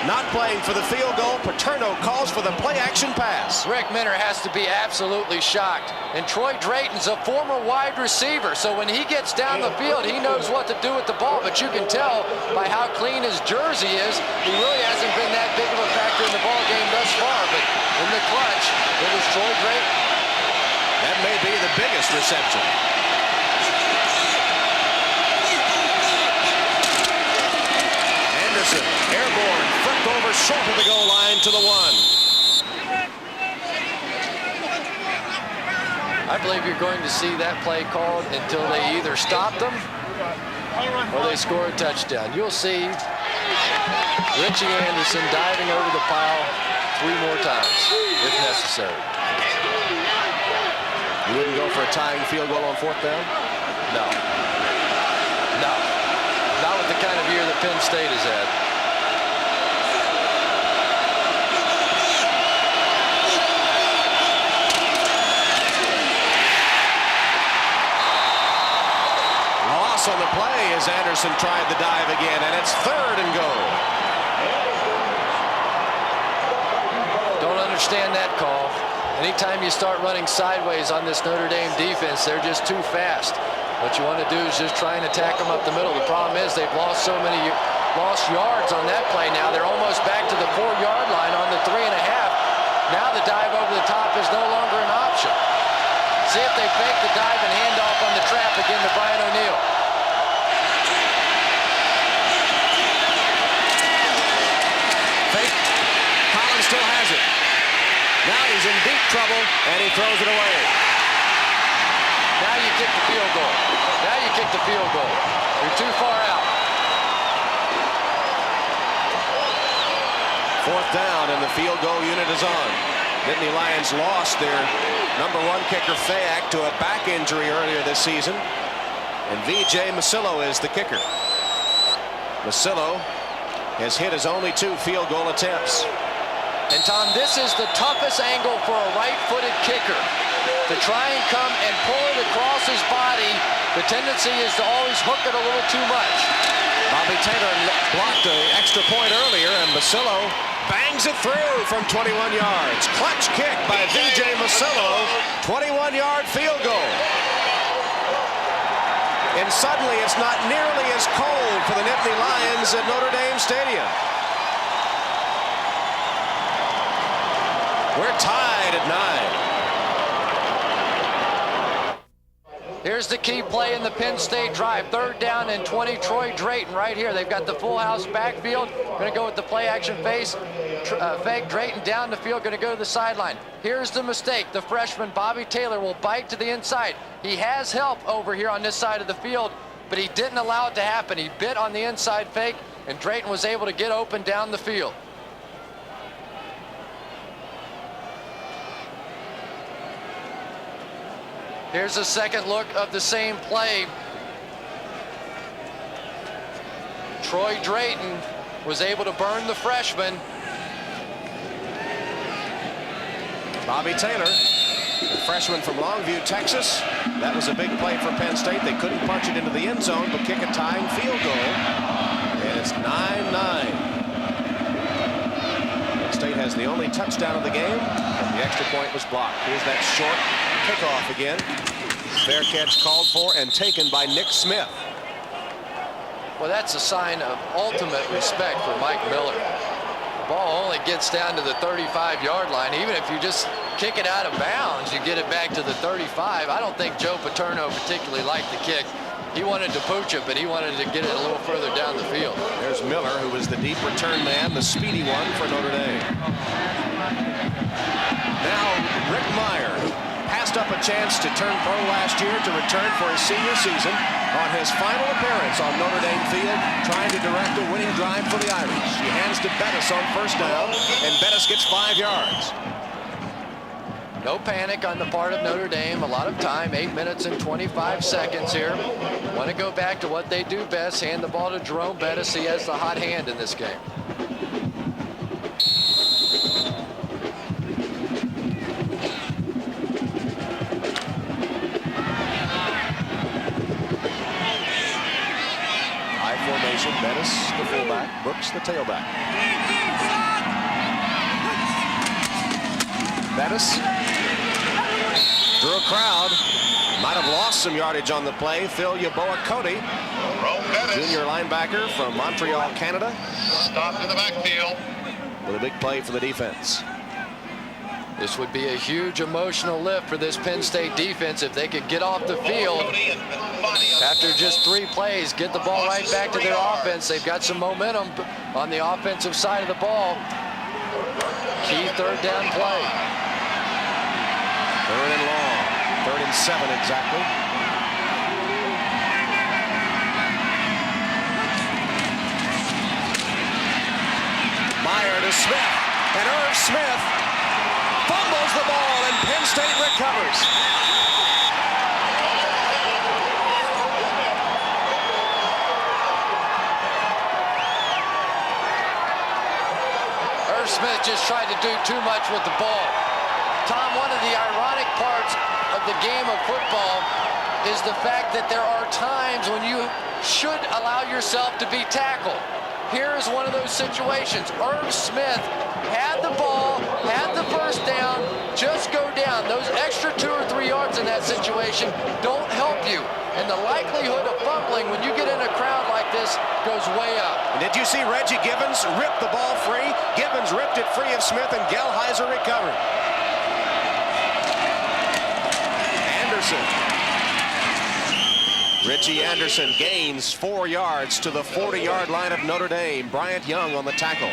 Speaker 1: Not playing for the field goal. Paterno calls for the play-action pass.
Speaker 2: Rick Minner has to be absolutely shocked. And Troy Drayton's a former wide receiver, so when he gets down the field, he knows what to do with the ball. But you can tell by how clean his jersey is, he really hasn't been that big of a factor in the ball game thus far. But in the clutch, it was Troy Drayton.
Speaker 1: That may be the biggest reception. Anderson, airborne, flipped over short of the goal line to the 1.
Speaker 2: I believe you're going to see that play called until they either stop them or they score a touchdown. You'll see Richie Anderson diving over the pile 3 more times if necessary.
Speaker 1: You wouldn't go for a tying field goal on 4th down?
Speaker 2: No. No. Not with the kind of year that Penn State has had.
Speaker 1: Loss on the play as Anderson tried the dive again, and it's 3rd and goal.
Speaker 2: Don't understand that call. Anytime you start running sideways on this Notre Dame defense, they're just too fast. What you want to do is just try and attack them up the middle. The problem is they've lost so many yards on that play now. They're almost back to the 4-yard line on the 3.5. Now the dive over the top is no longer an option. See if they fake the dive and hand off on the trap again to Brian O'Neill.
Speaker 1: Fake. Collins still has it. Now he's in deep trouble, and he throws it away.
Speaker 2: Now you kick the field goal. Now you kick the field goal. You're too far out.
Speaker 1: 4th down, and the field goal unit is on. Nittany Lions lost their #1 kicker, Fayak, to a back injury earlier this season. And V.J. Masillo is the kicker. Masillo has hit his only 2 field goal attempts.
Speaker 2: And Tom, this is the toughest angle for a right-footed kicker. To try and come and pull it across his body, the tendency is to always hook it a little too much.
Speaker 1: Bobby Taylor blocked an extra point earlier, and Masillo bangs it through from 21 yards. Clutch kick by V.J. Masillo, 21-yard field goal. And suddenly it's not nearly as cold for the Nittany Lions at Notre Dame Stadium. We're tied at 9.
Speaker 2: Here's the key play in the Penn State drive. 3rd down and 20. Troy Drayton right here. They've got the full house backfield. Going to go with the play action face. Fake Drayton down the field. Going to go to the sideline. Here's the mistake. The freshman Bobby Taylor will bite to the inside. He has help over here on this side of the field, but he didn't allow it to happen. He bit on the inside fake, and Drayton was able to get open down the field. Here's a second look of the same play. Troy Drayton was able to burn the freshman.
Speaker 1: Bobby Taylor, the freshman from Longview, Texas. That was a big play for Penn State. They couldn't punch it into the end zone, but kick a tying field goal. And it's 9-9. Penn State has the only touchdown of the game, and the extra point was blocked. Here's that short kickoff again. Fair catch called for and taken by Nick Smith.
Speaker 2: Well, that's a sign of ultimate respect for Mike Miller. The ball only gets down to the 35-yard line. Even if you just kick it out of bounds, you get it back to the 35. I don't think Joe Paterno particularly liked the kick. He wanted to pooch it, but he wanted to get it a little further down the field.
Speaker 1: There's Miller, who was the deep return man, the speedy one for Notre Dame. Now, Rick Meyer, who passed up a chance to turn pro last year to return for his senior season, on his final appearance on Notre Dame field, trying to direct a winning drive for the Irish. He hands to Bettis on first down, and Bettis gets 5 yards.
Speaker 2: No panic on the part of Notre Dame. A lot of time, 8 minutes and 25 seconds here. Want to go back to what they do best, hand the ball to Jerome Bettis. He has the hot hand in this game.
Speaker 1: Formation, Bettis the fullback, Brooks the tailback. Bettis drew a crowd, might have lost some yardage on the play. Phil Yeboah-Cody, junior linebacker from Montreal, Canada,
Speaker 7: stopped in the backfield
Speaker 1: with a big play for the defense.
Speaker 2: This would be a huge emotional lift for this Penn State defense if they could get off the field after just 3 plays, get the ball right back to their offense. They've got some momentum on the offensive side of the ball. Key third down play.
Speaker 1: 3rd and long, 3rd and 7 exactly. Meyer to Smith, and Irv Smith fumbles the ball, and Penn State recovers.
Speaker 2: Irv Smith just tried to do too much with the ball. Tom, one of the ironic parts of the game of football is the fact that there are times when you should allow yourself to be tackled. Here is one of those situations. Irv Smith had the ball, had the first down, just go down. Those extra 2 or 3 yards in that situation don't help you. And the likelihood of fumbling when you get in a crowd like this goes way up.
Speaker 1: And did you see Reggie Gibbons rip the ball free? Gibbons ripped it free of Smith, and Gelheiser recovered. Anderson. Richie Anderson gains 4 yards to the 40-yard line of Notre Dame. Bryant Young on the tackle.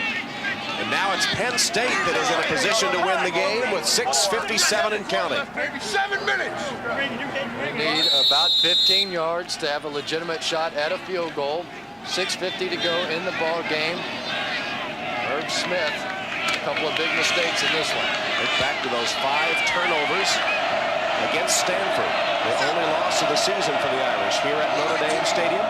Speaker 1: And now it's Penn State that is in a position to win the game with 6:57 and counting.
Speaker 7: 7 minutes.
Speaker 2: We need about 15 yards to have a legitimate shot at a field goal. 6:50 to go in the ball game. Irv Smith, a couple of big mistakes in this one.
Speaker 1: Look back to those 5 turnovers against Stanford. The only loss of the season for the Irish here at Notre Dame Stadium.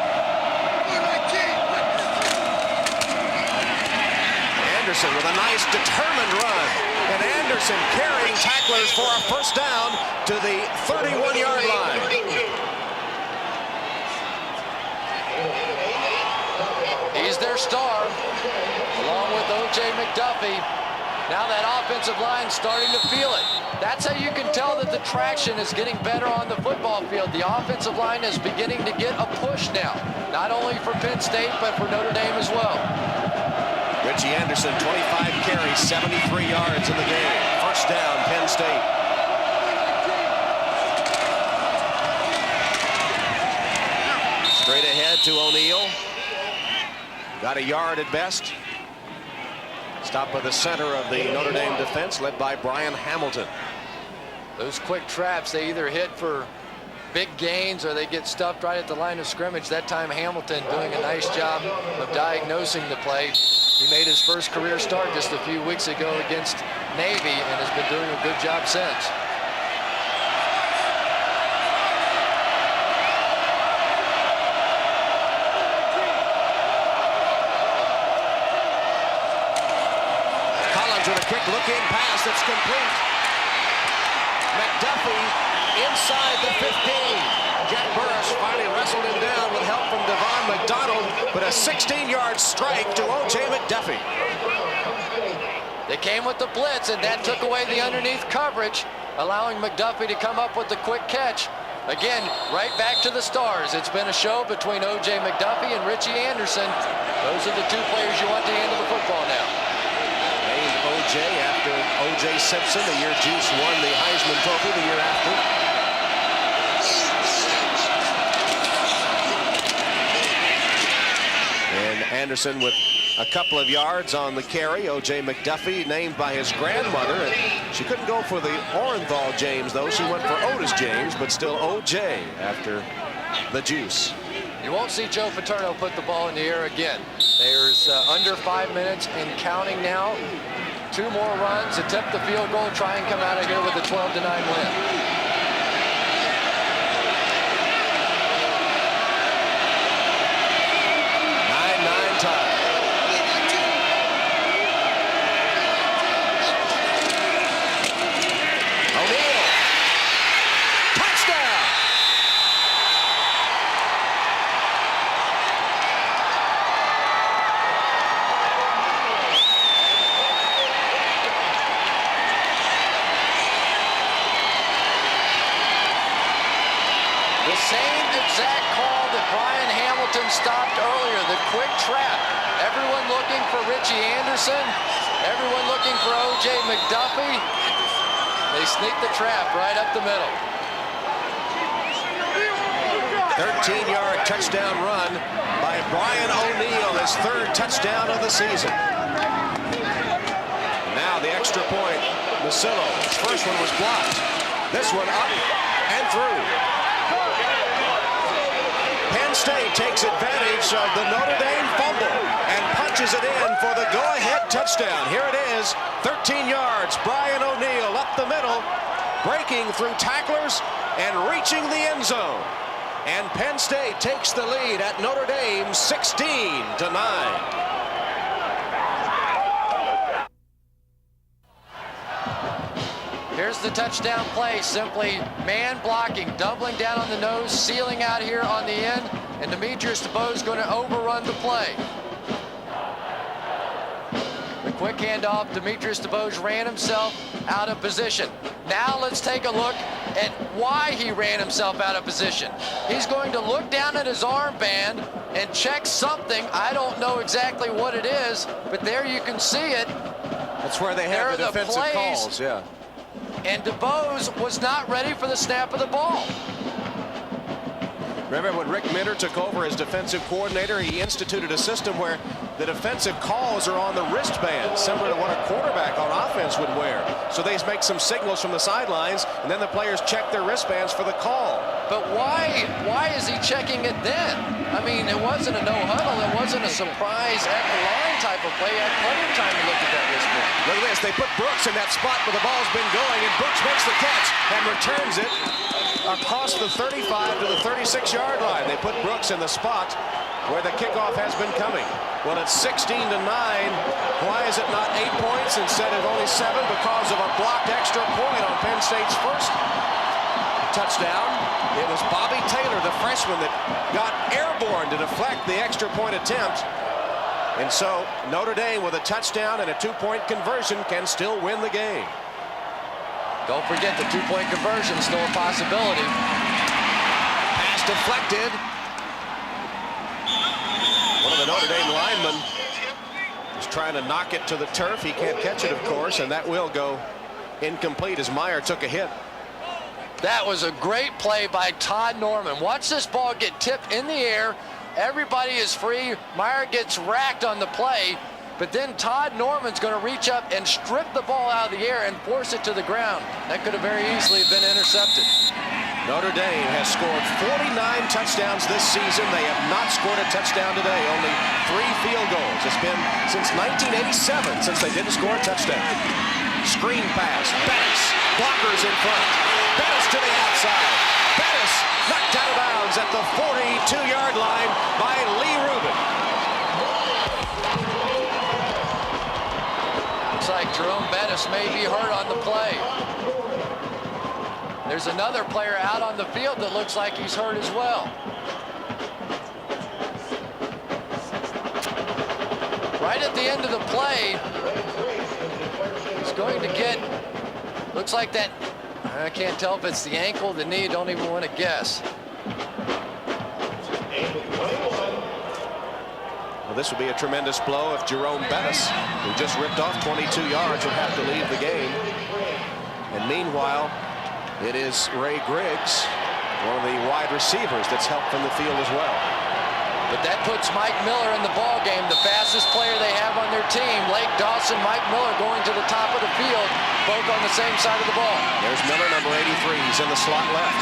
Speaker 1: Anderson with a nice determined run, and Anderson carrying tacklers for a first down to the 31-yard line.
Speaker 2: He's their star, along with O.J. McDuffie. Now that offensive line's starting to feel it. That's how you can tell that the traction is getting better on the football field. The offensive line is beginning to get a push now, not only for Penn State, but for Notre Dame as well.
Speaker 1: Richie Anderson, 25 carries, 73 yards in the game. First down, Penn State. Straight ahead to O'Neal. Got a yard at best. Stopped by the center of the Notre Dame defense, led by Brian Hamilton.
Speaker 2: Those quick traps, they either hit for big gains or they get stuffed right at the line of scrimmage. That time Hamilton doing a nice job of diagnosing the play. He made his first career start just a few weeks ago against Navy and has been doing a good job since.
Speaker 1: With a quick look-in pass that's complete. McDuffie inside the 15. Jack Burris finally wrestled him down with help from Devon McDonald, but a 16-yard strike to O.J. McDuffie.
Speaker 2: They came with the blitz, and that took away the underneath coverage, allowing McDuffie to come up with the quick catch. Again, right back to the stars. It's been a show between O.J. McDuffie and Richie Anderson. Those are the two players you want to handle the football now.
Speaker 1: O.J. after O.J. Simpson, the year Juice won the Heisman Trophy the year after. And Anderson with a couple of yards on the carry. O.J. McDuffie named by his grandmother. And she couldn't go for the Orenthal James, though. She went for Otis James, but still O.J. after the Juice.
Speaker 2: You won't see Joe Paterno put the ball in the air again. There's under 5 minutes and counting now. 2 more runs, attempt the field goal, try and come out of here with a 12-9 win.
Speaker 1: 9-9 tie. O'Neal. Touchdown.
Speaker 2: Same exact call that Brian Hamilton stopped earlier, the quick trap. Everyone looking for Richie Anderson, everyone looking for O.J. McDuffie. They sneak the trap right up the middle.
Speaker 1: 13-yard touchdown run by Brian O'Neal, his 3rd touchdown of the season. Now the extra point, Musillo. His first one was blocked. This one up and through. Penn State takes advantage of the Notre Dame fumble and punches it in for the go-ahead touchdown. Here it is, 13 yards. Brian O'Neal up the middle, breaking through tacklers and reaching the end zone. And Penn State takes the lead at Notre Dame 16-9.
Speaker 2: Here's the touchdown play, simply man blocking, doubling down on the nose, sealing out here on the end, and Demetrius DeBose is going to overrun the play. The quick handoff, Demetrius DeBose ran himself out of position. Now let's take a look at why he ran himself out of position. He's going to look down at his armband and check something. I don't know exactly what it is, but there you can see it.
Speaker 1: That's where they have the defensive calls, yeah.
Speaker 2: And DeBose was not ready for the snap of the ball.
Speaker 1: Remember when Rick Minter took over as defensive coordinator, he instituted a system where the defensive calls are on the wristband, similar to what a quarterback on offense would wear. So they make some signals from the sidelines, and then the players check their wristbands for the call.
Speaker 2: But why is he checking it then? I mean, it wasn't a no-huddle. It wasn't a surprise at the line type of play. He had plenty of time to look at that wristband.
Speaker 1: Look at this. They put Brooks in that spot where the ball's been going, and Brooks makes the catch and returns it across the 35 to the 36-yard line. They put Brooks in the spot where the kickoff has been coming. Well, it's 16-9. Why is it not 8 points instead of only 7? Because of a blocked extra point on Penn State's first touchdown. It was Bobby Taylor, the freshman, that got airborne to deflect the extra point attempt. And so Notre Dame, with a touchdown and a 2-point conversion, can still win the game.
Speaker 2: Don't forget the 2-point conversion is still a possibility.
Speaker 1: Pass deflected. One of the Notre Dame linemen is trying to knock it to the turf. He can't catch it, of course, and that will go incomplete as Meyer took a hit.
Speaker 2: That was a great play by Todd Norman. Watch this ball get tipped in the air. Everybody is free. Meyer gets racked on the play, but then Todd Norman's going to reach up and strip the ball out of the air and force it to the ground. That could have very easily been intercepted.
Speaker 1: Notre Dame has scored 49 touchdowns this season. They have not scored a touchdown today, only 3 field goals. It's been since 1987 since they didn't score a touchdown. Screen pass, Bettis, blockers in front. Bettis to the outside. Bettis knocked out of bounds at the 42-yard line by Lee Rubin.
Speaker 2: Looks like Jerome Bettis may be hurt on the play. There's another player out on the field that looks like he's hurt as well. Right at the end of the play, he's going to get, looks like that, I can't tell if it's the ankle, the knee, don't even want to guess.
Speaker 1: Well, this would be a tremendous blow if Jerome Bettis, who just ripped off 22 yards, would have to leave the game. And meanwhile, it is Ray Griggs, one of the wide receivers that's helped from the field as well.
Speaker 2: But that puts Mike Miller in the ball game, the fastest player they have on their team. Lake Dawson, Mike Miller going to the top of the field, both on the same side of the ball.
Speaker 1: There's Miller, number 83. He's in the slot left.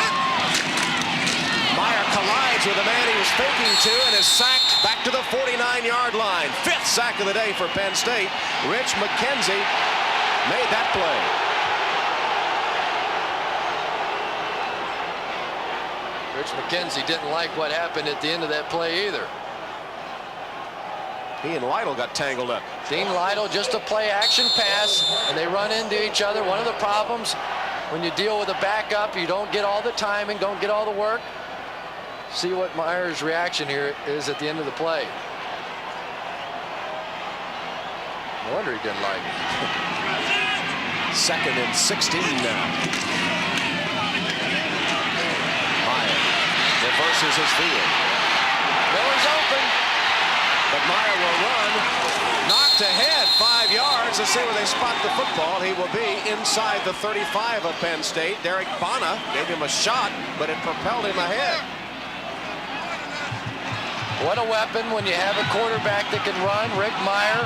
Speaker 1: Meyer collides with the man he was faking to and is sacked back to the 49-yard line. 5th sack of the day for Penn State. Rich McKenzie made that play.
Speaker 2: Rich McKenzie didn't like what happened at the end of that play either.
Speaker 1: He and Lytle got tangled up.
Speaker 2: Dean Lytle, just a play action pass, and they run into each other. One of the problems when you deal with a backup, you don't get all the timing, don't get all the work. See what Meyer's reaction here is at the end of the play. No wonder he didn't like it.
Speaker 1: 2nd and 16 now. Meyer reverses his field.
Speaker 2: Miller's open.
Speaker 1: But Meyer will run. Knocked ahead 5 yards. Let's see where they spot the football. He will be inside the 35 of Penn State. Derek Bana gave him a shot, but it propelled him ahead.
Speaker 2: What a weapon when you have a quarterback that can run. Rick Meyer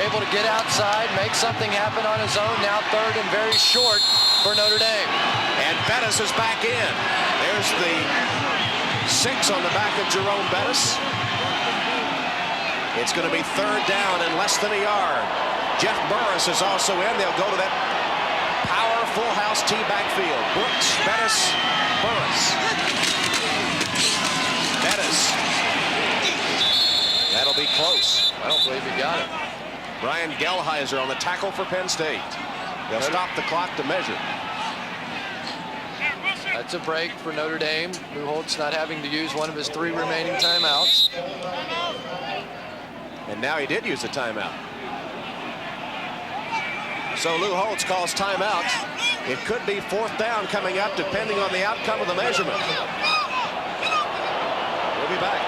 Speaker 2: able to get outside, make something happen on his own. Now 3rd and very short for Notre Dame.
Speaker 1: And Bettis is back in. There's the 6 on the back of Jerome Bettis. It's going to be 3rd down and less than a yard. Jeff Burris is also in. They'll go to that power full house T backfield. Brooks, Bettis, Burris. Bettis. That'll be close.
Speaker 2: I don't believe he got it.
Speaker 1: Brian Gelheiser on the tackle for Penn State. They'll stop the clock to measure.
Speaker 2: That's a break for Notre Dame. Lou Holtz not having to use one of his 3 remaining timeouts.
Speaker 1: And now he did use a timeout. So Lou Holtz calls timeout. It could be 4th down coming up depending on the outcome of the measurement. We'll be back.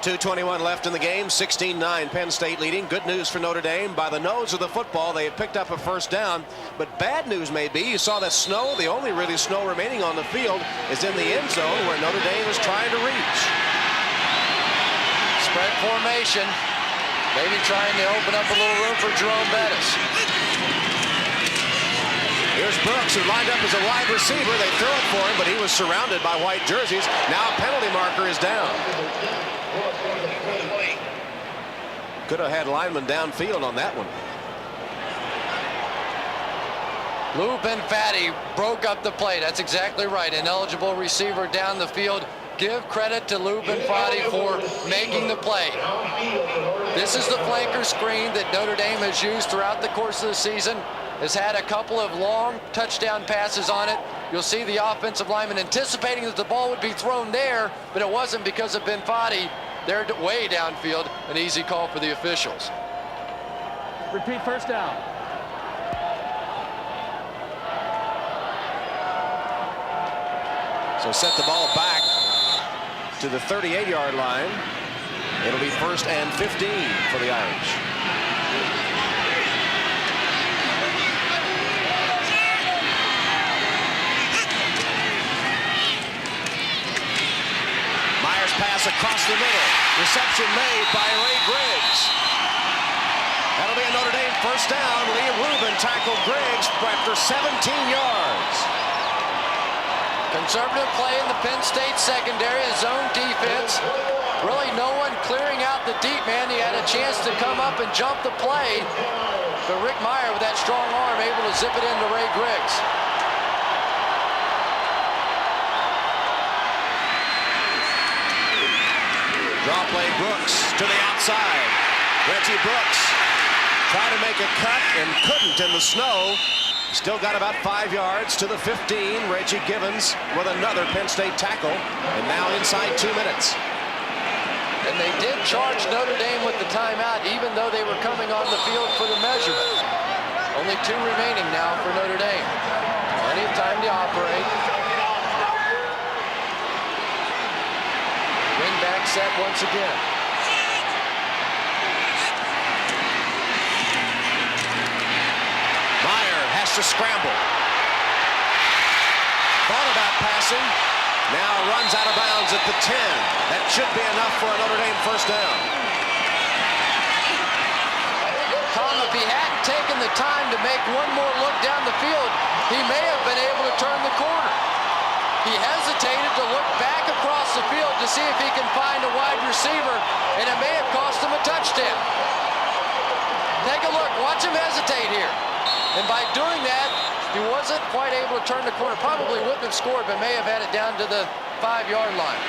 Speaker 1: .221 left in the game, 16-9, Penn State leading. Good news for Notre Dame. By the nose of the football, they have picked up a 1st down. But bad news may be, you saw that snow, the only really snow remaining on the field is in the end zone where Notre Dame is trying to reach.
Speaker 2: Spread formation, maybe trying to open up a little room for Jerome Bettis.
Speaker 1: Here's Brooks, who lined up as a wide receiver. They threw it for him, but he was surrounded by white jerseys. Now a penalty marker is down. Could have had linemen downfield on that one.
Speaker 2: Lou Benfatti broke up the play. That's exactly right. An eligible receiver down the field. Give credit to Lou Benfatti for making the play. This is the flanker screen that Notre Dame has used throughout the course of the season. Has had a couple of long touchdown passes on it. You'll see the offensive lineman anticipating that the ball would be thrown there, but it wasn't because of Benfatti. They're way downfield. An easy call for the officials.
Speaker 4: Repeat 1st down.
Speaker 1: So set the ball back to the 38-yard line. It'll be 1st and 15 for the Irish. Myers pass across the middle. Reception made by Ray Griggs. That'll be a Notre Dame first down. Lee Rubin tackled Griggs after 17 yards.
Speaker 2: Conservative play in the Penn State secondary, a zone defense. Really no one clearing out the deep man. He had a chance to come up and jump the play. But Rick Meyer, with that strong arm, able to zip it into Ray Griggs.
Speaker 1: Draw play, Brooks to the outside. Reggie Brooks tried to make a cut and couldn't in the snow. Still got about 5 yards to the 15. Reggie Givens with another Penn State tackle, and now inside 2 minutes.
Speaker 2: And they did charge Notre Dame with the timeout, even though they were coming on the field for the measurement. Only 2 remaining now for Notre Dame. Plenty of time to operate. Wing back set once again.
Speaker 1: To scramble. Thought about passing. Now runs out of bounds at the 10. That should be enough for a Notre Dame first down.
Speaker 2: Tom, if he hadn't taken the time to make one more look down the field, he may have been able to turn the corner. He hesitated to look back across the field to see if he can find a wide receiver, and it may have cost him a touchdown. Take a look. Watch him hesitate here. And by doing that, he wasn't quite able to turn the corner. Probably wouldn't have scored, but may have had it down to the 5-yard line.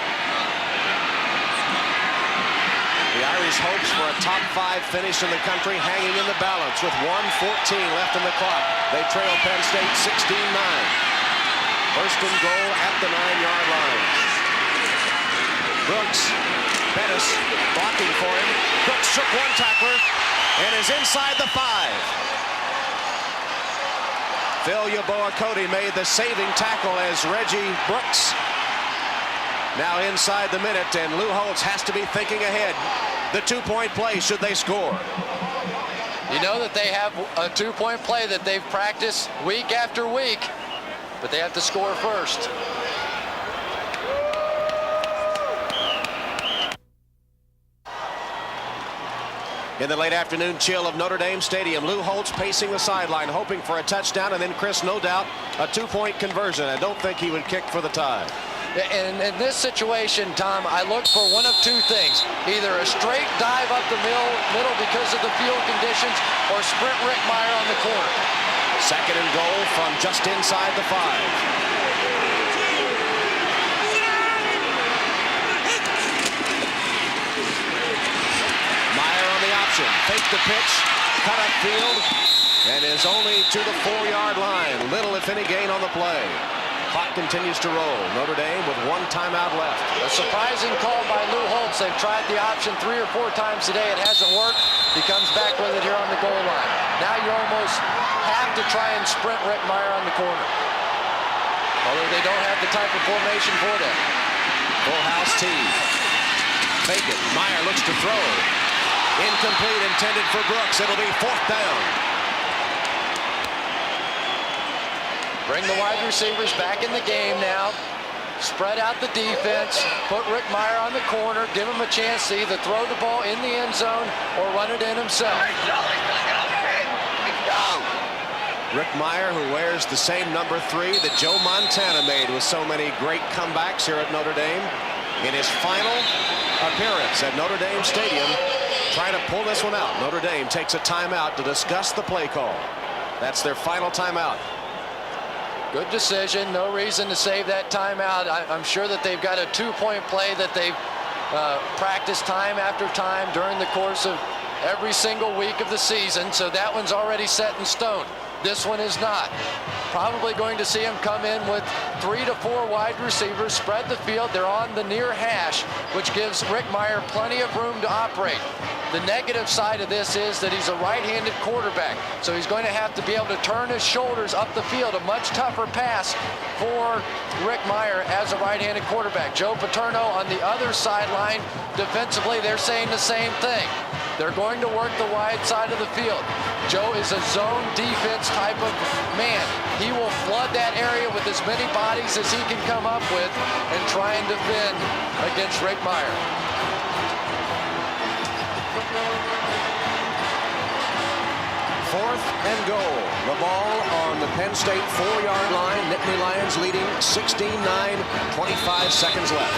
Speaker 1: The Irish hopes for a top 5 finish in the country hanging in the balance with 1:14 left in the clock. They trail Penn State 16-9. First and goal at the 9-yard line. Brooks, Bettis blocking for him. Brooks took one tackler and is inside the 5. Phil Yeboah-Cody made the saving tackle as Reggie Brooks now inside the minute, and Lou Holtz has to be thinking ahead. The 2-point play should they score.
Speaker 2: You know that they have a 2-point play that they've practiced week after week, but they have to score first.
Speaker 1: In the late afternoon chill of Notre Dame Stadium, Lou Holtz pacing the sideline, hoping for a touchdown, and then Chris, no doubt, a 2-point conversion. I don't think he would kick for the tie.
Speaker 2: And in this situation, Tom, I look for one of 2 things. Either a straight dive up the middle because of the field conditions, or sprint Rick Meyer on the corner.
Speaker 1: Second and goal from just inside the 5. Fake the pitch, cut upfield, and is only to the 4-yard line. Little, if any, gain on the play. Clock continues to roll. Notre Dame with 1 timeout left.
Speaker 2: A surprising call by Lou Holtz. They've tried the option 3 or 4 times today. It hasn't worked. He comes back with it here on the goal line. Now you almost have to try and sprint Rick Meyer on the corner. Although they don't have the type of formation for that.
Speaker 1: Full house team. Fake it. Meyer looks to throw. Incomplete, intended for Brooks. It'll be 4th down.
Speaker 2: Bring the wide receivers back in the game now. Spread out the defense. Put Rick Meyer on the corner. Give him a chance to either throw the ball in the end zone or run it in himself.
Speaker 1: Rick Meyer, who wears the same number 3 that Joe Montana made with so many great comebacks here at Notre Dame. In his final appearance at Notre Dame Stadium, trying to pull this one out. Notre Dame takes a timeout to discuss the play call. That's their final timeout.
Speaker 2: Good decision. No reason to save that timeout. I'm sure that they've got a 2-point play that they've practiced time after time during the course of every single week of the season. So that one's already set in stone. This one is not. Probably going to see him come in with 3 to 4 wide receivers, spread the field. They're on the near hash, which gives Rick Meyer plenty of room to operate. The negative side of this is that he's a right-handed quarterback, so he's going to have to be able to turn his shoulders up the field. A much tougher pass for Rick Meyer as a right-handed quarterback. Joe Paterno on the other sideline. Defensively, they're saying the same thing. They're going to work the wide side of the field. Joe is a zone defense type of man. He will flood that area with as many bodies as he can come up with and try and defend against Rick Meyer.
Speaker 1: 4th and goal. The ball on the Penn State 4-yard line. Nittany Lions leading 16-9, 25 seconds left.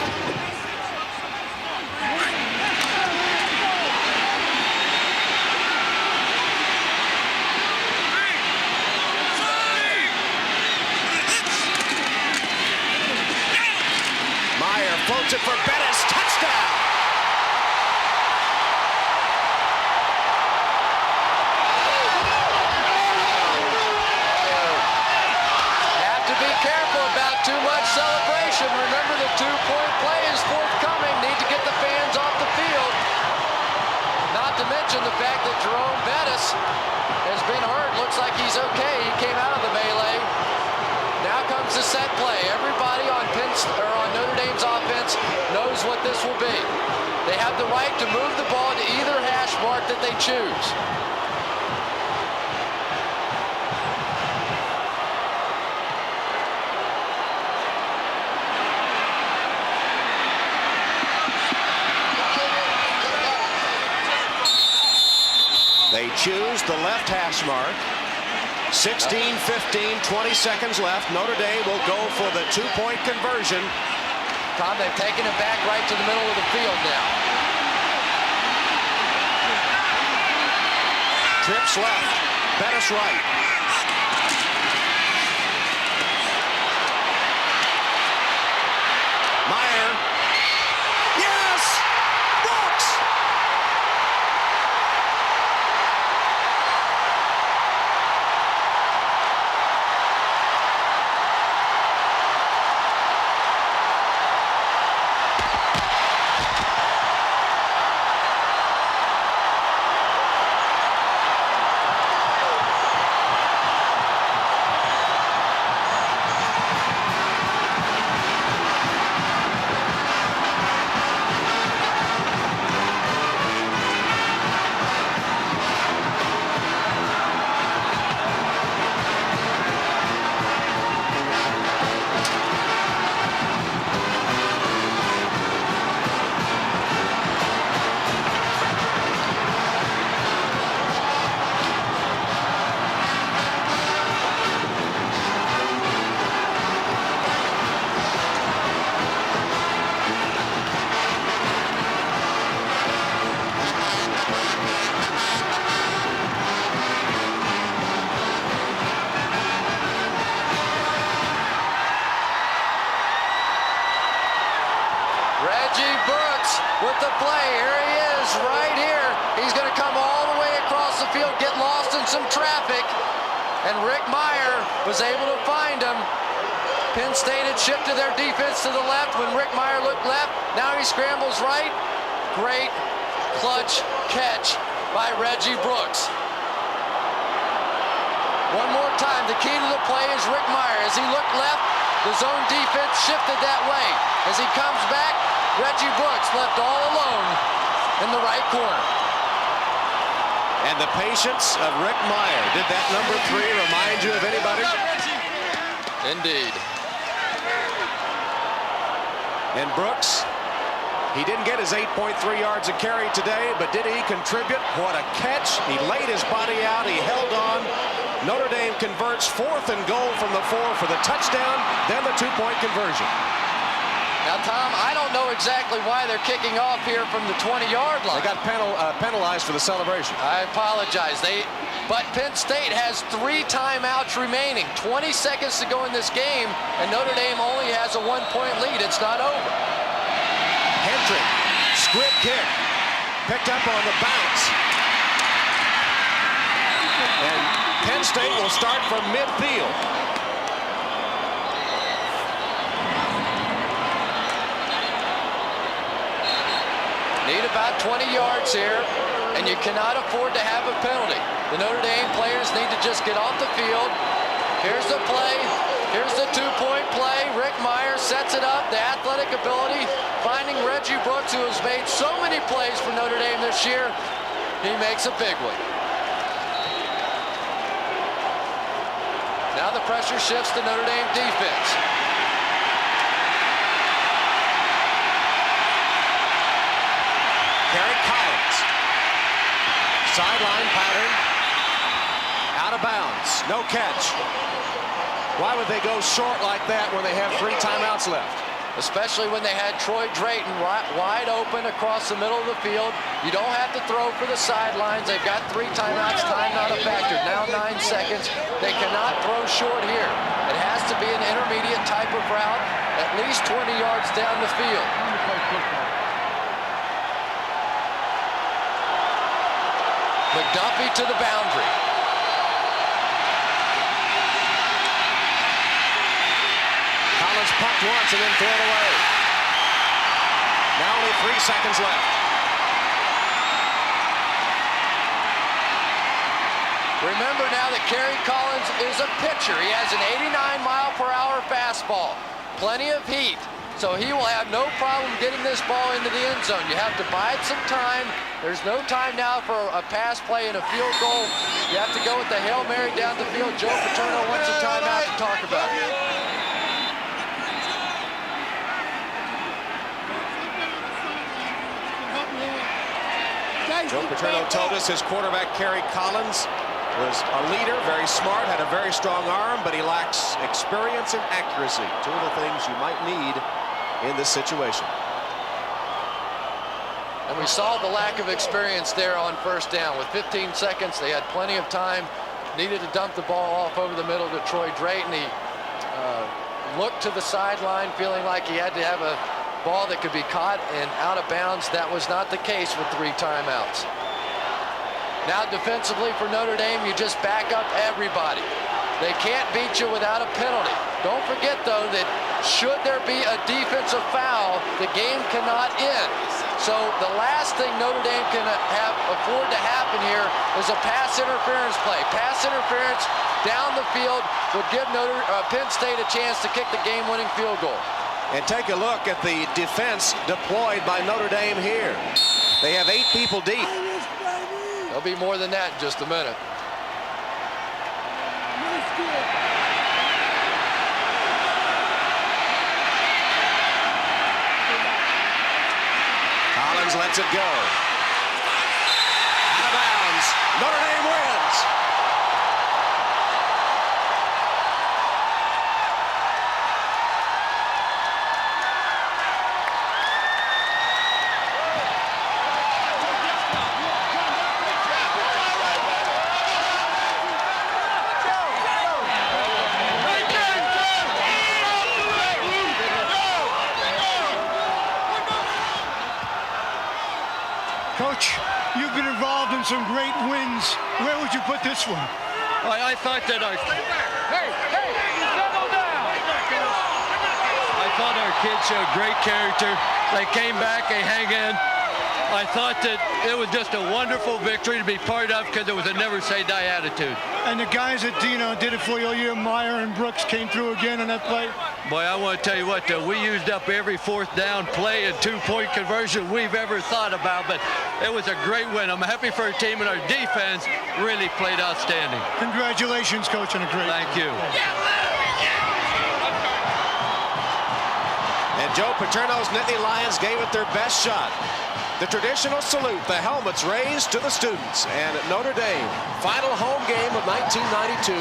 Speaker 1: Meyer floats it for Bettis. Touchdown!
Speaker 2: Too much celebration. Remember, the 2-point play is forthcoming. Need to get the fans off the field. Not to mention the fact that Jerome Bettis has been hurt. Looks like he's okay. He came out of the melee. Now comes the set play. Everybody on Notre Dame's offense knows what this will be. They have the right to move the ball to either hash mark that they choose.
Speaker 1: They choose the left hash mark. 16-15, 20 seconds left. Notre Dame will go for the 2-point conversion.
Speaker 2: Tom, they've taken it back right to the middle of the field now.
Speaker 1: Trips left. Bettis right. Meyer. Yes! Brooks!
Speaker 2: With the play, here he is, right here. He's going to come all the way across the field, get lost in some traffic, and Rick Meyer was able to find him. Penn State had shifted their defense to the left. When Rick Meyer looked left, now he scrambles right. Great clutch catch by Reggie Brooks. One more time, the key to the play is Rick Meyer. As he looked left, the zone defense shifted that way. As he comes back, Reggie Brooks left all alone in the right corner.
Speaker 1: And the patience of Rick Meyer. Did that number 3 remind you of anybody?
Speaker 2: Indeed.
Speaker 1: And Brooks, he didn't get his 8.3 yards a carry today, but did he contribute? What a catch. He laid his body out. He held on. Notre Dame converts 4th and goal from the 4 for the touchdown, then the 2-point conversion.
Speaker 2: Now, Tom, I don't know exactly why they're kicking off here from the 20-yard line.
Speaker 1: They got penalized for the celebration.
Speaker 2: I apologize. But Penn State has 3 timeouts remaining. 20 seconds to go in this game, and Notre Dame only has a 1-point lead. It's not over.
Speaker 1: Hendrick, squib kick, picked up on the bounce. And Penn State will start from midfield.
Speaker 2: Need about 20 yards here, and you cannot afford to have a penalty. The Notre Dame players need to just get off the field. Here's the play. Here's the 2-point play. Rick Meyer sets it up. The athletic ability, finding Reggie Brooks, who has made so many plays for Notre Dame this year. He makes a big one. Now the pressure shifts to Notre Dame defense.
Speaker 1: Kerry Collins. Sideline pattern. out of bounds. No catch. Why would they go short like that when they have 3 timeouts left?
Speaker 2: Especially when they had Troy Drayton wide open across the middle of the field. You don't have to throw for the sidelines. They've got 3 timeouts, time not a factor. Now 9 seconds. They cannot throw short here. It has to be an intermediate type of route, at least 20 yards down the field. McDuffie to the boundary.
Speaker 1: Collins pumped once and then thrown away. Now only 3 seconds left.
Speaker 2: Remember now that Kerry Collins is a pitcher. He has an 89-mile-per-hour fastball. Plenty of heat. So he will have no problem getting this ball into the end zone. You have to bide some time. There's no time now for a pass play and a field goal. You have to go with the Hail Mary down the field. Joe Paterno wants a timeout to talk about it.
Speaker 1: Joe Paterno told us his quarterback, Kerry Collins, was a leader, very smart, had a very strong arm, but he lacks experience and accuracy. 2 of the things you might need in this situation.
Speaker 2: And we saw the lack of experience there on first down. With 15 seconds, they had plenty of time. Needed to dump the ball off over the middle to Troy Drayton. He looked to the sideline, feeling like he had to have a ball that could be caught and out of bounds. That was not the case with 3 timeouts. Now defensively for Notre Dame, you just back up everybody. They can't beat you without a penalty. Don't forget, though, that should there be a defensive foul, the game cannot end. So the last thing Notre Dame can afford to happen here is a pass interference play. Pass interference down the field would give Penn State a chance to kick the game-winning field goal.
Speaker 1: And take a look at the defense deployed by Notre Dame here. They have 8 people deep.
Speaker 2: There'll be more than that in just a minute.
Speaker 1: Collins lets it go. Out of bounds. Notre Dame wins.
Speaker 3: Coach, you've been involved in some great wins. Where would you put this one?
Speaker 5: I thought that our kids showed great character. They came back, they hang in. I thought that it was just a wonderful victory to be part of because it was a never say die attitude.
Speaker 3: And the guys that did it for you all year, Meyer and Brooks, came through again on that play.
Speaker 5: Boy, I want to tell you what, we used up every 4th down play and 2-point conversion we've ever thought about, but it was a great win. I'm happy for our team, and our defense really played outstanding.
Speaker 3: Congratulations, Coach, on a great
Speaker 5: Thank you.
Speaker 1: And Joe Paterno's Nittany Lions gave it their best shot. The traditional salute, the helmets raised to the students, and Notre Dame, final home game of 1992,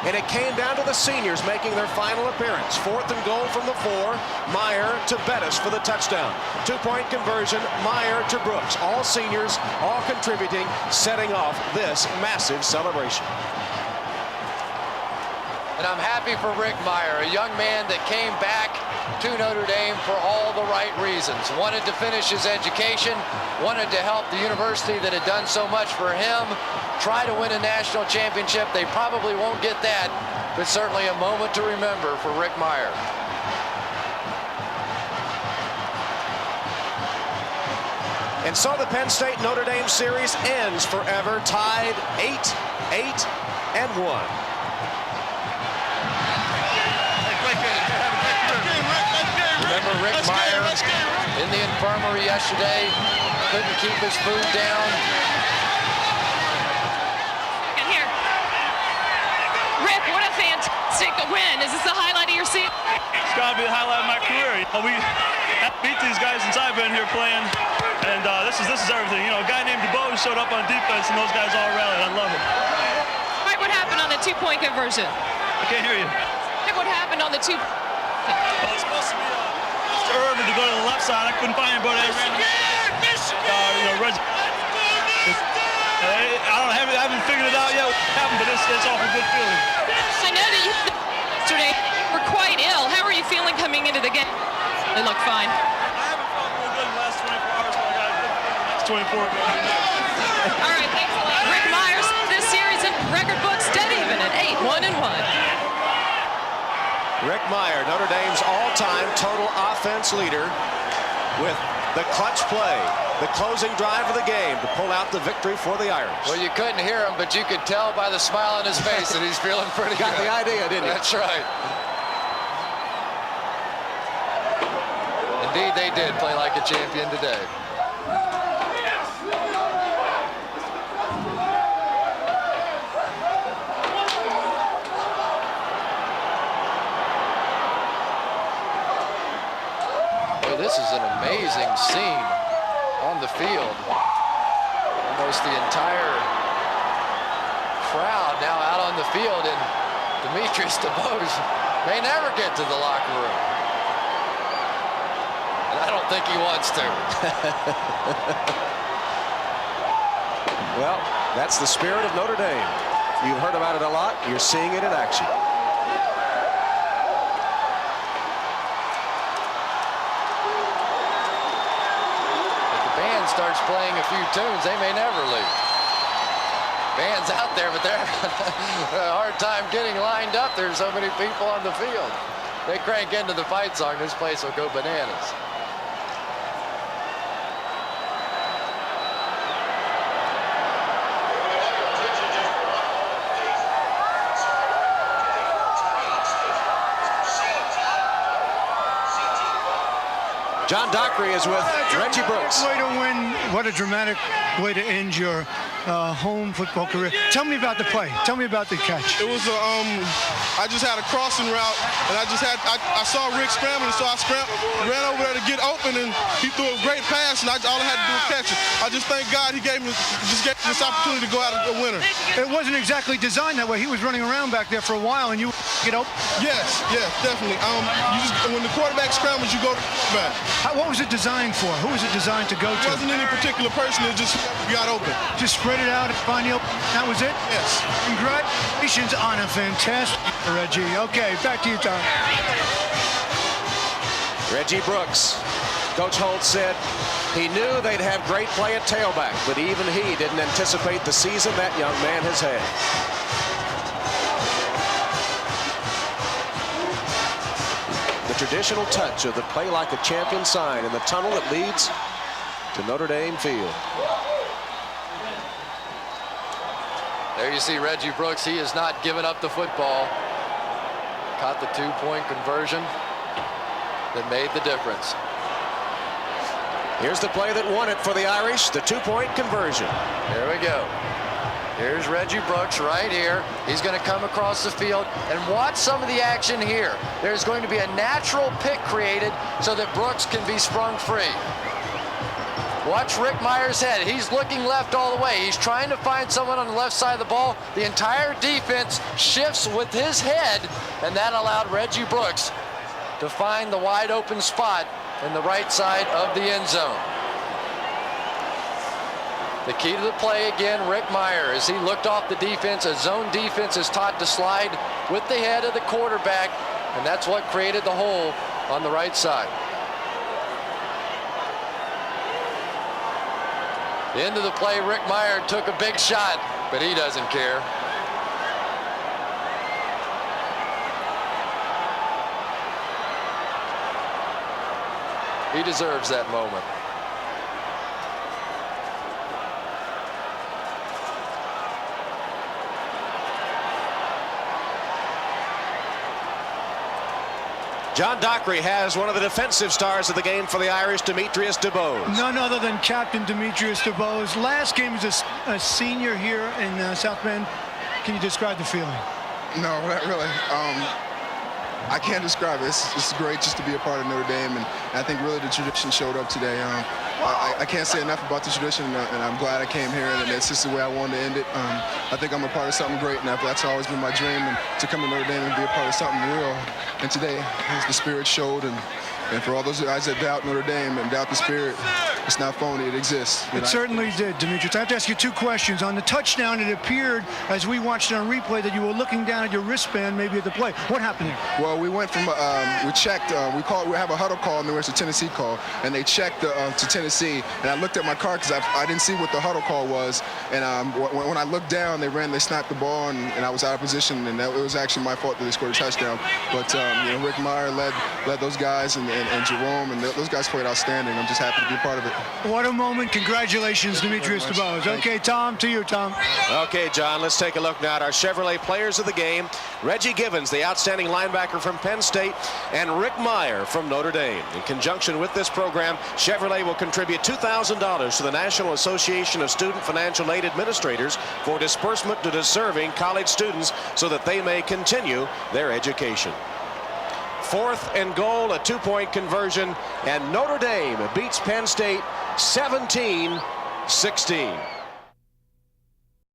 Speaker 1: and it came down to the seniors making their final appearance. 4th and goal from the 4, Meyer to Bettis for the touchdown. 2-point conversion, Meyer to Brooks. All seniors, all contributing, setting off this massive celebration.
Speaker 2: And I'm happy for Rick Meyer, a young man that came back to Notre Dame for all the right reasons. Wanted to finish his education, wanted to help the university that had done so much for him, try to win a national championship. They probably won't get that, but certainly a moment to remember for Rick Meyer.
Speaker 1: And so the Penn State Notre Dame series ends forever, tied 8-1.
Speaker 2: Remember Rick Meyer in the infirmary yesterday, couldn't keep his food down.
Speaker 8: And here, Rick, what a fantastic win. Is this the highlight of your season?
Speaker 9: It's got to be the highlight of my career. We beat these guys since I've been here playing, and this is everything. You know, a guy named DeBose showed up on defense, and those guys all rallied. I love it.
Speaker 8: All right, what happened on the two-point conversion.
Speaker 9: I can't hear you.
Speaker 8: What happened on the two?
Speaker 9: Well, it's supposed to be Mr. Irvin to go to the left side. I couldn't find anybody that ran. I haven't figured it out yet what happened, but it's off a good feeling.
Speaker 8: I know that yesterday were quite ill. How are you feeling coming into the game? They look fine.
Speaker 9: I haven't felt real good in the last 24 hours, but I got a good feeling the next 24 hours.
Speaker 8: All right, thanks a lot. Rick Myers, this series in record books dead even at 8-1-1.
Speaker 1: Rick Meyer, Notre Dame's all-time total offense leader, with the clutch play, the closing drive of the game to pull out the victory for the Irish.
Speaker 2: Well, you couldn't hear him, but you could tell by the smile on his face that he's feeling pretty good.
Speaker 1: Got the idea, didn't he?
Speaker 2: That's right. Indeed, they did play like a champion today. This is an amazing scene on the field. Almost the entire crowd now out on the field, and Demetrius DeBose may never get to the locker room. And I don't think he wants to.
Speaker 1: Well, that's the spirit of Notre Dame. You've heard about it a lot. You're seeing it in action.
Speaker 2: Starts playing a few tunes, they may never leave. Band's out there, but they're having a hard time getting lined up. There's so many people on the field. They crank into the fight song, this place will go bananas.
Speaker 1: John Dockery is with Reggie Brooks.
Speaker 3: Way to win. What a dramatic way to end your home football career. Tell me about the play. Tell me about the catch.
Speaker 10: It was I just had a crossing route, and I saw Rick scrambling, so I ran over there to get open, and he threw a great pass, and all I had to do was catch it. I just thank God he gave me this opportunity to go out a winner.
Speaker 3: It wasn't exactly designed that way. He was running around back there for a while, and you get open.
Speaker 10: Yes, definitely. When the quarterback scrambles, you go back.
Speaker 3: What was it designed for? Who was it designed to go to?
Speaker 10: It wasn't any particular person. It just got open.
Speaker 3: Just spread it out and find the open. That was it?
Speaker 10: Yes.
Speaker 3: Congratulations on a fantastic Reggie. Okay, back to you, Tom.
Speaker 1: Reggie Brooks. Coach Holt said he knew they'd have great play at tailback, but even he didn't anticipate the season that young man has had. The traditional touch of the play like a champion sign in the tunnel that leads to Notre Dame Field.
Speaker 2: There you see Reggie Brooks. He has not given up the football. Caught the two-point conversion that made the difference.
Speaker 1: Here's the play that won it for the Irish, the two-point conversion.
Speaker 2: There we go. Here's Reggie Brooks right here. He's going to come across the field, and watch some of the action here. There's going to be a natural pick created so that Brooks can be sprung free. Watch Rick Meyer's head. He's looking left all the way. He's trying to find someone on the left side of the ball. The entire defense shifts with his head, and that allowed Reggie Brooks to find the wide open spot in the right side of the end zone. The key to the play again, Rick Meyer, as he looked off the defense. A zone defense is taught to slide with the head of the quarterback, and that's what created the hole on the right side. The end of the play, Rick Meyer took a big shot, but he doesn't care. He deserves that moment.
Speaker 1: John Dockery has one of the defensive stars of the game for the Irish, Demetrius DeBose.
Speaker 3: None other than Captain Demetrius DeBose. Last game as a senior here in South Bend. Can you describe the feeling?
Speaker 10: No, not really.
Speaker 11: I can't describe it. It's great just to be a part of Notre Dame, and I think really the tradition showed up today. I can't say enough about the tradition, and I'm glad I came here, and it's just the way I wanted to end it. I think I'm a part of something great, and that's always been my dream, and to come to Notre Dame and be a part of something real. And today, as the spirit showed, and for all those guys that doubt Notre Dame and doubt the spirit, it's not phony, it exists.
Speaker 3: It certainly did, Demetrius. I have to ask you two questions. On the touchdown, it appeared, as we watched it on replay, that you were looking down at your wristband maybe at the play. What happened there?
Speaker 11: Well, we went from, we checked, we have a huddle call, and there was a Tennessee call, and they checked to Tennessee, and I looked at my card because I didn't see what the huddle call was, and when I looked down, they snapped the ball, and I was out of position, and it was actually my fault that they scored a touchdown. But, Rick Meyer led those guys, and Jerome, and those guys played outstanding. I'm just happy to be a part of it.
Speaker 3: What a moment. Congratulations, Demetrius DeBose. Okay, Tom, to you, Tom.
Speaker 1: Okay, John, let's take a look now at our Chevrolet players of the game. Reggie Givens, the outstanding linebacker from Penn State, and Rick Meyer from Notre Dame. In conjunction with this program, Chevrolet will contribute $2,000 to the National Association of Student Financial Aid Administrators for disbursement to deserving college students so that they may continue their education. 4th and goal, a 2-point conversion, and Notre Dame beats Penn State 17-16.